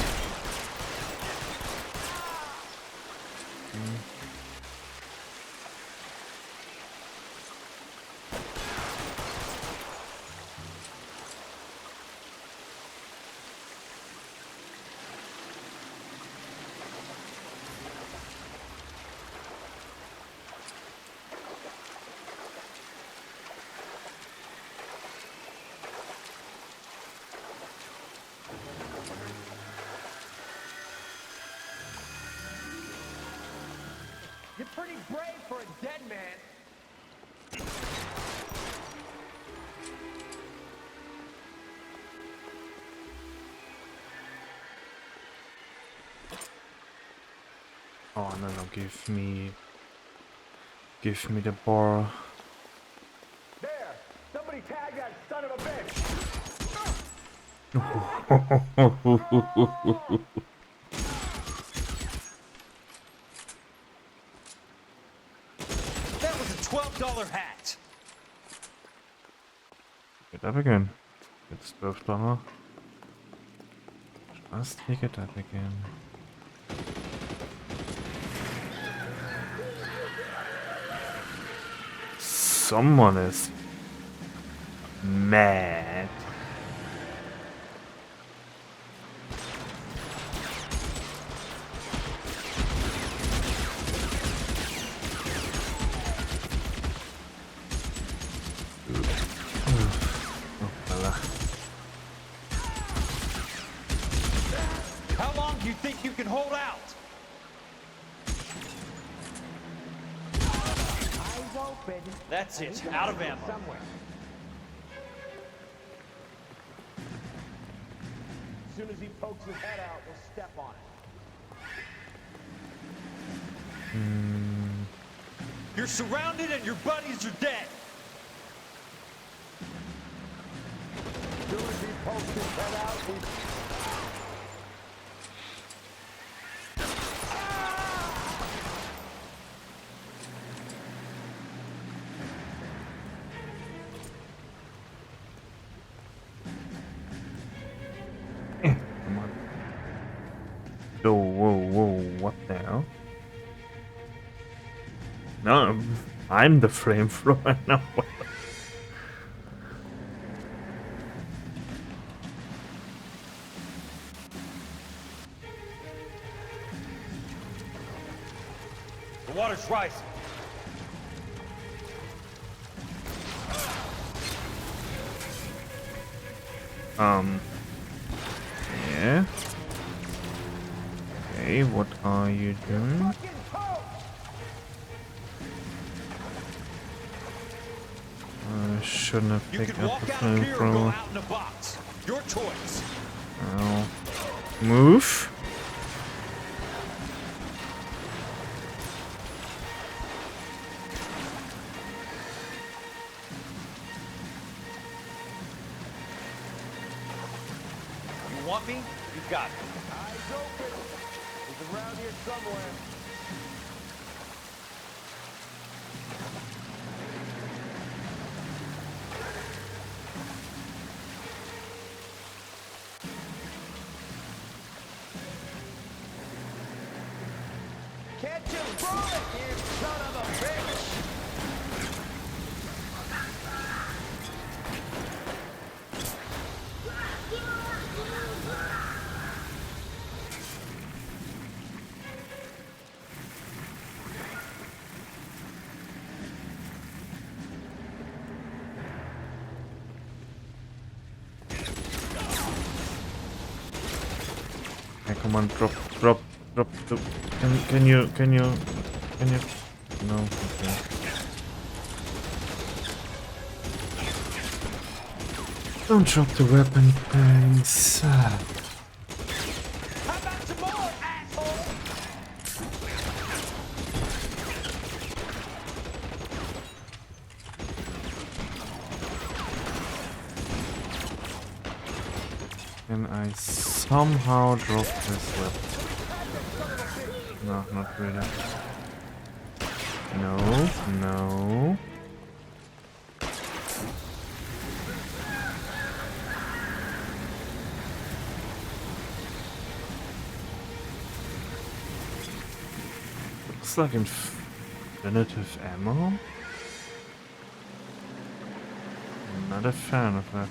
You're pretty brave for a dead man. Oh no, no, give me the bar. There! Somebody tag that son of a bitch! That was a $12 hat! Get up again. It's $12. Just pick it up again. Someone is mad. How long do you think you can hold out? Eyes open. That's it. Out of ammo. Somewhere. As soon as he pokes his head out, we'll step on it. You're surrounded and your buddies are dead. As soon as he pokes his head out, we... Come on. Oh, whoa, what the hell? No, I'm the flamethrower now. The water's rising. Yeah. Okay, what are you doing? I shouldn't have picked up the flamethrower. Out in a box. Your choice. Now, move. You want me? You got it. Eyes open. He's around here somewhere. Catch a bullet, you son of a bitch! Okay, come on, drop. Can you? No. Okay. Don't drop the weapon, thanks. Can I somehow drop this weapon? No, not really. No. Looks like infinitive ammo. I'm not a fan of that.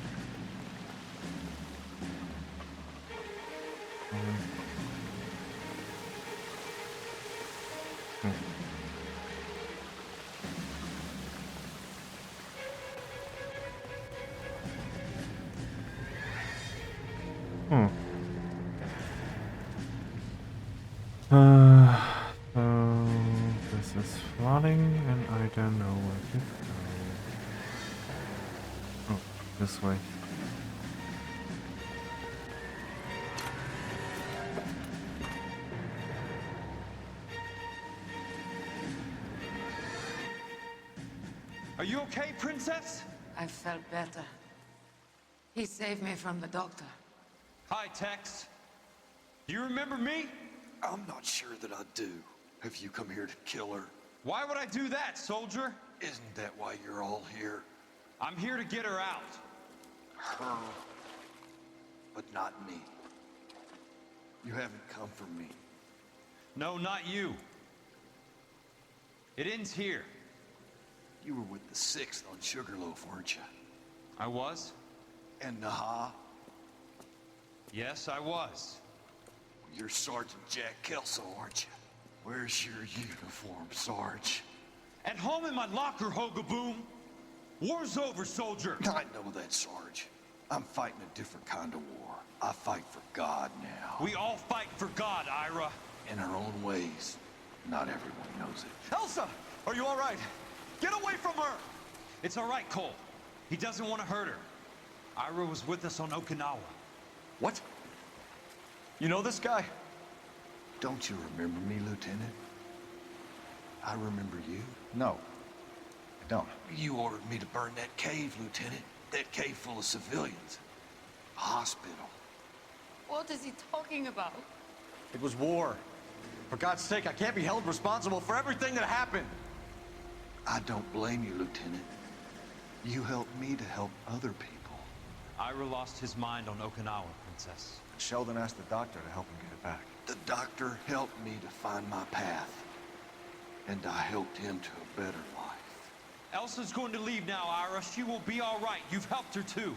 So this is flooding and I don't know where to go. Oh, this way. Are you okay, Princess? I felt better. He saved me from the doctor. Hi, Tex. Do you remember me? I'm not sure that I do. Have you come here to kill her? Why would I do that, soldier? Isn't that why you're all here? I'm here to get her out. Her, but not me. You haven't come for me. No, not you. It ends here. You were with the 6th on Sugarloaf, weren't you? I was? And Naha? Yes, I was. You're Sergeant Jack Kelso, aren't you? Where's your uniform, Sarge? At home in my locker, Hogaboom. War's over, soldier. I know that, Sarge. I'm fighting a different kind of war. I fight for God now. We all fight for God, Ira. In our own ways. Not everyone knows it. Elsa! Are you all right? Get away from her! It's all right, Cole. He doesn't want to hurt her. Ira was with us on Okinawa. What? You know this guy? Don't you remember me, Lieutenant? I remember you. No, I don't. You ordered me to burn that cave, Lieutenant. That cave full of civilians. A hospital. What is he talking about? It was war. For God's sake, I can't be held responsible for everything that happened. I don't blame you, Lieutenant. You helped me to help other people. Ira lost his mind on Okinawa, Princess. Sheldon asked the doctor to help him get it back. The doctor helped me to find my path. And I helped him to a better life. Elsa's going to leave now, Ira. She will be all right. You've helped her, too.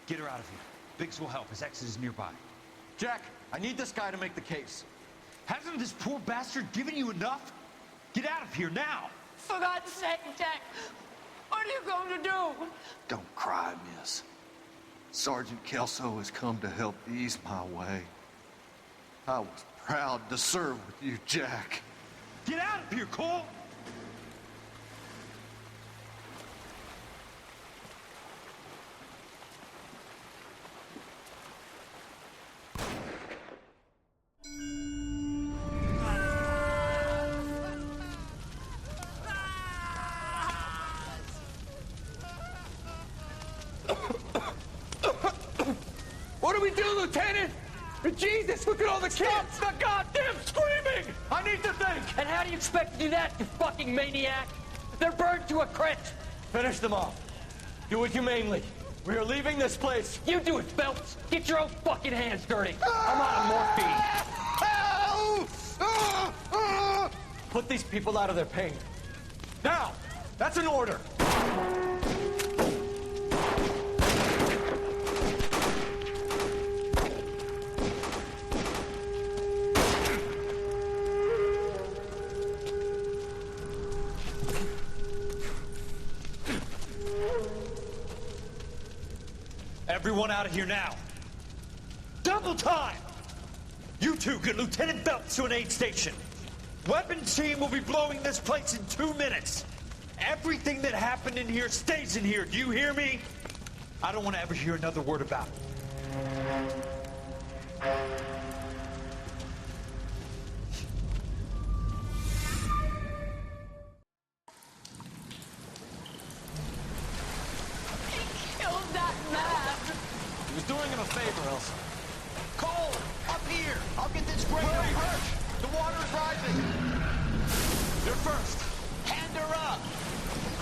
Get her out of here. Biggs will help. His exit is nearby. Jack, I need this guy to make the case. Hasn't this poor bastard given you enough? Get out of here now! For God's sake, Jack, what are you going to do? Don't cry, miss. Sergeant Kelso has come to help ease my way. I was proud to serve with you, Jack. Get out of here, Cole! What do we do, Lieutenant? Jesus, look at all the kids! Stop the goddamn screaming! I need to think! And how do you expect to do that, you fucking maniac? They're burned to a crisp! Finish them off. Do it humanely. We are leaving this place. You do it, Phelps! Get your own fucking hands dirty! I'm out of morphine! Put these people out of their pain. Now! That's an order! Everyone out of here now. Double time! You two get Lieutenant Phelps to an aid station. Weapons team will be blowing this place in 2 minutes. Everything that happened in here stays in here. Do you hear me? I don't want to ever hear another word about it. He was doing him a favor, Elsa. Cole, up here! I'll get this grader. Where are you hurt? The water's rising. You're first. Hand her up.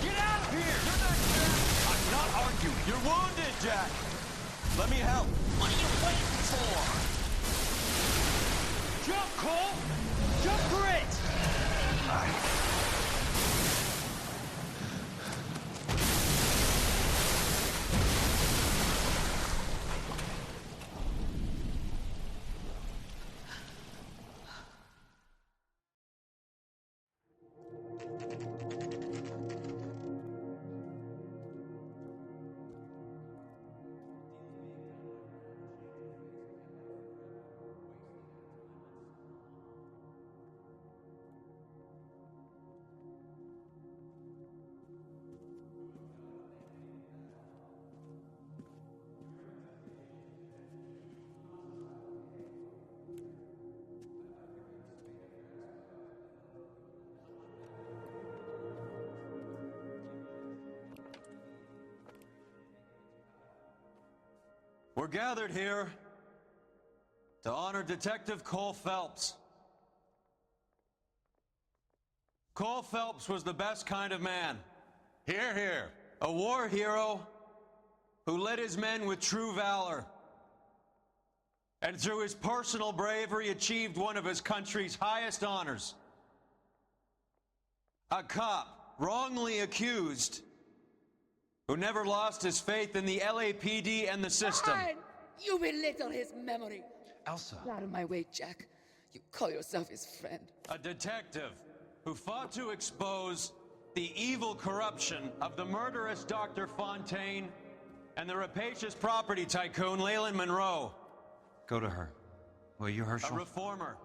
Get out of here! You're not Jack. I'm not arguing. You're wounded, Jack. Let me help. What are you waiting for? Jump, Cole! Jump for it! We're gathered here to honor Detective Cole Phelps. Cole Phelps was the best kind of man. Hear, hear. A war hero who led his men with true valor. And through his personal bravery achieved one of his country's highest honors. A cop wrongly accused who never lost his faith in the LAPD and the system. Fine. You belittle his memory. Elsa. Get out of my way, Jack. You call yourself his friend. A detective who fought to expose the evil corruption of the murderous Dr. Fontaine and the rapacious property tycoon Leyland Monroe. Go to her. Will you, Herschel? A reformer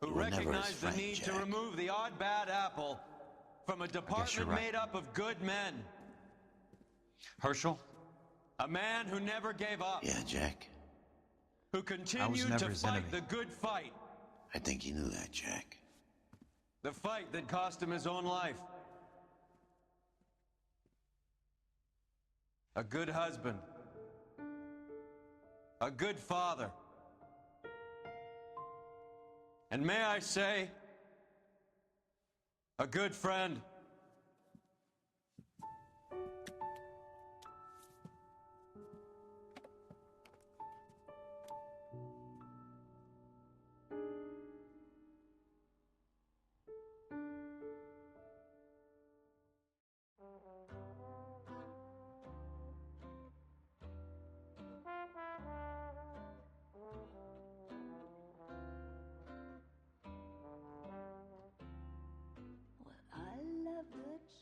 who You were never his recognized friend, the need to Jack. remove the odd bad apple from a department right. made up of good men. Herschel? A man who never gave up. Yeah, Jack. Who I was continued never to his fight enemy. the good fight. I think you knew that, Jack. The fight that cost him his own life. A good husband. A good father. And may I say, a good friend.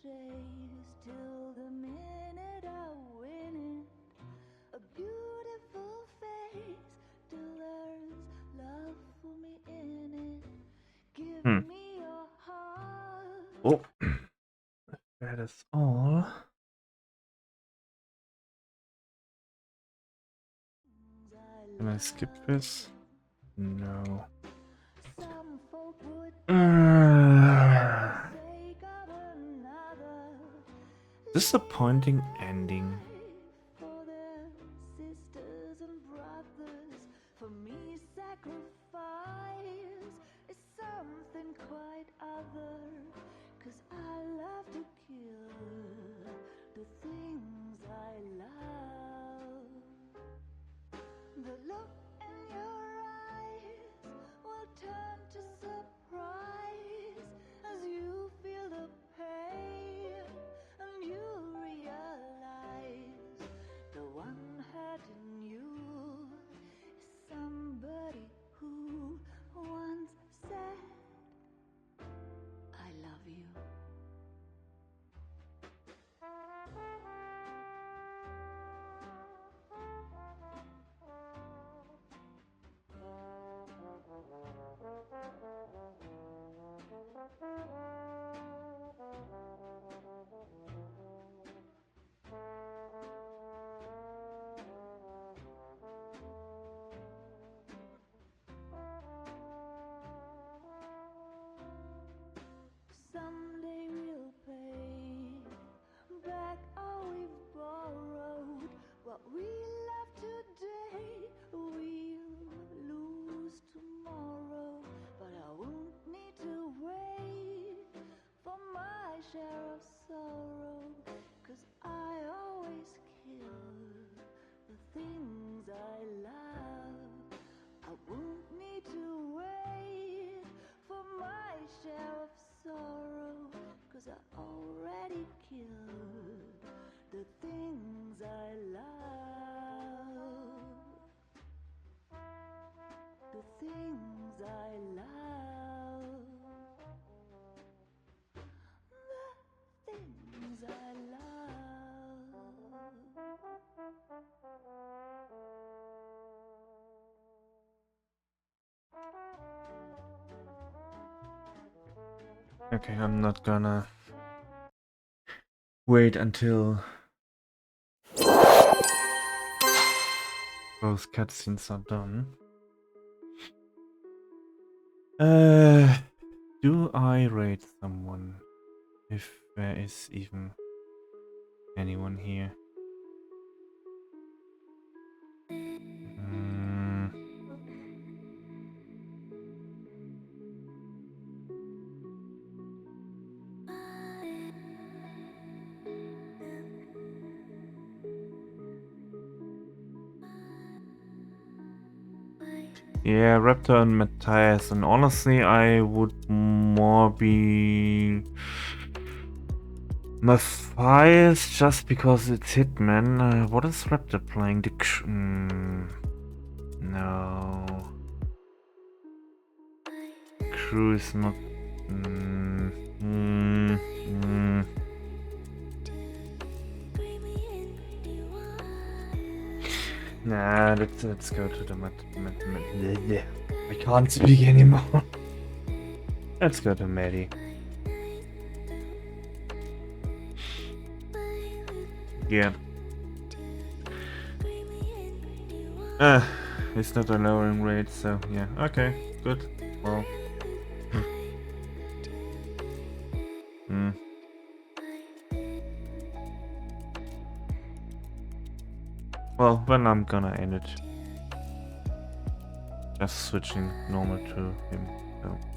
chase till the minute I win it. A beautiful face till there's love for me in it. Give me your heart. Oh, that is all. Can I skip this? No. Disappointing ending. For their sisters and brothers, for me sacrifice is something quite other. 'Cause I love to kill the things I love. The look in your eyes will turn to surprise as you feel the pain and you realize the one hurting you is somebody who once said, I love you. Someday we'll pay back all we've borrowed. What we love today, we'll lose tomorrow. But I won't need to wait for my share of sorrow. 'Cause I always kill the things I love. I won't need to wait for my share of sorrow. 'Cause I already killed the things I love. The things I love. The things I Okay, I'm not gonna wait until those cutscenes are done. Do I rate someone? If there is even anyone here. Yeah, Raptor and Matthias, and honestly, I would more be Matthias just because it's Hitman. What is Raptor playing? The no. Crew is not. Nah, let's go to the I can't speak anymore. Let's go to Maddie. Yeah. It's not a lowering rate, so yeah. Okay, good. Well. Well, when I'm gonna end it. Just switching normal to him. So.